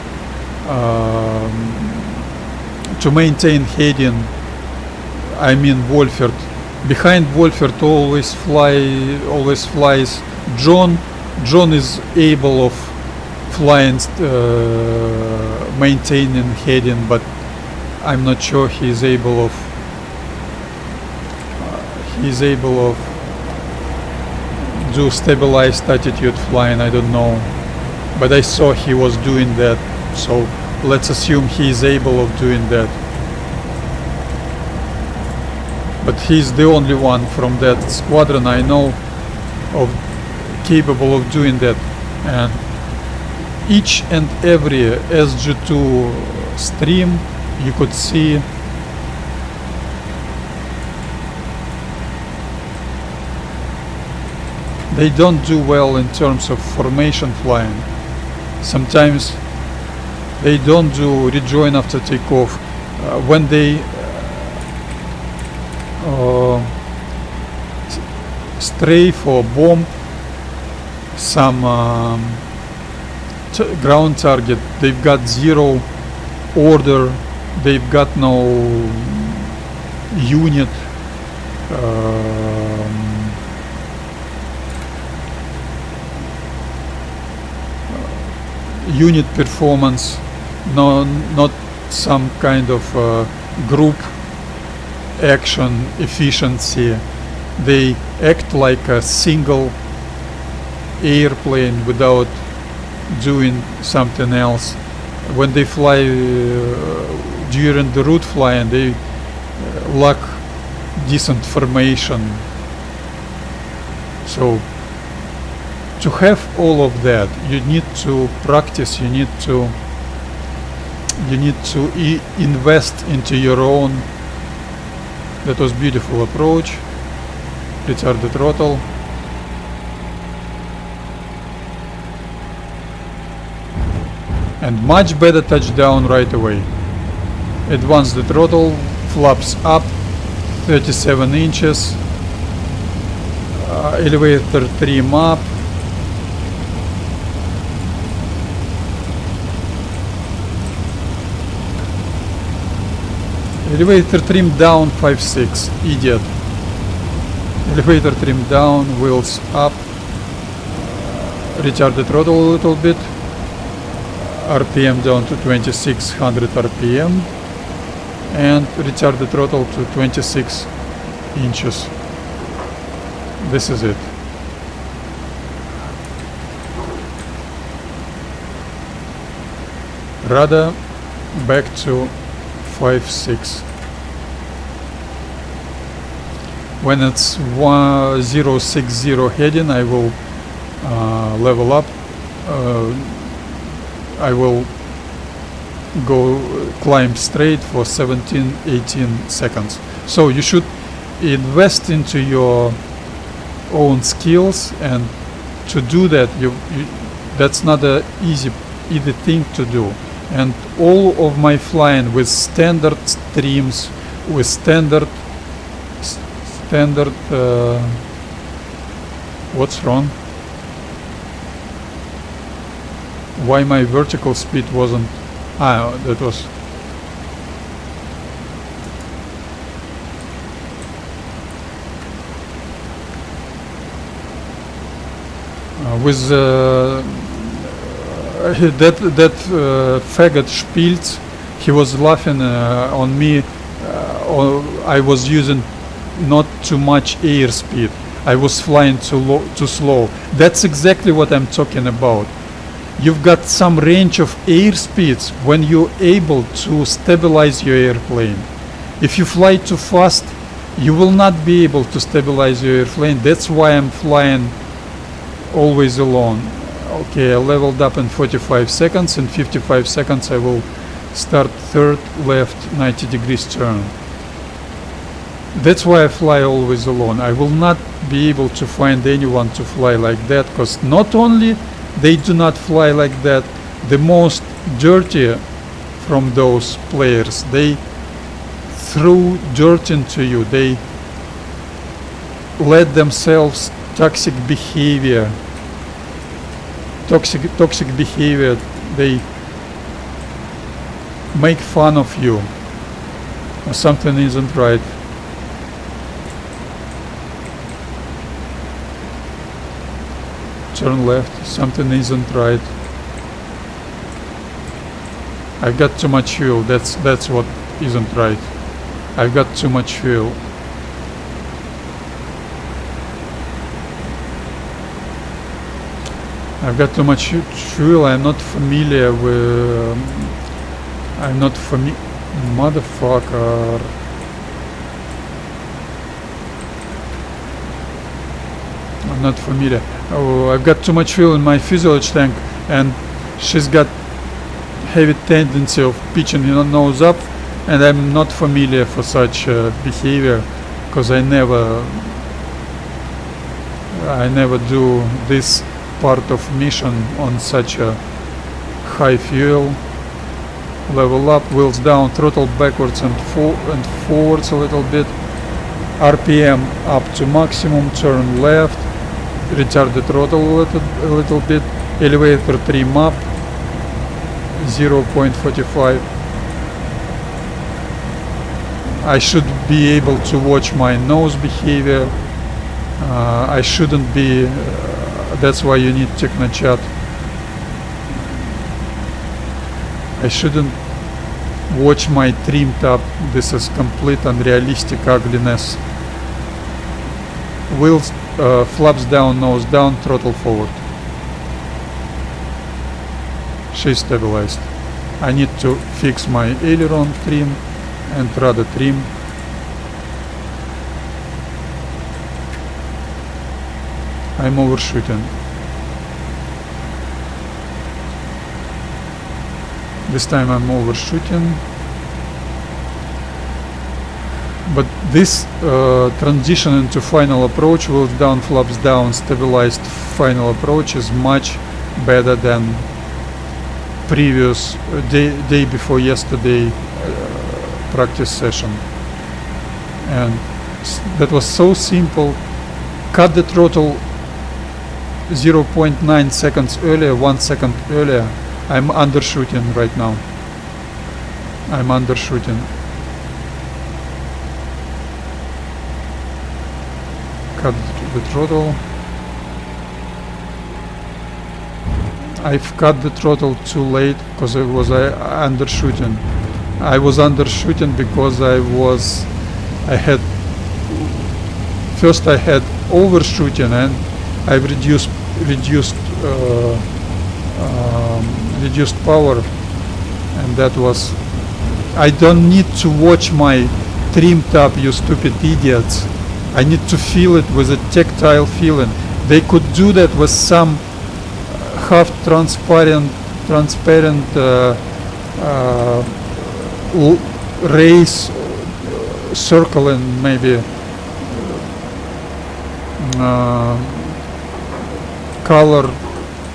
to maintain heading. I mean Wolfert. Behind Wolfert always flies John. John is able of flying, maintaining heading, but I'm not sure he's able of do stabilized attitude flying. I don't know, but I saw he was doing that, so let's assume he is able of doing that. But he's the only one from that squadron I know of capable of doing that. And each and every SG2 stream you could see they don't do well in terms of formation flying. Sometimes they don't do rejoin after takeoff. When they strafe or bomb some ground target, they've got zero order, they've got no unit unit performance, not some kind of group action efficiency. They act like a single airplane without doing something else. When they fly during the route flying, they lack decent formation. So to have all of that, you need to practice, you need to invest into your own. That was beautiful approach. Retard the throttle. And much better touchdown right away. Advance the throttle, flaps up 37 inches. Elevator trim up. Elevator trim down 5.6, idiot. Elevator trim down, wheels up. Retard the throttle a little bit. RPM down to 2600 RPM. And retard the throttle to 26 inches. This is it. Rudder back to 5.6. When it's 1060 heading, I will level up. I will go climb straight for 17-18 seconds. So you should invest into your own skills, and to do that, that's not an easy thing to do. And all of my flying with standard streams, with standard what's wrong? why my vertical speed wasn't... that was... with that faggot Spilz, he was laughing on me. I was using not too much airspeed. I was flying too slow. That's exactly what I'm talking about. You've got some range of airspeeds when you're able to stabilize your airplane. If you fly too fast, you will not be able to stabilize your airplane. That's why I'm flying always alone. Okay, I leveled up in 45 seconds. In 55 seconds I will start third left 90 degrees turn. That's why I fly always alone. I will not be able to find anyone to fly like that, because not only they do not fly like that, the most dirty from those players, they threw dirt into you, they let themselves toxic behavior, they make fun of you. Something isn't right. Turn left, something isn't right. I've got too much fuel, that's what isn't right. I've got too much fuel. I've got too much fuel. I'm not familiar with... Motherfucker. I'm not familiar. Oh, I've got too much fuel in my fuselage tank, and she's got heavy tendency of pitching her nose up, and I'm not familiar for such behavior, because I never do this part of mission on such a high fuel. Level up, wheels down, throttle backwards and forwards a little bit. RPM up to maximum, turn left, retard the throttle a little bit, elevator trim up, 0.45. I should be able to watch my nose behavior. I shouldn't be, that's why you need Technochat. I shouldn't watch my trim tab. This is complete unrealistic ugliness. Wheels, flaps down, nose down, throttle forward. She's stabilized. I need to fix my aileron trim and rudder trim. I'm overshooting. This time I'm overshooting. But this transition into final approach, wheels down, flaps down, stabilized final approach is much better than previous day before yesterday practice session. And that was so simple. Cut the throttle 0.9 seconds earlier, 1 second earlier. I'm undershooting right now. I'm undershooting. Cut the throttle. I've cut the throttle too late because I was undershooting. I was undershooting because I had overshooting, and I've reduced power, and that was... I don't need to watch my trim tab, you stupid idiots. I need to feel it with a tactile feeling. They could do that with some half transparent rays circling, maybe color,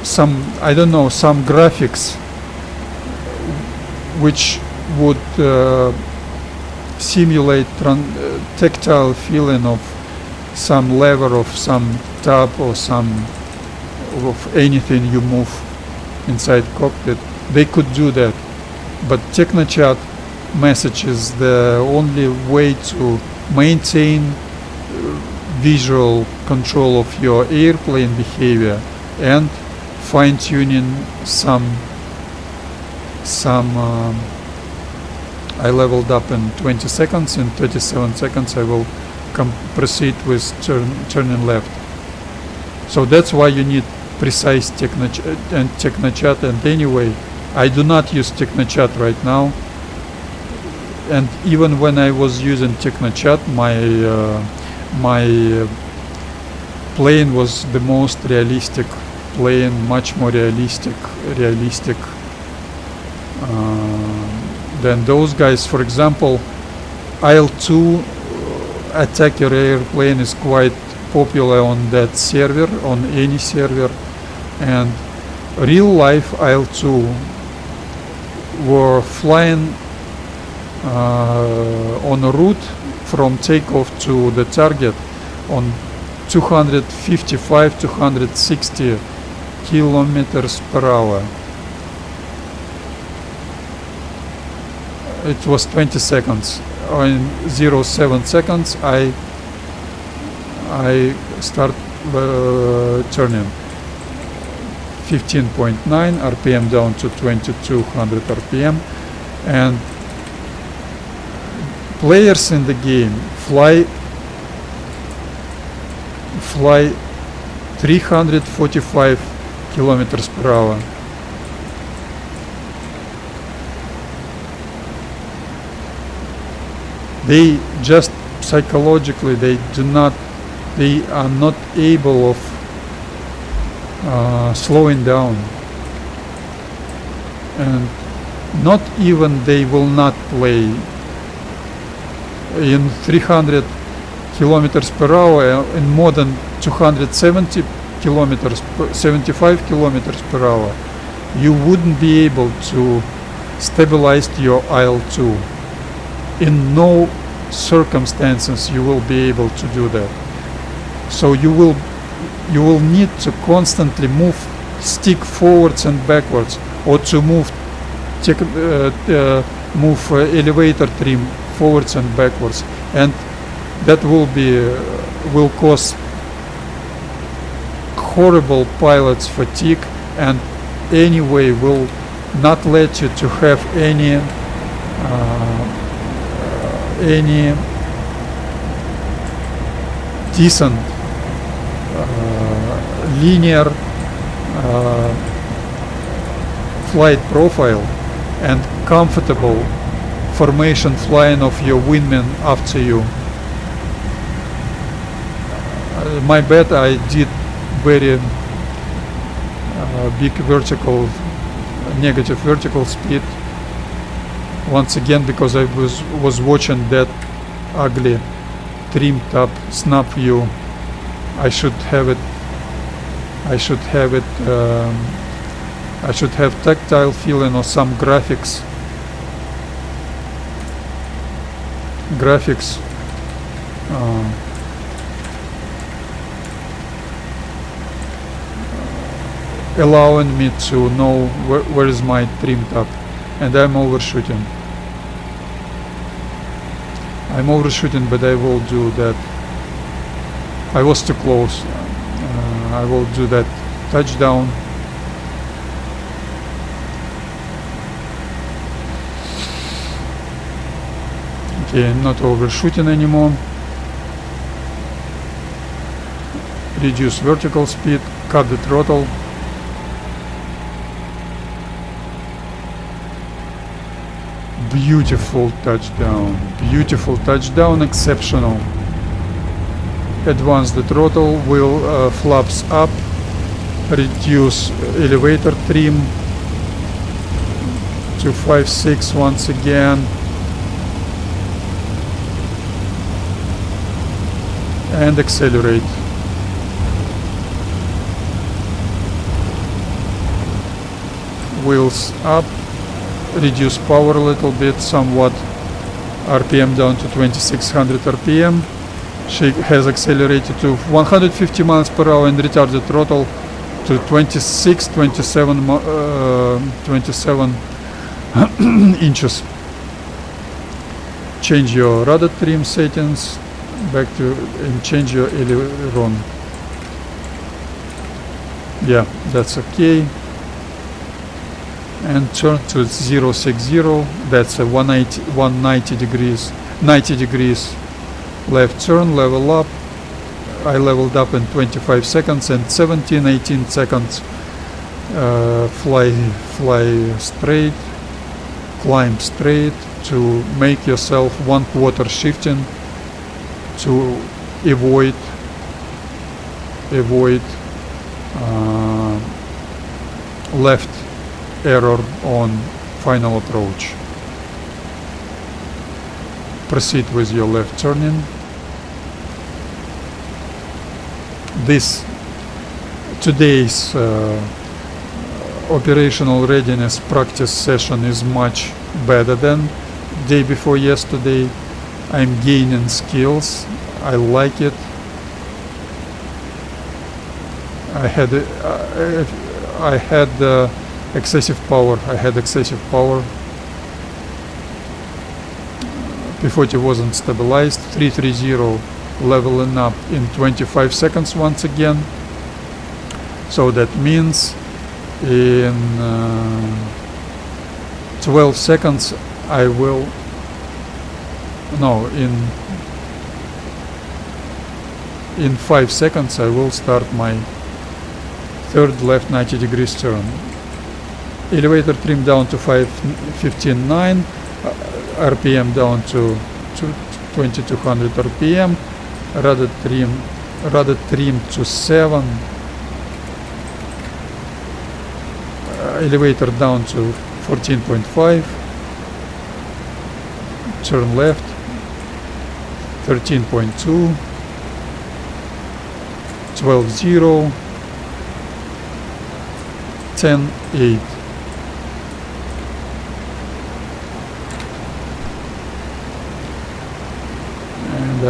some, I don't know, some graphics which would simulate tactile feeling of some lever of some tab or some of anything you move. inside cockpit, they could do that. But TechnoChat message is the only way to maintain visual control of your airplane behavior and fine-tuning some I leveled up in 20 seconds. In 37 seconds I will proceed with turning left. So that's why you need precise TechnoChat. And anyway, I do not use TechnoChat right now. And even when I was using TechnoChat, my plane was the most realistic plane, much more realistic than those guys. For example, Il-2 attacker airplane is quite popular on that server, on any server, and real life Il-2 were flying on a route from takeoff to the target on 255-260 kilometers per hour. It was 20 seconds. In 0.7 seconds I start turning. 15.9 RPM down to 2200 RPM, and players in the game fly 345 kilometers per hour. They just psychologically they are not able of slowing down, and not even they will not play in 300 kilometers per hour in more than 270 kilometers 75 kilometers per hour. You wouldn't be able to stabilize your Il-2. In no circumstances you will be able to do that. So you will need to constantly stick forwards and backwards, or to move elevator trim forwards and backwards, and that will cause horrible pilot's fatigue, and anyway will not let you to have any decent linear flight profile and comfortable formation flying of your wingman after you. My bad, I did very big negative vertical speed once again, because I was watching that ugly trim top snap view. I should have tactile feeling or some graphics allowing me to know where is my trim top, and I'm overshooting, but I will do that. I was too close. I will do that touchdown. Okay, I'm not overshooting anymore. Reduce vertical speed, cut the throttle. Beautiful touchdown, exceptional. Advance the throttle, wheel flaps up, reduce elevator trim to 5.6 once again, and accelerate. Wheels up, reduce power a little bit, somewhat, RPM down to 2600 RPM. She has accelerated to 150 miles per hour and retarded throttle to 26, 27, 27 inches. Change your rudder trim settings back to and change your aileron. Yeah, that's okay. And turn to 060. That's a 190 degrees, 90 degrees left turn. Level up. I leveled up in 25 seconds and 17-18 seconds. Fly straight, climb straight to make yourself 1/4 shifting to avoid left error on final approach. Proceed with your left turning. Today's operational readiness practice session is much better than day before yesterday. I'm gaining skills. I like it. I had excessive power. P-40 wasn't stabilized. 330 leveling up in 25 seconds once again. So that means in 12 seconds I will in 5 seconds I will start my third left 90 degrees turn. Elevator trim down to 15.9, RPM down to 2200 RPM, rudder trim to 7, elevator down to 14.5, turn left 13.2, 12.0, 10.8. And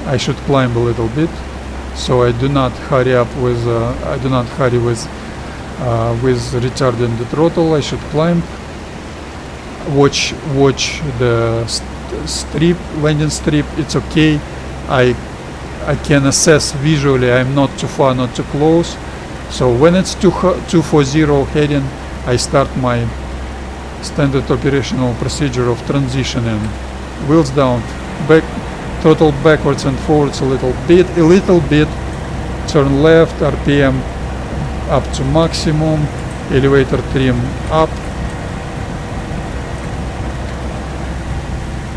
I should climb a little bit, so I do not hurry up with retarding the throttle. I should climb. Watch the landing strip. It's okay. I can assess visually. I'm not too far, not too close. So when it's 240 heading, I start my standard operational procedure of transitioning. Wheels down, back, throttle backwards and forwards a little bit, turn left, RPM up to maximum, elevator trim up.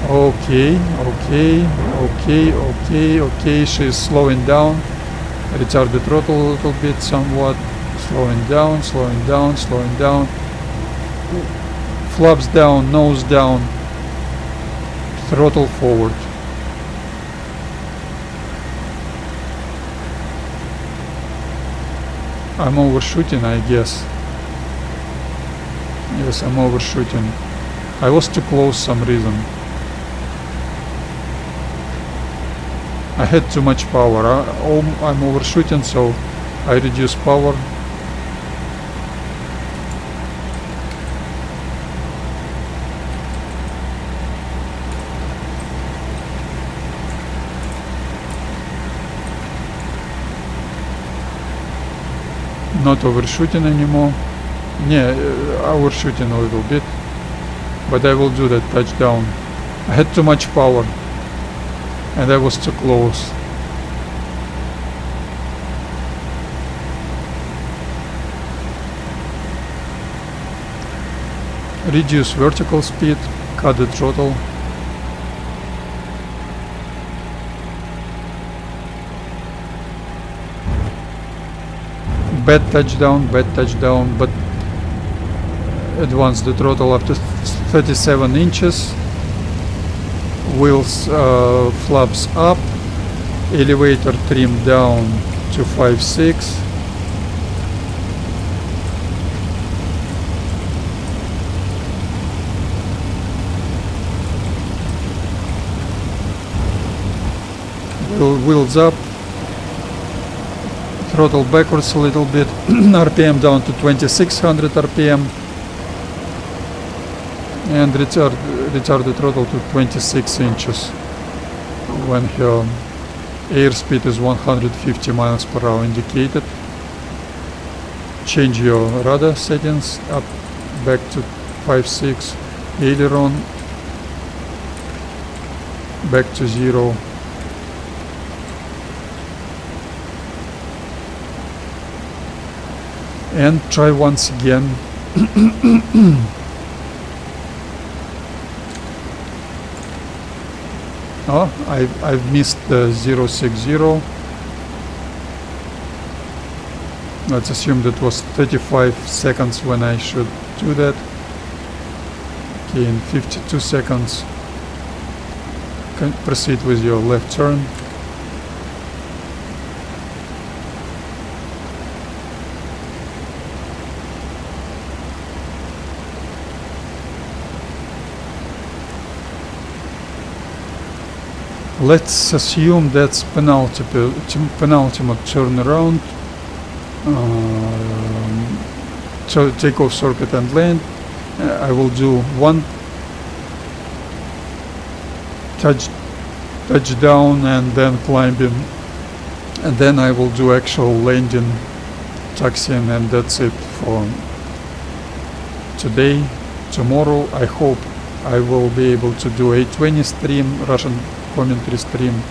Okay, she's slowing down. Retard the throttle a little bit somewhat, slowing down. Flaps down, nose down, throttle forward. I'm overshooting, I guess. Yes, I'm overshooting. I was too close some reason. I had too much power. I'm overshooting, so I reduce power. Not overshooting anymore. Yeah, overshooting a little bit, but I will do that touchdown. I had too much power and I was too close. Reduce vertical speed, cut the throttle. Bad touchdown, but advance the throttle up to 37 inches. Wheels flaps up, elevator trim down to 5.6. Wheels up, throttle backwards a little bit, RPM down to 2600 RPM, and retard the throttle to 26 inches when her airspeed is 150 miles per hour indicated. Change your radar settings up back to 5.6, aileron back to 0. And try once again. Oh, I've missed the 060. Let's assume that was 35 seconds when I should do that. Okay, in 52 seconds, can proceed with your left turn. Let's assume that's penultimate turnaround. So takeoff, circuit and land. I will do one touchdown and then climbing, and then I will do actual landing, taxiing, and that's it for today. Tomorrow I hope I will be able to do a 20 stream, Russian commentary stream.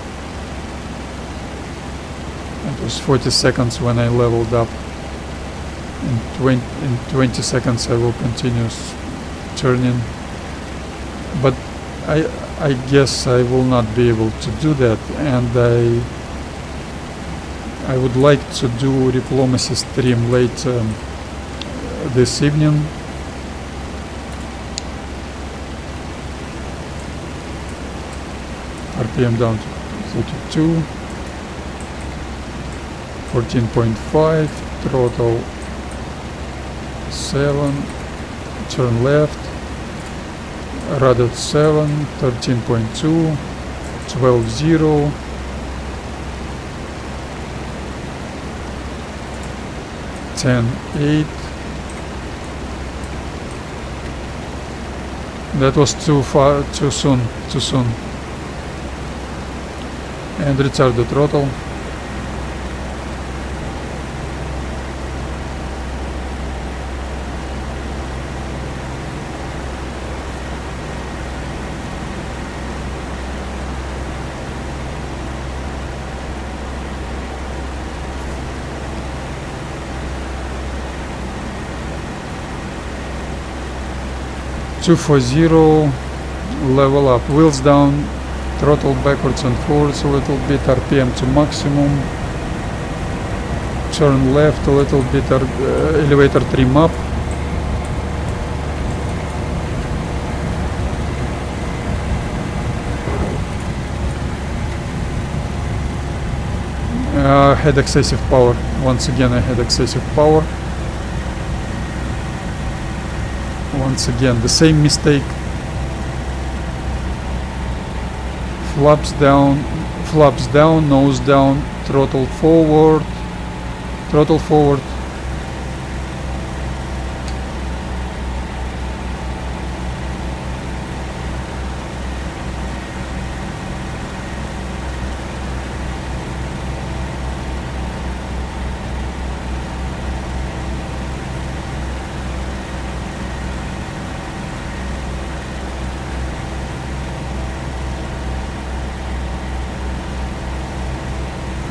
It was 40 seconds when I leveled up. In 20 seconds I will continue turning, but I guess I will not be able to do that, and I would like to do diplomacy stream later this evening. RPM down to 32, 14.5, throttle 7, turn left, radar 7, 13.2, 12.0, 10.8. That was too soon. And retard the throttle. Two for 0, level up, wheels down, throttle backwards and forwards a little bit, RPM to maximum, turn left a little bit, elevator trim up, had excessive power. Once again I had excessive power. Once again the same mistake. Flaps down, nose down, throttle forward.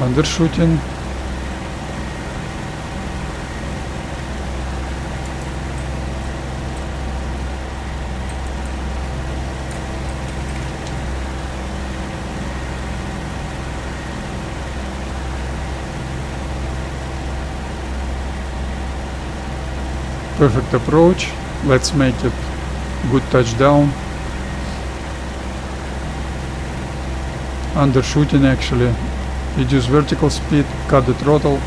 Undershooting. Perfect approach. Let's make it good touchdown. Undershooting actually. Reduce vertical speed, cut the throttle.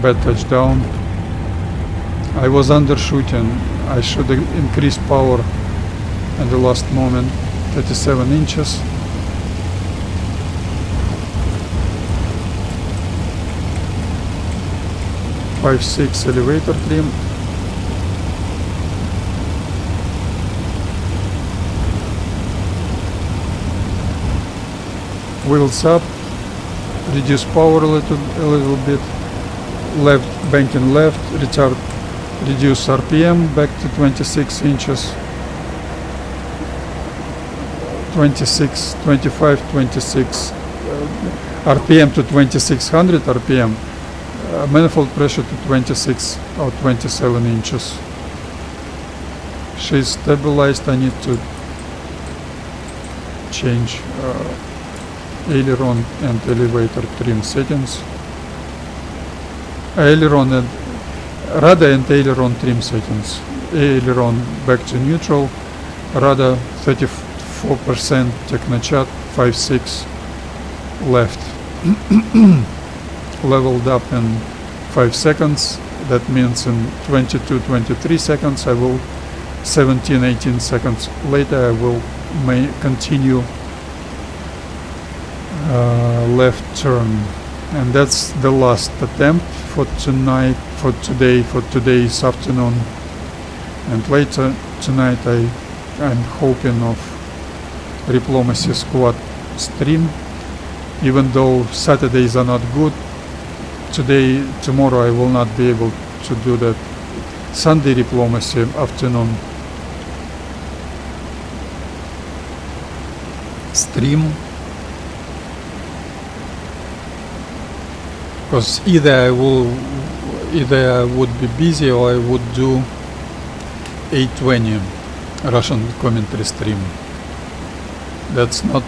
Bad touchdown. I was undershooting. I should increase power at the last moment. 37 inches. .56 elevator trim. Wheels up, reduce power a little bit, left, banking left, retard, reduce RPM back to 26 inches, 26, 25, 26, RPM to 2600 RPM, manifold pressure to 26 or 27 inches. She's stabilized. I need to change aileron and elevator trim settings. Aileron and rudder and aileron trim settings. Aileron back to neutral. Rudder 34% Technochat 5.6 left. Leveled up in 5 seconds. That means in 22-23 seconds I will 17-18 seconds later I will continue left turn, and that's the last attempt for tonight, for today's afternoon, and later tonight I'm hoping of diplomacy squad stream, even though Saturdays are not good. Tomorrow I will not be able to do that. Sunday diplomacy afternoon stream, because either I would be busy or I would do 8:20 Russian commentary stream. That's not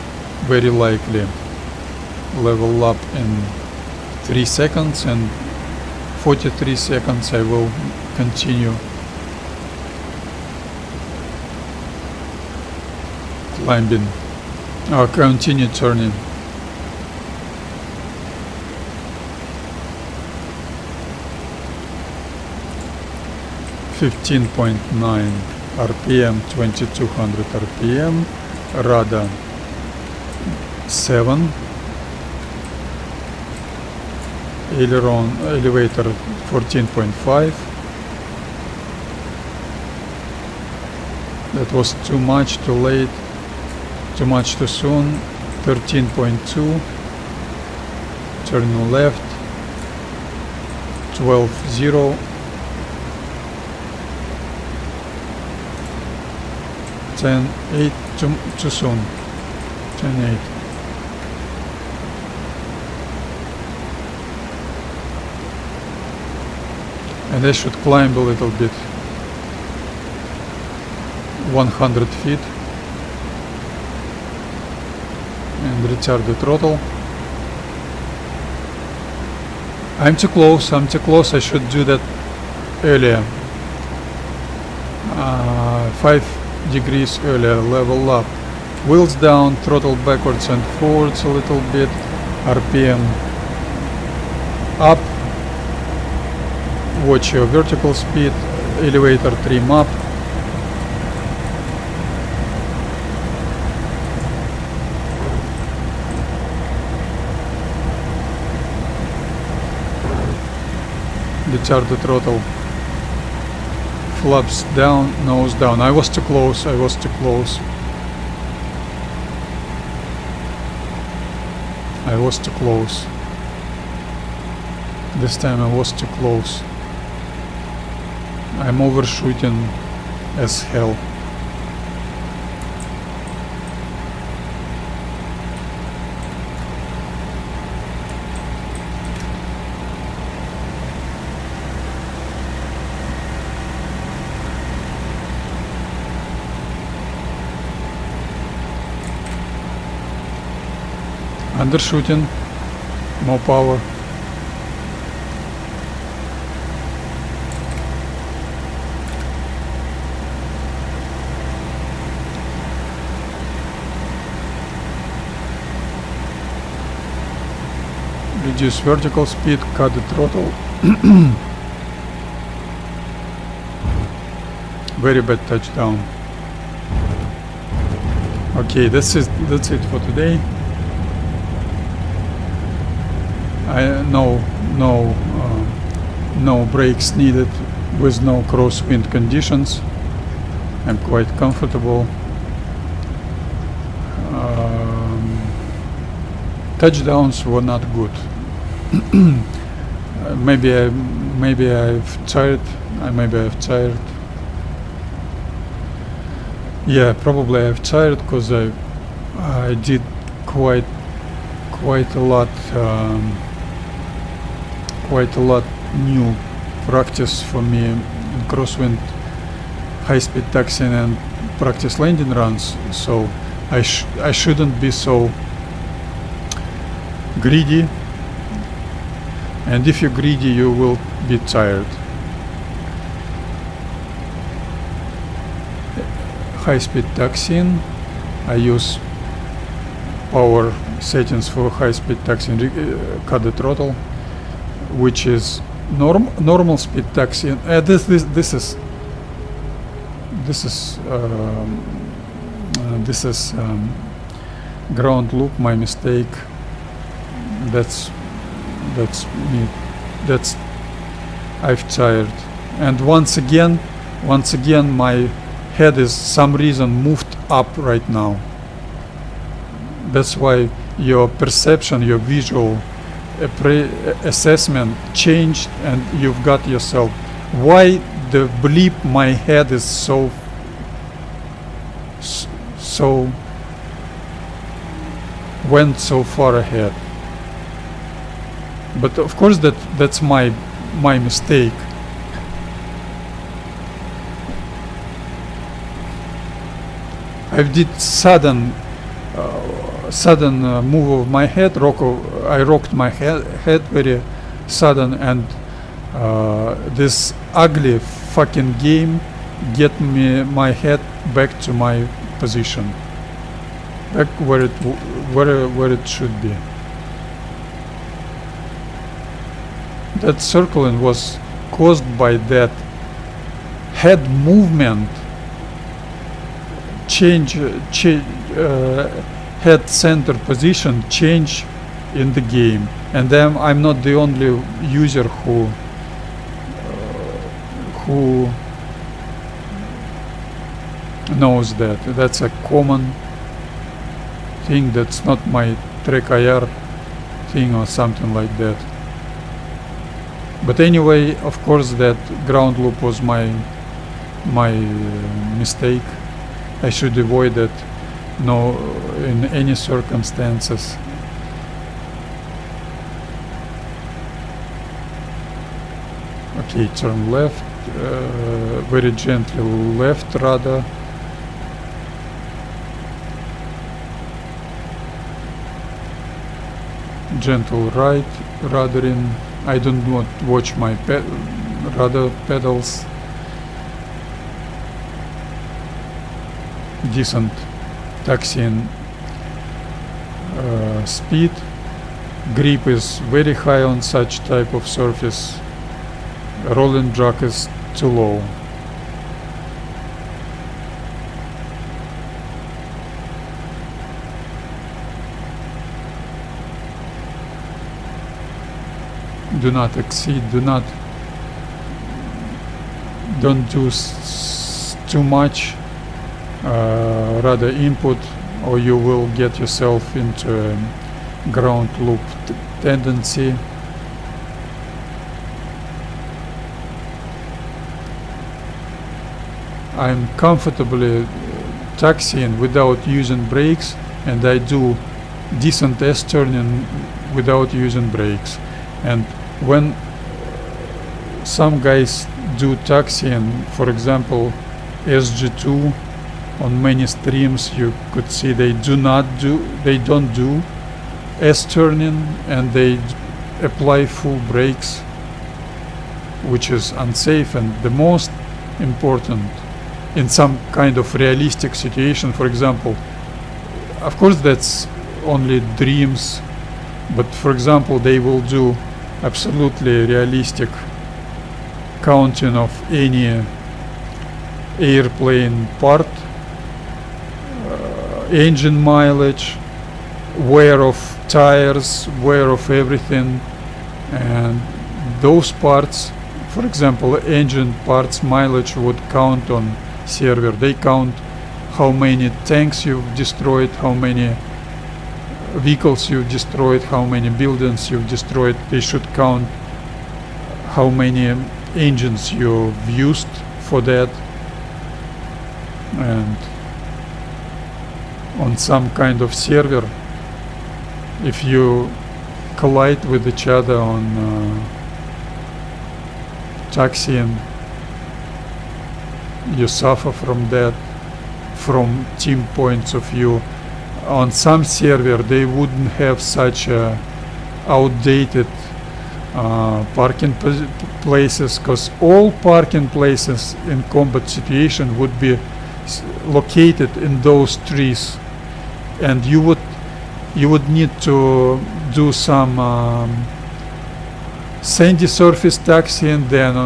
very likely. Level up in 3 seconds, and 43 seconds I will continue climbing or continue turning. .9 RPM, 2200 RPM, rudder 7, aileron elevator 14.5. That was too much, too late, too much too soon. 13.2, turn left, 12.0, 10.8, too soon, 10.8. And I should climb a little bit, 100 feet, and retard the throttle. I'm too close, I should do that earlier. 5 degrees earlier, level up. Wheels down, throttle backwards and forwards a little bit, RPM up. Watch your vertical speed, elevator trim up. Retard the throttle. Flaps down, nose down. I was too close. This time I was too close. I'm overshooting as hell. Undershooting, more power. Reduce vertical speed, cut the throttle. Very bad touchdown. Okay, that's it for today. No brakes needed with no crosswind conditions. I'm quite comfortable. Touchdowns were not good. Maybe I've tired. Maybe I've tired. Yeah, probably I've tired because I did quite a lot new practice for me in crosswind, high-speed taxiing and practice landing runs. So I shouldn't be so greedy, and if you're greedy you will be tired. High-speed taxiing, I use power settings for high-speed taxiing, cut the throttle, which is normal speed taxiing. This is ground loop, my mistake. That's me. I've tired, and once again my head is some reason moved up right now. That's why your perception, your visual assessment changed, and you've got yourself, why the bleep my head is so went so far ahead. But of course that's my mistake. I did sudden move of my head. I rocked my head very sudden, and this ugly fucking game get me my head back to my position, back where it should be. That circling was caused by that head movement, head center position change in the game, and then I'm not the only user who knows that. That's a common thing. That's not my track IR thing or something like that. But anyway, of course, that ground loop was my mistake. I should avoid it, no, in any circumstances. Okay, turn left, very gently left rather. Gentle right, rather in. I don't want to watch my rudder pedals. Decent taxiing speed. Grip is very high on such type of surface. Rolling drag is too low. Do not exceed, don't do too much rudder input, or you will get yourself into a ground loop tendency. I'm comfortably taxiing without using brakes, and I do decent S-turning without using brakes. And when some guys do taxiing, for example SG2, on many streams you could see they don't do S-turning, and they apply full brakes, which is unsafe. And the most important, in some kind of realistic situation, for example, of course that's only dreams, but for example they will do absolutely realistic counting of any airplane part engine mileage, wear of tires, wear of everything, and those parts, for example, engine parts mileage would count on server. They count how many tanks you've destroyed, how many vehicles you've destroyed, how many buildings you've destroyed. They should count how many engines you've used for that. And on some kind of server, if you collide with each other on taxiing, you suffer from that from team points of view. On some server they wouldn't have such outdated parking places, because all parking places in combat situation would be located in those trees, and you would need to do some sandy surface taxiing, then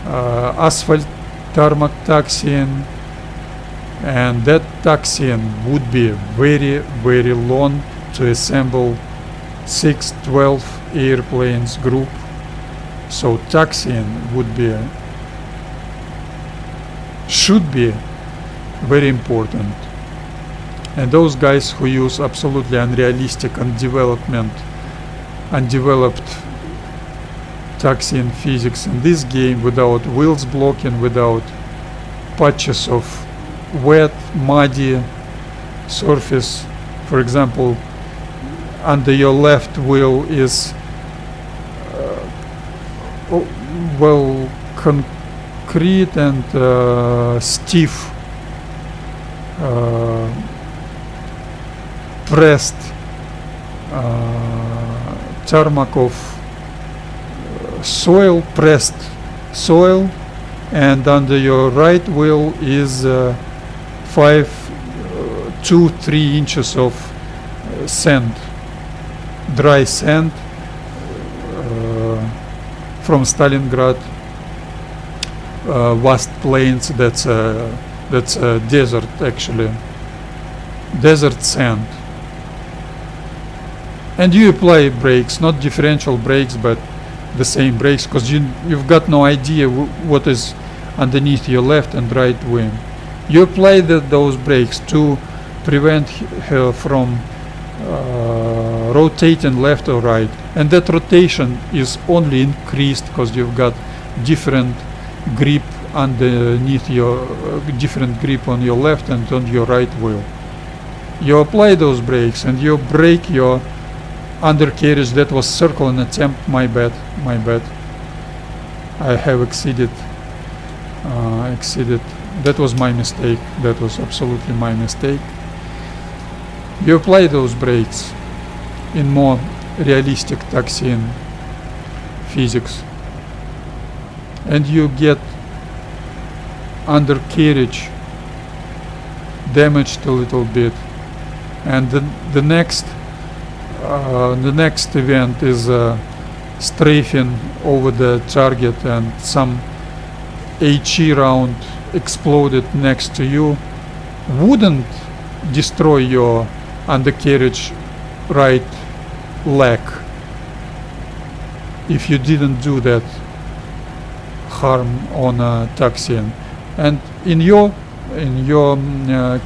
asphalt tarmac taxiing, and that taxiing would be very, very long to assemble 6-12 airplanes group. So taxiing would be, should be very important. And those guys who use absolutely unrealistic undeveloped taxiing physics in this game, without wheels blocking, without patches of wet, muddy surface. For example, under your left wheel is well concrete and stiff pressed tarmac of soil, pressed soil, and under your right wheel is 2-3 inches of sand, dry sand from Stalingrad vast plains. That's desert, actually, desert sand. And you apply brakes, not differential brakes, but the same brakes, because you've got no idea what is underneath your left and right wing. You apply those brakes to prevent her from rotating left or right, and that rotation is only increased because you've got different grip underneath your different grip on your left and on your right wheel. You apply those brakes and you brake your undercarriage. That was circling attempt, my bad. I have exceeded. That was my mistake. That was absolutely my mistake. You apply those brakes in more realistic taxiing physics, and you get undercarriage damaged a little bit, and the next event is strafing over the target, and some HE round exploded next to you. Wouldn't destroy your undercarriage right leg if you didn't do that harm on taxiing. And in your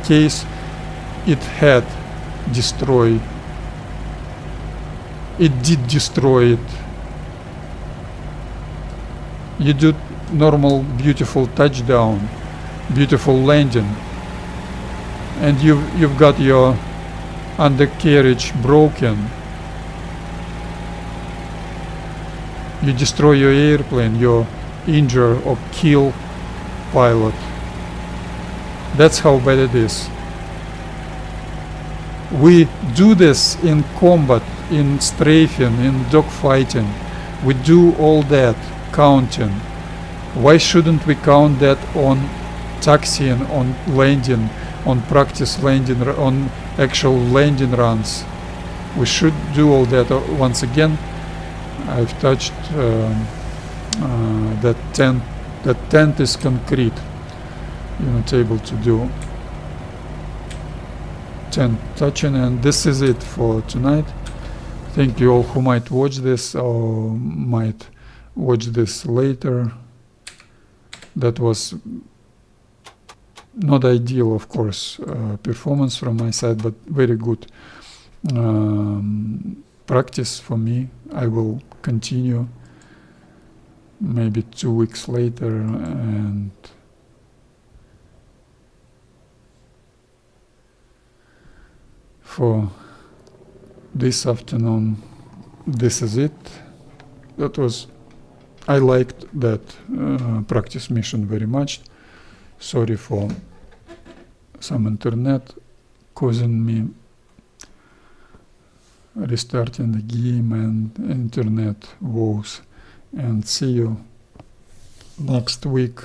case, it had destroyed. It did destroy it. You do normal, beautiful touchdown, beautiful landing, and you've got your undercarriage broken. You destroy your airplane, you injure or kill pilot. That's how bad it is. We do this in combat, in strafing, in dogfighting. We do all that counting. Why shouldn't we count that on taxiing, on landing, on practice landing, on actual landing runs? We should do all that. Once again, I've touched that tent. That tent is concrete. You're not able to do 10 touching, and this is it for tonight. Thank you all who might watch this or might watch this later. That was not ideal, of course, performance from my side, but very good practice for me. I will continue maybe 2 weeks later, and for this afternoon, this is it. That was, I liked that practice mission very much. Sorry for some internet causing me restarting the game and internet woes. And see you next week